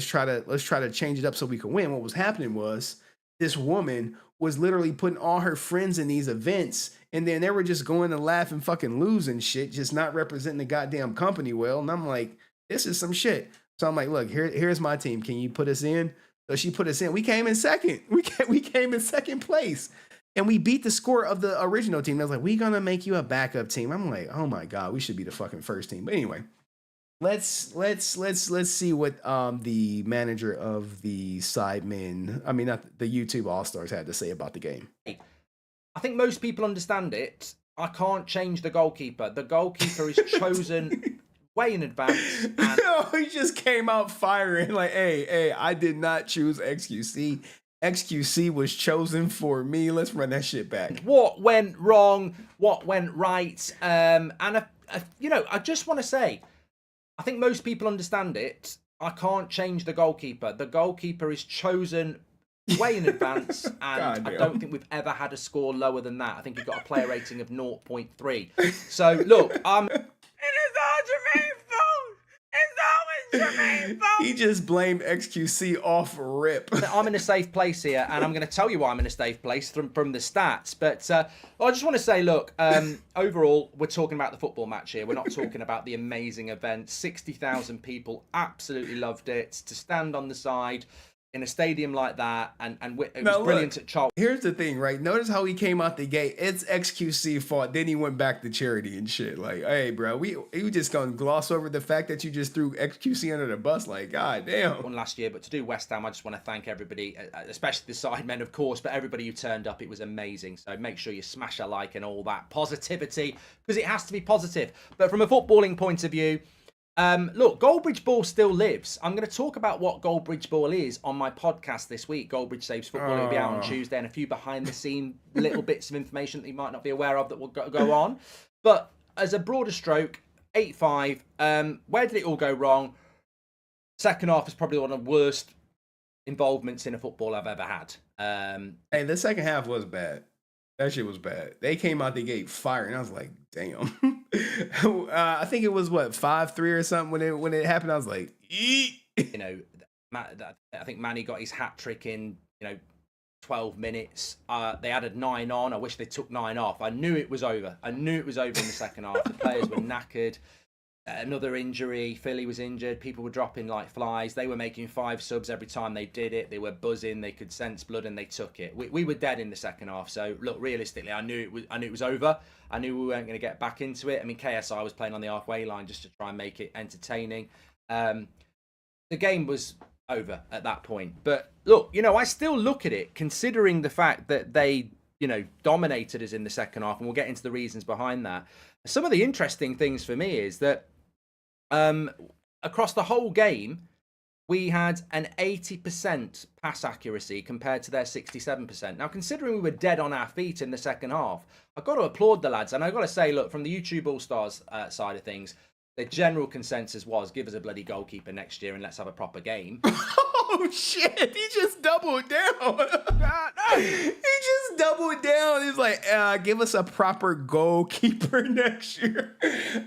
try to change it up so we can win. What was happening was this woman was literally putting all her friends in these events, and then they were just going to laugh and fucking lose and shit, just not representing the goddamn company well. And I'm like, this is some shit. So I'm like, look, here's my team. Can you put us in? So she put us in. We came in second. We came in second place. And we beat the score of the original team. I was like, we're going to make you a backup team. I'm like, oh my God, we should be the fucking first team. But anyway, let's see what the manager of the sidemen, I mean, not the YouTube All-Stars, had to say about the game. I think most people understand it. I can't change the goalkeeper. The goalkeeper is chosen way in advance. And he just came out firing like, hey, I did not choose XQC. XQC was chosen for me. Let's run that shit back. What went wrong? What went right? You know, I just want to say, I think most people understand it. I can't change the goalkeeper. The goalkeeper is chosen way in advance, and I don't think we've ever had a score lower than that. I think you've got a player rating of 0.3. So look, It is all Jermaine's fault. It's always Jermaine's fault. He just blamed XQC off rip. I'm in a safe place here, and I'm going to tell you why I'm in a safe place from the stats. But I just want to say, look, overall, we're talking about the football match here. We're not talking about the amazing event. 60,000 people absolutely loved it. To stand on the side in a stadium like that, and it was brilliant at Charles. Here's the thing, right? Notice how he came out the gate. It's XQC fault. Then he went back to charity and shit. Like, hey, bro, we just gonna gloss over the fact that you just threw XQC under the bus. Like, god damn. One last year, but to do West Ham, I just want to thank everybody, especially the sidemen, of course, but everybody who turned up. It was amazing. So make sure you smash a like and all that positivity, because it has to be positive. But from a footballing point of view, look, Goldbridge Ball still lives. I'm going to talk about what Goldbridge Ball is on my podcast this week. Goldbridge Saves Football. It'll be out on Tuesday, and a few behind-the-scene little bits of information that you might not be aware of that will go on. But as a broader stroke, 8-5. Where did it all go wrong? Second half is probably one of the worst involvements in a football I've ever had. Hey, the second half was bad. That shit was bad. They came out the gate firing. I was like, damn. I think it was 5-3 or something when it happened. I was like, eat. You know, I think Manny got his hat trick in 12 minutes. They added 9 on. I wish they took 9 off. I knew it was over. In the second half. The players were knackered. Another injury. Philly was injured. People were dropping like flies. They were making 5 subs every time they did it. They were buzzing. They could sense blood, and they took it. We were dead in the second half. So look, realistically, I knew it was over. I knew we weren't going to get back into it. I mean, KSI was playing on the halfway line just to try and make it entertaining. The game was over at that point. But look, I still look at it, considering the fact that they, dominated us in the second half, and we'll get into the reasons behind that. Some of the interesting things for me is that across the whole game, we had an 80% pass accuracy compared to their 67%. Now, considering we were dead on our feet in the second half, I've got to applaud the lads. And I've got to say, look, from the YouTube All-Stars side of things, the general consensus was, give us a bloody goalkeeper next year and let's have a proper game. Oh, shit. He just doubled down. He just doubled down. He's like, give us a proper goalkeeper next year.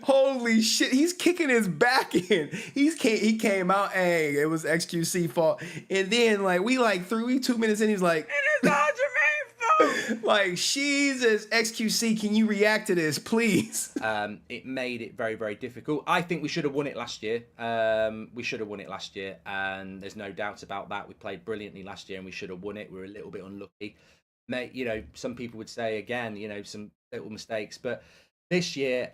Holy shit. He's kicking his back in. He came out, hey, it was XQC fault. And then, like, we 2 minutes in, he's like, it is all Jermaine's fault. Like, Jesus, XQC, can you react to this, please? It made it very, very difficult. I think we should have won it last year. We should have won it last year, and there's no doubt about that. We played brilliantly last year, and we should have won it. We were a little bit unlucky. You know, some people would say, again, you know, some little mistakes, but this year,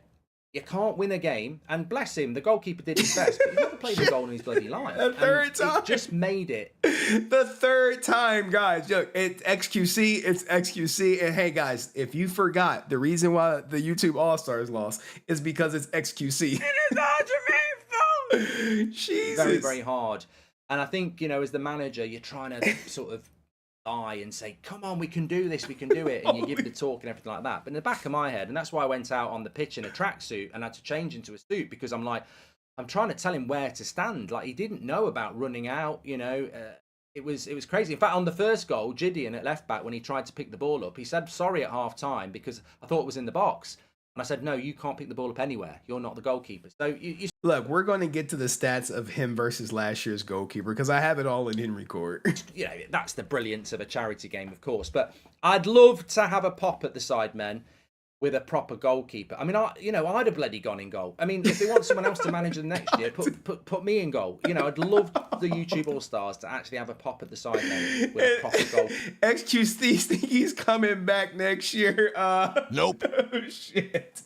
you can't win a game, and bless him, the goalkeeper did his best, but he's never played a goal in his bloody life. The third time. It just made it. The third time, guys. Look, it's XQC, it's XQC. And hey, guys, if you forgot, the reason why the YouTube All-Stars lost is because it's XQC. It is all Jermaine's fault. Jesus. Very, very hard. And I think, you know, as the manager, you're trying to sort of lie and say, come on, we can do this, we can do it, and you give the talk and everything like that. But in the back of my head, and that's why I went out on the pitch in a tracksuit and had to change into a suit, because I'm like, I'm trying to tell him where to stand. Like, he didn't know about running out, you know. It was crazy. In fact, on the first goal, Gideon at left back, when he tried to pick the ball up, he said sorry at half time because I thought it was in the box. And I said, no, you can't pick the ball up anywhere. You're not the goalkeeper. So look, we're going to get to the stats of him versus last year's goalkeeper because I have it all in Henry Court. You know, that's the brilliance of a charity game, of course. But I'd love to have a pop at the sidemen with a proper goalkeeper. I mean, I'd have bloody gone in goal. I mean, if they want someone else to manage them next year, put me in goal. You know, I'd love the YouTube All-Stars to actually have a pop at the sidemen with a proper goal. XQC think he's coming back next year. Nope. Oh, shit.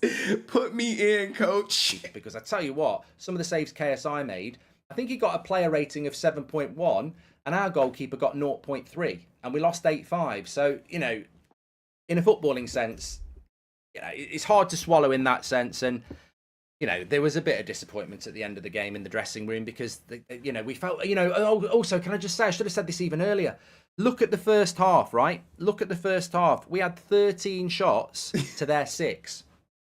Put me in, coach. Because I tell you what, some of the saves KSI made, I think he got a player rating of 7.1, and our goalkeeper got 0.3, and we lost 8-5. So, you know, in a footballing sense, you know, it's hard to swallow in that sense. And, you know, there was a bit of disappointment at the end of the game in the dressing room because, you know, we felt, you know, also, can I just say, I should have said this even earlier. Look at the first half, right? Look at the first half. We had 13 shots to their 6.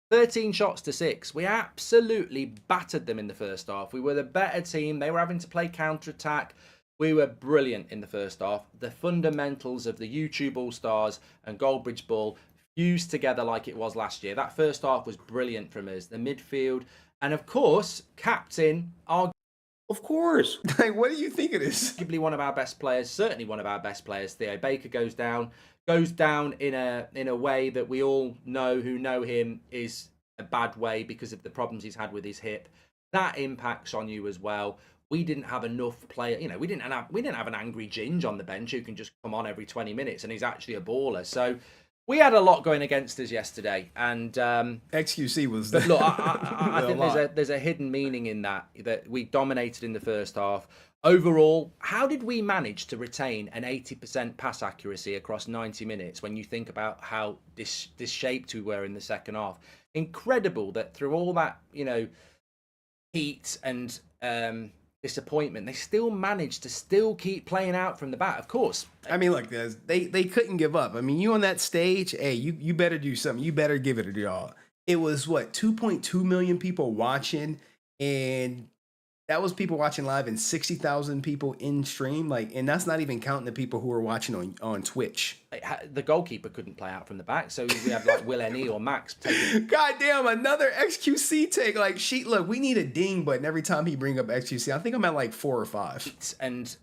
13 shots to 6. We absolutely battered them in the first half. We were the better team. They were having to play counter-attack. We were brilliant in the first half. The fundamentals of the YouTube All-Stars and Goldbridge Bull fused together like it was last year. That first half was brilliant from us. The midfield, and of course, captain, our... Of course. Like, what do you think of this? Arguably one of our best players, certainly one of our best players, Theo Baker, goes down in a way that we all know who know him is a bad way because of the problems he's had with his hip. That impacts on you as well. We didn't have enough player, you know, we didn't have an angry Ginge on the bench who can just come on every 20 minutes and he's actually a baller. So we had a lot going against us yesterday, and XQC was. Look, I think there's a hidden meaning in that we dominated in the first half. Overall, how did we manage to retain an 80% pass accuracy across 90 minutes? When you think about how disshaped we were in the second half, incredible that through all that, you know, heat and disappointment, they still managed to keep playing out from the back. Of course, I mean, look, they couldn't give up. I mean, you on that stage, hey, you better do something. You better give it a y'all. It was what, 2.2 million people watching, and that was people watching live and 60,000 people in stream. Like, and that's not even counting the people who were watching on Twitch. The goalkeeper couldn't play out from the back, so we have like Will Ennie or Max taking. Goddamn, another XQC take. Like, look, we need a ding button every time he bring up XQC. I think I'm at like 4 or 5. And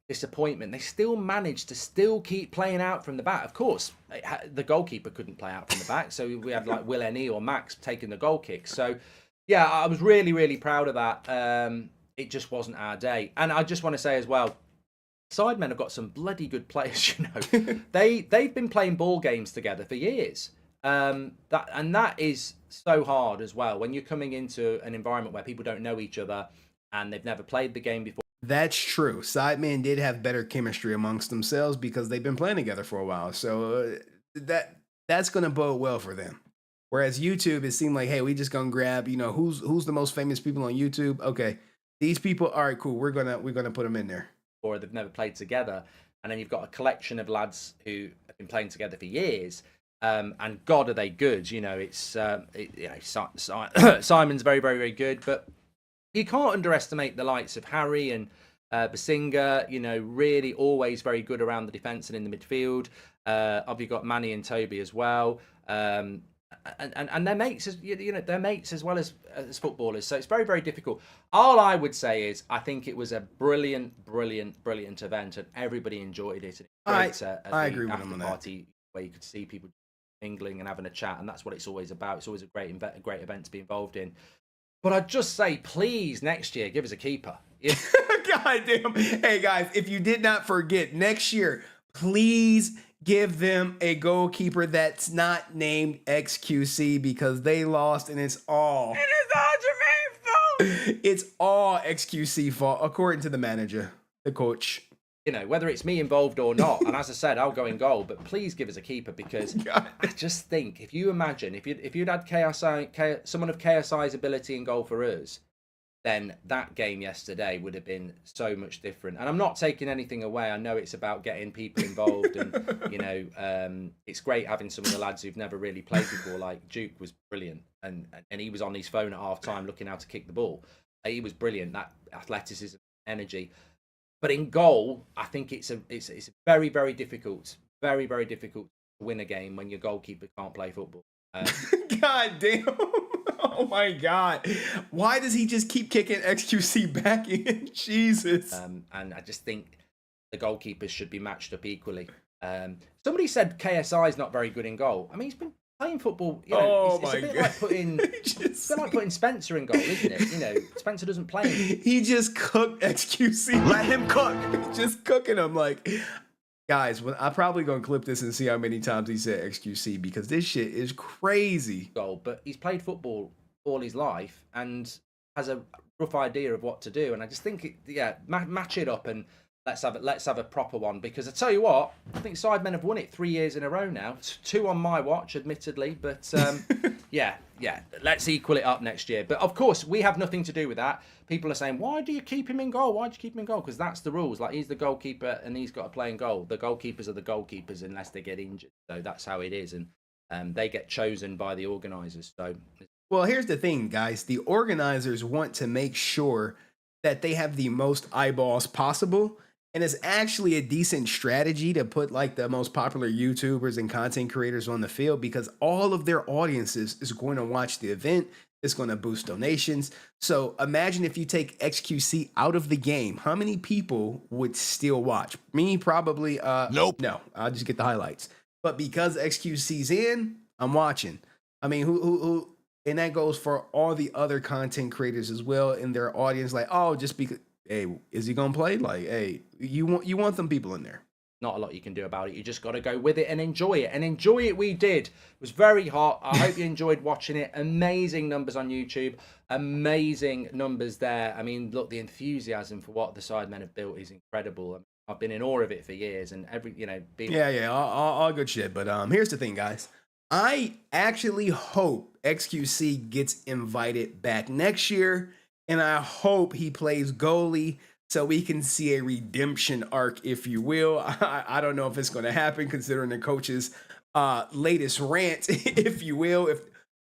disappointment. They still managed to keep playing out from the back. Of course, the goalkeeper couldn't play out from the back, so we had like Will Ennie or Max taking the goal kicks. So. Yeah, I was really, really proud of that. It just wasn't our day. And I just want to say as well, sidemen have got some bloody good players, you know. They've been playing ball games together for years. That is so hard as well when you're coming into an environment where people don't know each other and they've never played the game before. That's true. Sidemen did have better chemistry amongst themselves because they've been playing together for a while. So that's going to bode well for them. Whereas YouTube, it seemed like, hey, we just gonna grab, you know, who's the most famous people on YouTube? Okay, These people, all right, cool. We're gonna put them in there. Or they've never played together, and then you've got a collection of lads who have been playing together for years. And God, are they good? You know, it's Simon's very, very, very good, but you can't underestimate the likes of Harry and Basinga. You know, really always very good around the defence and in the midfield. Obviously got Manny and Toby as well. And they're mates, they're mates as well as footballers. So it's very, very difficult. All I would say is I think it was a brilliant event, and everybody enjoyed it. I agree with him on that. Party where you could see people mingling and having a chat, and that's what it's always about. It's always a great event to be involved in. But I'd just say, please, next year, give us a keeper. God damn. Hey, guys, if you did not forget, next year, please give them a goalkeeper that's not named XQC, because they lost, and it's all. And it's all Jermaine's fault. It's all XQC fault, according to the manager, the coach. You know, whether it's me involved or not, and as I said, I'll go in goal, but please give us a keeper, because I just think, if you imagine, if you'd had someone of KSI's ability in goal for us, then that game yesterday would have been so much different. And I'm not taking anything away. I know it's about getting people involved, and it's great having some of the lads who've never really played before. Like Duke was brilliant, and he was on his phone at half time looking how to kick the ball. He was brilliant. That athleticism, energy. But in goal, I think it's very, very difficult, very, very difficult to win a game when your goalkeeper can't play football. God damn. Oh my God. Why does he just keep kicking XQC back in? Jesus. And I just think the goalkeepers should be matched up equally. Somebody said KSI is not very good in goal. I mean, he's been playing football. You know, it's a bit like putting it's a bit like putting Spencer in goal, isn't it? You know, Spencer doesn't play. He just cooked XQC. Let him cook. Just cooking him like. Guys, I'm probably going to clip this and see how many times he said XQC, because this shit is crazy. Goal, but he's played football all his life and has a rough idea of what to do. And I just think, match it up and let's have a proper one. Because I tell you what, I think sidemen have won it 3 years in a row now. 2 on my watch, admittedly, but yeah, let's equal it up next year. But of course, we have nothing to do with that. People are saying, why do you keep him in goal? Why do you keep him in goal? Because that's the rules. Like, he's the goalkeeper and he's got to play in goal. The goalkeepers are the goalkeepers unless they get injured. So that's how it is. And they get chosen by the organisers. So, well, here's the thing, guys. The organisers want to make sure that they have the most eyeballs possible. And it's actually a decent strategy to put like the most popular YouTubers and content creators on the field, because all of their audiences is going to watch the event. It's going to boost donations. So imagine if you take XQC out of the game, how many people would still watch? Me, probably. Nope. No, I'll just get the highlights. But because XQC's in, I'm watching. I mean, who? And that goes for all the other content creators as well in their audience. Like, oh, just because. Hey, is he gonna play? Like, hey, you want them people in there. Not a lot you can do about it. You just got to go with it and enjoy it. And enjoy it we did. It was very hot. I hope you enjoyed watching it. Amazing numbers on YouTube. Amazing numbers there. I mean, look, the enthusiasm for what the sidemen have built is incredible. I mean, I've been in awe of it for years, and all good shit. But here's the thing, guys. I actually hope XQC gets invited back next year. And I hope he plays goalie so we can see a redemption arc, if you will. I don't know if it's going to happen considering the coach's latest rant, if you will.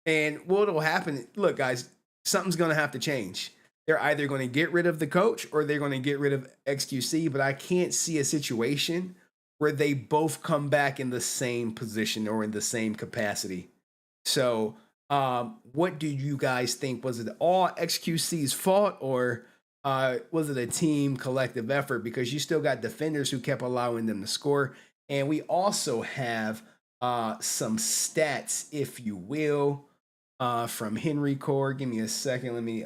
And what will happen, look, guys, something's going to have to change. They're either going to get rid of the coach or they're going to get rid of XQC, but I can't see a situation where they both come back in the same position or in the same capacity. So what do you guys think? Was it all XQC's fault, or was it a team collective effort? Because you still got defenders who kept allowing them to score. And we also have some stats, if you will, from Henry Core. Give me a second. Let me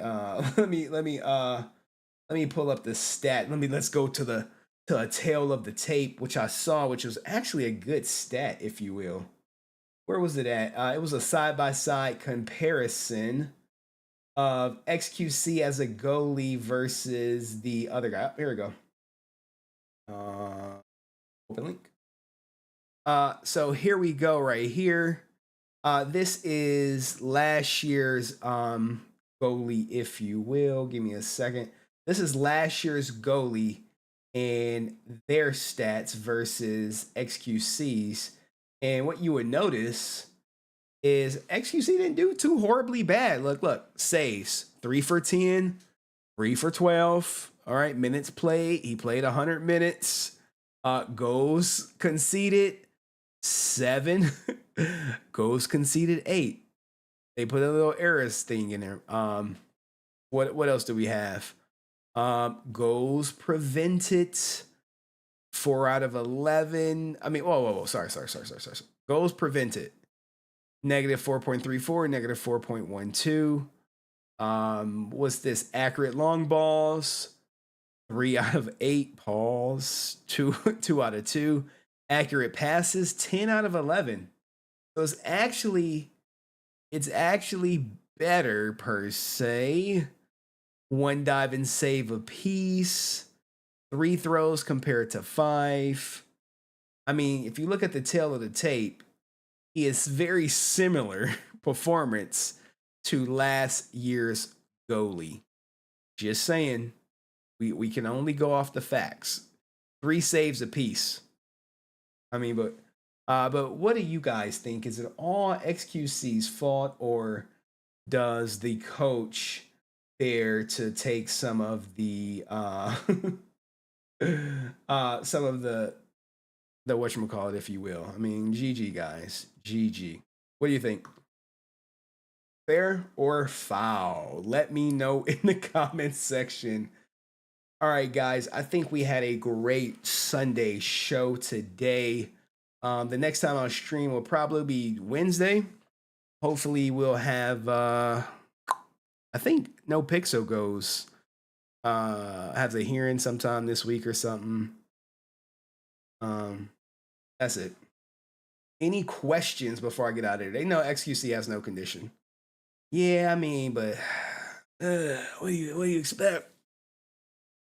pull up the stat. Let's go to a tail of the tape, which I saw, which was actually a good stat, if you will. Where was it at? It was a side-by-side comparison of XQC as a goalie versus the other guy. Here we go. Open link. So here we go right here. This is last year's goalie, if you will. Give me a second. This is last year's Goalie and their stats versus XQC's. And what you would notice is XQC didn't do too horribly bad. Look, saves 3 for 10, 3 for 12. All right, minutes played. He played 100 minutes. Goals conceded 7. Goals conceded 8. They put a little errors thing in there. What else do we have? Goals prevented 4 out of 11. I mean, whoa. Sorry. Goals prevented negative 4.34, negative 4.12. What's this? Accurate long balls 3 out of 8. Pause 2 out of 2. Accurate passes 10 out of 11. So it's actually better per se. 1 dive and save apiece. 3 throws compared to 5. I mean, if you look at the tail of the tape, he is very similar performance to last year's Goalie. Just saying, we can only go off the facts. 3 saves apiece. I mean, but what do you guys think? Is it all XQC's fault, or does the coach dare to take some of the whatchamacallit, if you will? I mean, GG, guys. GG. What do you think? Fair or foul? Let me know in the comments section. All right, guys. I think we had a great Sunday show today. The next time I'll stream will probably be Wednesday. Hopefully we'll have I think No Pixel Goes has a hearing sometime this week or something. That's it. Any questions before I get out of here? They know XQC has no condition. Yeah, I mean, but what do you expect?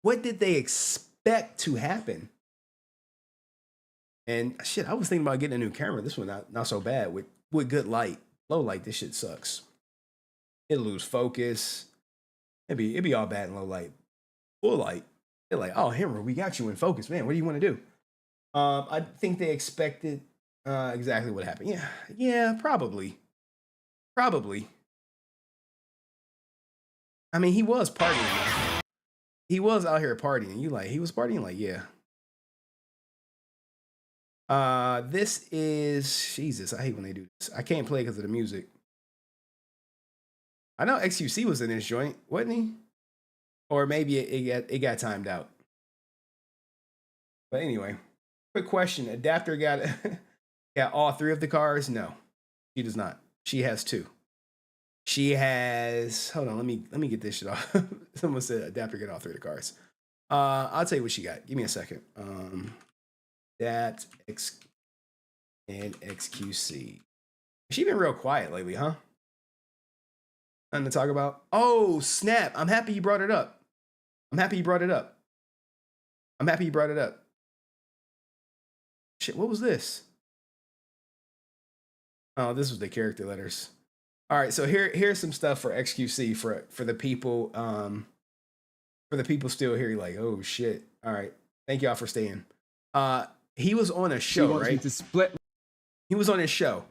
What did they expect to happen? And shit, I was thinking about getting a new camera. This one not so bad with good light. Low light, this shit sucks. It'll lose focus. It'd be all bad in low light. Full light, they're like, oh, Henry, we got you in focus, man. What do you want to do? I think they expected exactly what happened. Yeah, probably. I mean, he was partying. He was out here partying. He was partying? Like, yeah. This is, Jesus, I hate when they do this. I can't play because of the music. I know XQC was in this joint, wasn't he? Or maybe it got timed out. But anyway, quick question. Adapter got all 3 of the cars? No, she does not. She has 2. She has, hold on, let me get this shit off. Someone said Adapter got all 3 of the cars. I'll tell you what she got. Give me a second. That X and XQC. She been real quiet lately, huh? Nothing to talk about. Oh, snap. I'm happy you brought it up. Shit, what was this? Oh, this was the character letters. All right, so here's some stuff for XQC for the people still here. You're like, oh shit. All right, thank y'all for staying. He was on a show, right? He was on his show,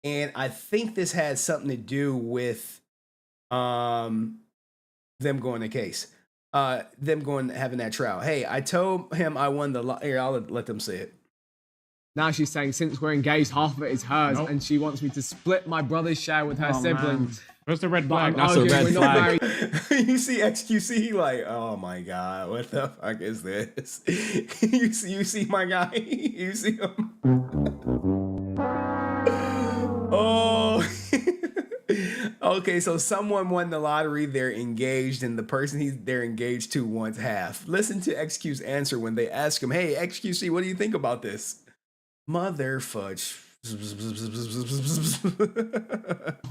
and I think this had something to do with them going to case, having that trial. Hey, I told him I won the here. I'll let them say it. Now she's saying, since we're engaged, half of it is hers, and she wants me to split my brother's share with her siblings. What's the red flag? That's a red flag. You see XQC, like, oh my god, what the fuck is this? you see my guy? You see him? Oh. Okay, so someone won the lottery, they're engaged, and the person they're engaged to wants half. Listen to XQ's answer when they ask him, hey, XQC, what do you think about this? Mother fudge.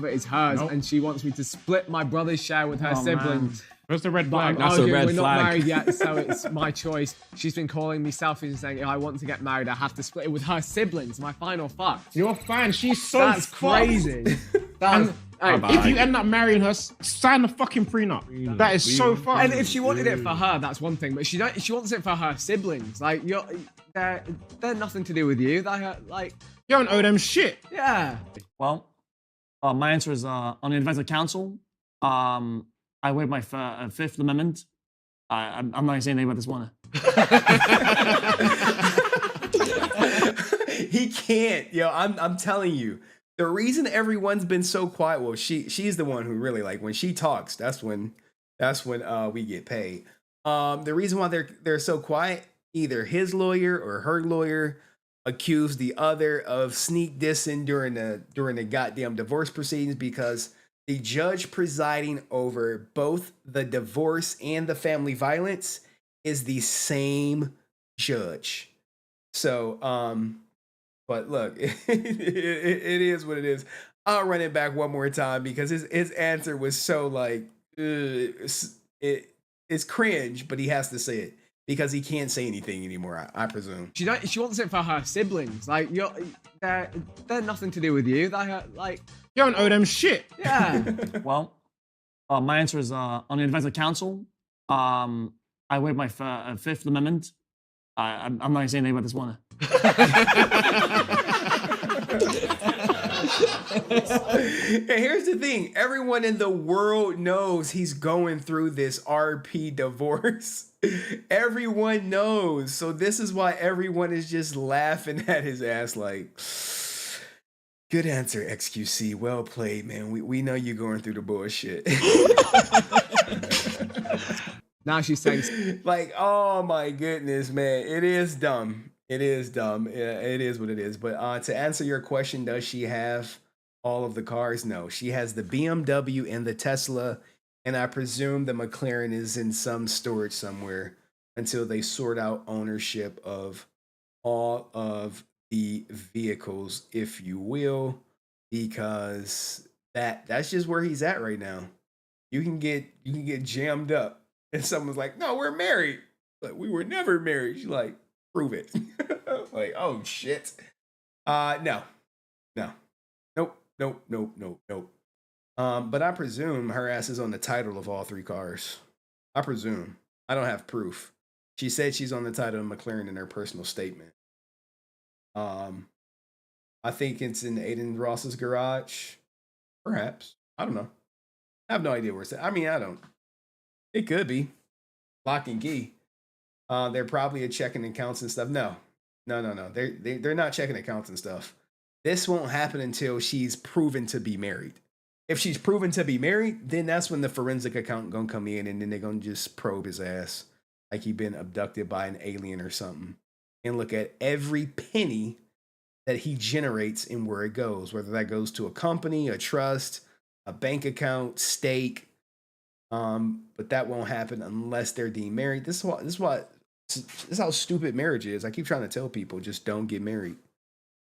It's hers, and she wants me to split my brother's share with her siblings. What's the red flag? That's a red flag. We're not married yet, so it's my choice. She's been calling me selfish and saying, if I want to get married, I have to split it with her siblings. My final fuck. Your fan, she's so That's crazy. If you end up marrying her, sign the fucking prenup. That is so far. And if she wanted it for her, that's one thing. But she wants it for her siblings. Like they're nothing to do with you. Like you don't owe them shit. Yeah. Well, my answer is on the advice of counsel. I waive my Fifth Amendment. I'm not gonna say anything about this one. He can't, yo. I'm telling you, the reason everyone's been so quiet. Well, she's the one who really like when she talks. That's when we get paid. The reason why they're so quiet, either his lawyer or her lawyer accused the other of sneak dissing during the goddamn divorce proceedings because the judge presiding over both the divorce and the family violence is the same judge. So, but look, it is what it is. I'll run it back one more time because his answer was so like, it's cringe, but he has to say it because he can't say anything anymore, I presume. She wants it for her siblings. Like they're nothing to do with you. Like you don't owe them shit. Yeah. Well, my answer is on the advice of counsel. I waive my Fifth Amendment. I'm not gonna say anything about this one. And here's the thing: everyone in the world knows he's going through this RP divorce. Everyone knows. So this is why everyone is just laughing at his ass like, good answer, XQC. Well played, man. We know you're going through the bullshit. Now she's saying, like, oh my goodness, man. It is dumb. It is dumb. It is what it is. But to answer your question, does she have all of the cars? No. She has the BMW and the Tesla. And I presume the McLaren is in some storage somewhere until they sort out ownership of all of the vehicles, if you will, because that's just where he's at right now. You can get jammed up, and someone's like, "No, we're married." Like, we were never married. She's like, "Prove it." Like, oh shit. No. Nope. But I presume her ass is on the title of all three cars. I presume. I don't have proof. She said she's on the title of McLaren in her personal statement. I think it's in Aiden Ross's garage. Perhaps. I don't know. I have no idea where it's at. I mean, I don't. It could be. Lock and key. They're probably checking accounts and stuff. No. They're not checking accounts and stuff. This won't happen until she's proven to be married. If she's proven to be married, then that's when the forensic accountant gonna come in and then they're gonna just probe his ass like he been abducted by an alien or something and look at every penny that he generates and where it goes, whether that goes to a company, a trust, a bank account, stake. But that won't happen unless they're deemed married. This is how stupid marriage is. I keep trying to tell people, just don't get married.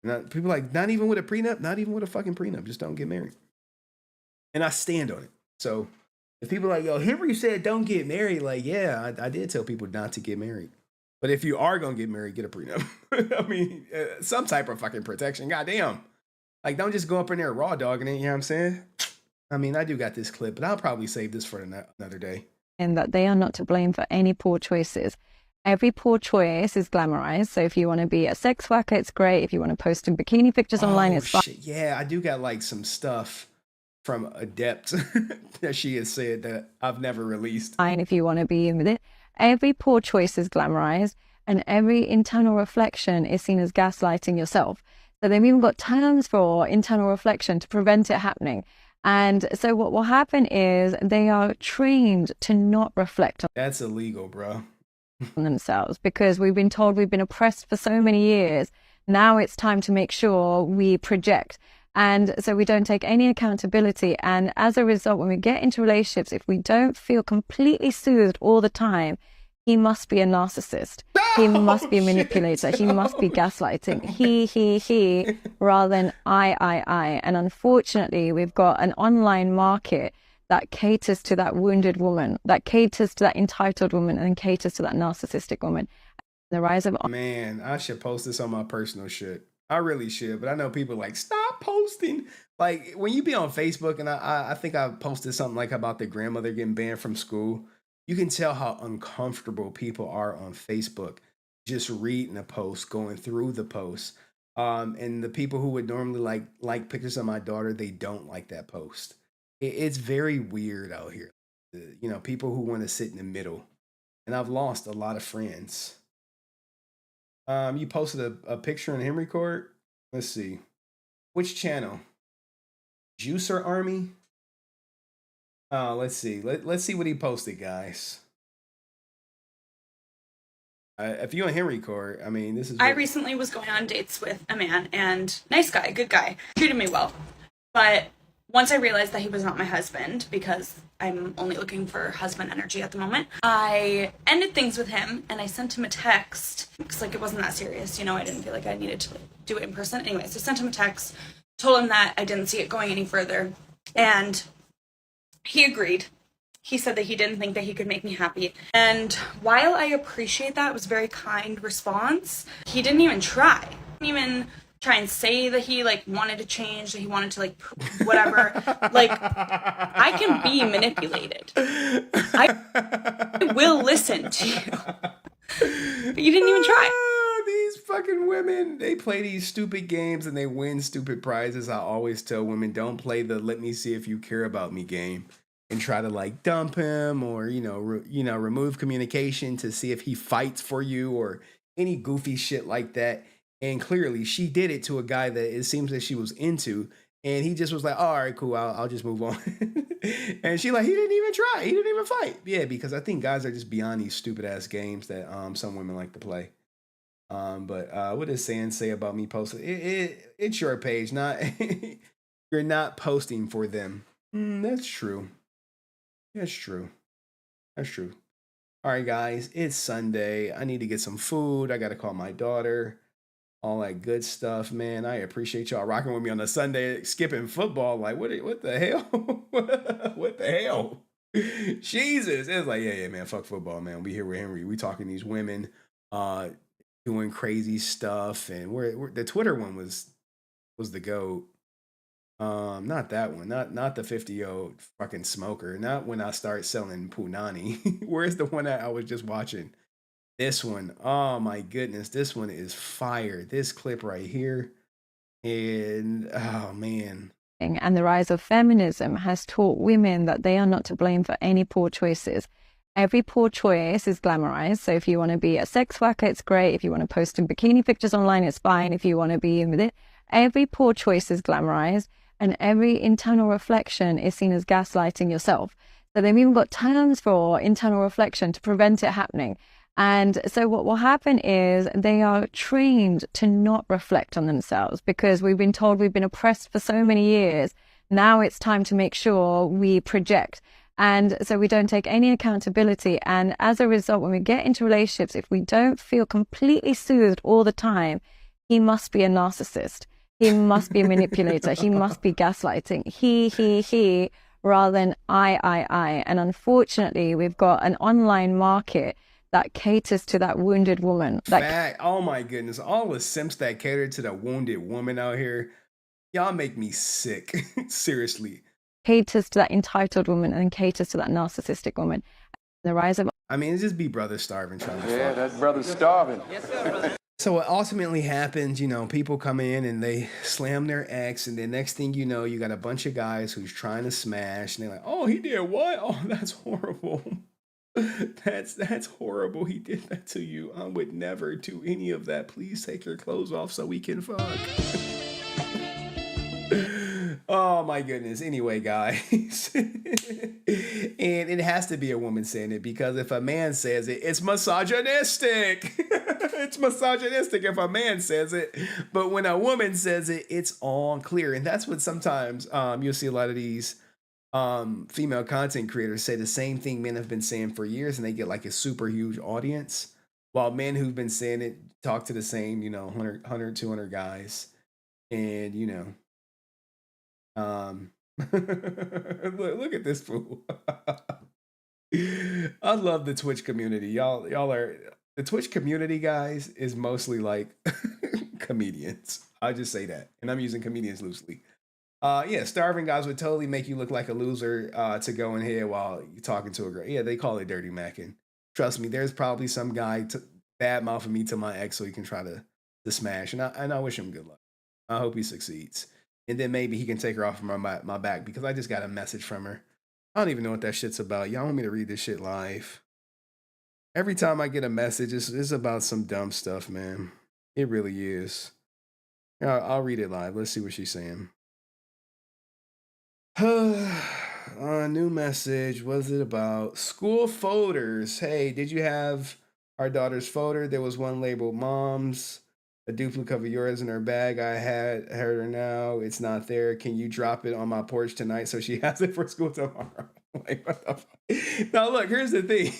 People are like, not even with a prenup, not even with a fucking prenup, just don't get married. And I stand on it. So if people are like, yo, Henry said don't get married, like, yeah, I did tell people not to get married. But if you are going to get married, get a prenup. I mean, some type of fucking protection. Goddamn. Like, don't just go up in there raw dogging it, you know what I'm saying? I mean, I do got this clip, but I'll probably save this for another day. And that they are not to blame for any poor choices. Every poor choice is glamorized. So if you want to be a sex worker, it's great. If you want to post in bikini pictures online, it's fine. Yeah, I do got like some stuff from Adept that she has said that I've never released. Fine if you want to be in with it. Every poor choice is glamorized, and every internal reflection is seen as gaslighting yourself. So they've even got terms for internal reflection to prevent it happening. And so what will happen is they are trained to not reflect on That's illegal, bro. themselves, because we've been told we've been oppressed for so many years. Now it's time to make sure we project. And so we don't take any accountability. And as a result, when we get into relationships, if we don't feel completely soothed all the time, he must be a narcissist. He must be a manipulator. He must be gaslighting. He, rather than I. And unfortunately, we've got an online market that caters to that wounded woman, that caters to that entitled woman, and caters to that narcissistic woman. The rise of... Man, I should post this on my personal shit. I really should, but I know people are like, stop posting. Like when you be on Facebook, and I think I posted something like about the grandmother getting banned from school. You can tell how uncomfortable people are on Facebook just reading a post, going through the post. And the people who would normally like pictures of my daughter, they don't like that post. It's very weird out here. You know, people who want to sit in the middle. And I've lost a lot of friends. You posted a picture in Henry Court. Let's see. Which channel? Juicer Army? Let's see. Let's see what he posted, guys. If you're on Henry Court, I mean, this is. I recently was going on dates with a man, and nice guy, good guy, treated me well. But once I realized that he was not my husband, because I'm only looking for husband energy at the moment, I ended things with him, and I sent him a text, because like it wasn't that serious, you know, I didn't feel like I needed to do it in person. Anyway, so I sent him a text, told him that I didn't see it going any further, and he agreed. He said that he didn't think that he could make me happy. And while I appreciate that, it was a very kind response, he didn't even try. He didn't even try and say that he like wanted to change, that he wanted to like whatever. Like, I can be manipulated. I will listen to you. But you didn't even try. These fucking women, they play these stupid games and they win stupid prizes. I always tell women, don't play the "let me see if you care about me" game and try to like dump him or remove communication to see if he fights for you or any goofy shit like that. And clearly she did it to a guy that it seems that she was into, and he just was like, oh, all right, cool, I'll just move on. And she like, he didn't even try, he didn't even fight. Yeah, because I think guys are just beyond these stupid ass games that some women like to play. But what does San say about me posting? It's your page, not you're not posting for them. That's true. That's true. That's true. All right, guys, it's Sunday. I need to get some food. I got to call my daughter. All that good stuff, man. I appreciate y'all rocking with me on a Sunday, skipping football. Like, what the hell? What the hell? Jesus. It's like, yeah, man, fuck football, man. We here with Henry. We talking these women doing crazy stuff. And we're the Twitter one was the GOAT. Not that one. Not the 50-year-old fucking smoker. Not when I start selling punani. Where's the one that I was just watching? This one. Oh my goodness. This one is fire. This clip right here. And oh man. And the rise of feminism has taught women that they are not to blame for any poor choices. Every poor choice is glamorized. So if you want to be a sex worker, it's great. If you want to post in bikini pictures online, it's fine. If you want to be in with it, every poor choice is glamorized. And every internal reflection is seen as gaslighting yourself. So they've even got terms for internal reflection to prevent it happening. And so what will happen is they are trained to not reflect on themselves because we've been told we've been oppressed for so many years. Now it's time to make sure we project. And so we don't take any accountability. And as a result, when we get into relationships, if we don't feel completely soothed all the time, he must be a narcissist. He must be a manipulator. He must be gaslighting. He, rather than I. And unfortunately, we've got an online market that caters to that wounded woman. Oh my goodness. All the simps that cater to the wounded woman out here, y'all make me sick. Seriously. Caters to that entitled woman and caters to that narcissistic woman. The rise of... I mean, it's just be brother starving trying to fuck. Yeah, that brother's starving. Yes, sir. So what ultimately happens, people come in and they slam their ex, and the next thing you know, you got a bunch of guys who's trying to smash, and they're like, oh, he did what? Oh, that's horrible. That's horrible. He did that to you. I would never do any of that. Please take your clothes off so we can fuck. Oh my goodness. Anyway, guys. And it has to be a woman saying it, because if a man says it, it's misogynistic. It's misogynistic if a man says it. But when a woman says it, it's all clear. And that's what sometimes you'll see a lot of these female content creators say the same thing men have been saying for years, and they get like a super huge audience, while men who've been saying it talk to the same 100 200 guys. And look at this fool. I love the Twitch community. Y'all are the Twitch community, guys, is mostly like comedians. I'll just say that. And I'm using comedians loosely. Yeah, starving guys would totally make you look like a loser to go in here while you're talking to a girl. Yeah, they call it dirty macking. Trust me, there's probably some guy bad mouthing me to my ex so he can try to smash. And I wish him good luck. I hope he succeeds. And then maybe he can take her off my back because I just got a message from her. I don't even know what that shit's about. Y'all want me to read this shit live? Every time I get a message, it's about some dumb stuff, man. It really is. I'll read it live. Let's see what she's saying. New message. What's it about? School folders. Hey, did you have our daughter's folder? There was one labeled Mom's. A duplicate of yours in her bag. I had her now. It's not there. Can you drop it on my porch tonight so she has it for school tomorrow? Like, what the fuck? Now look, here's the thing.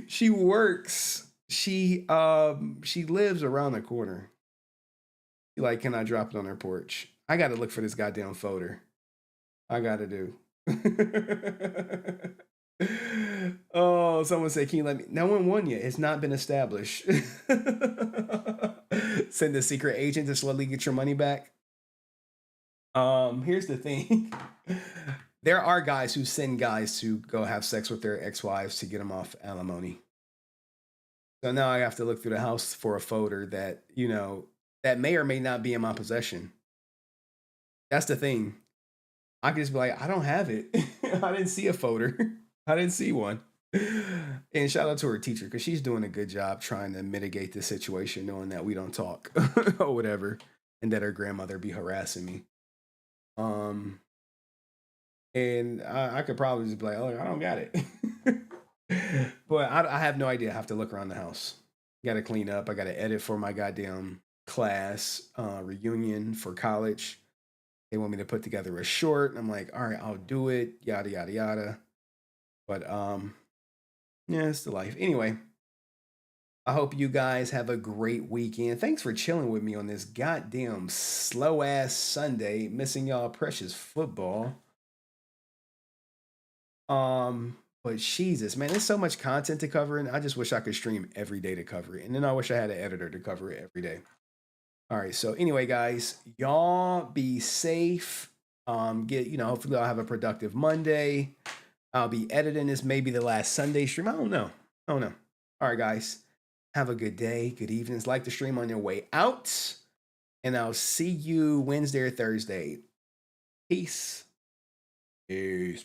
She works. She lives around the corner. Like, can I drop it on her porch? I got to look for this goddamn folder. I got to do. Oh, someone said, can you let me? No one won yet. It's not been established. Send a secret agent to slowly get your money back. Here's the thing. There are guys who send guys to go have sex with their ex-wives to get them off alimony. So now I have to look through the house for a folder that, you know, that may or may not be in my possession. That's the thing. I can just be like, I don't have it. I didn't see a folder. I didn't see one. And shout out to her teacher because she's doing a good job trying to mitigate the situation, knowing that we don't talk or whatever, and that her grandmother be harassing me. And I could probably just be like, oh, I don't got it. But I have no idea. I have to look around the house. Got to clean up. I got to edit for my goddamn class reunion for college. They want me to put together a short. I'm like, all right, I'll do it. Yada, yada, yada. But, yeah, it's the life. Anyway, I hope you guys have a great weekend. Thanks for chilling with me on this goddamn slow-ass Sunday, missing y'all precious football. But Jesus, man, there's so much content to cover, and I just wish I could stream every day to cover it. And then I wish I had an editor to cover it every day. All right, so anyway, guys, y'all be safe. Hopefully I'll have a productive Monday. I'll be editing this, maybe the last Sunday stream. I don't know. All right, guys, have a good day, good evenings. Like the stream on your way out, and I'll see you Wednesday or Thursday. Peace. Peace.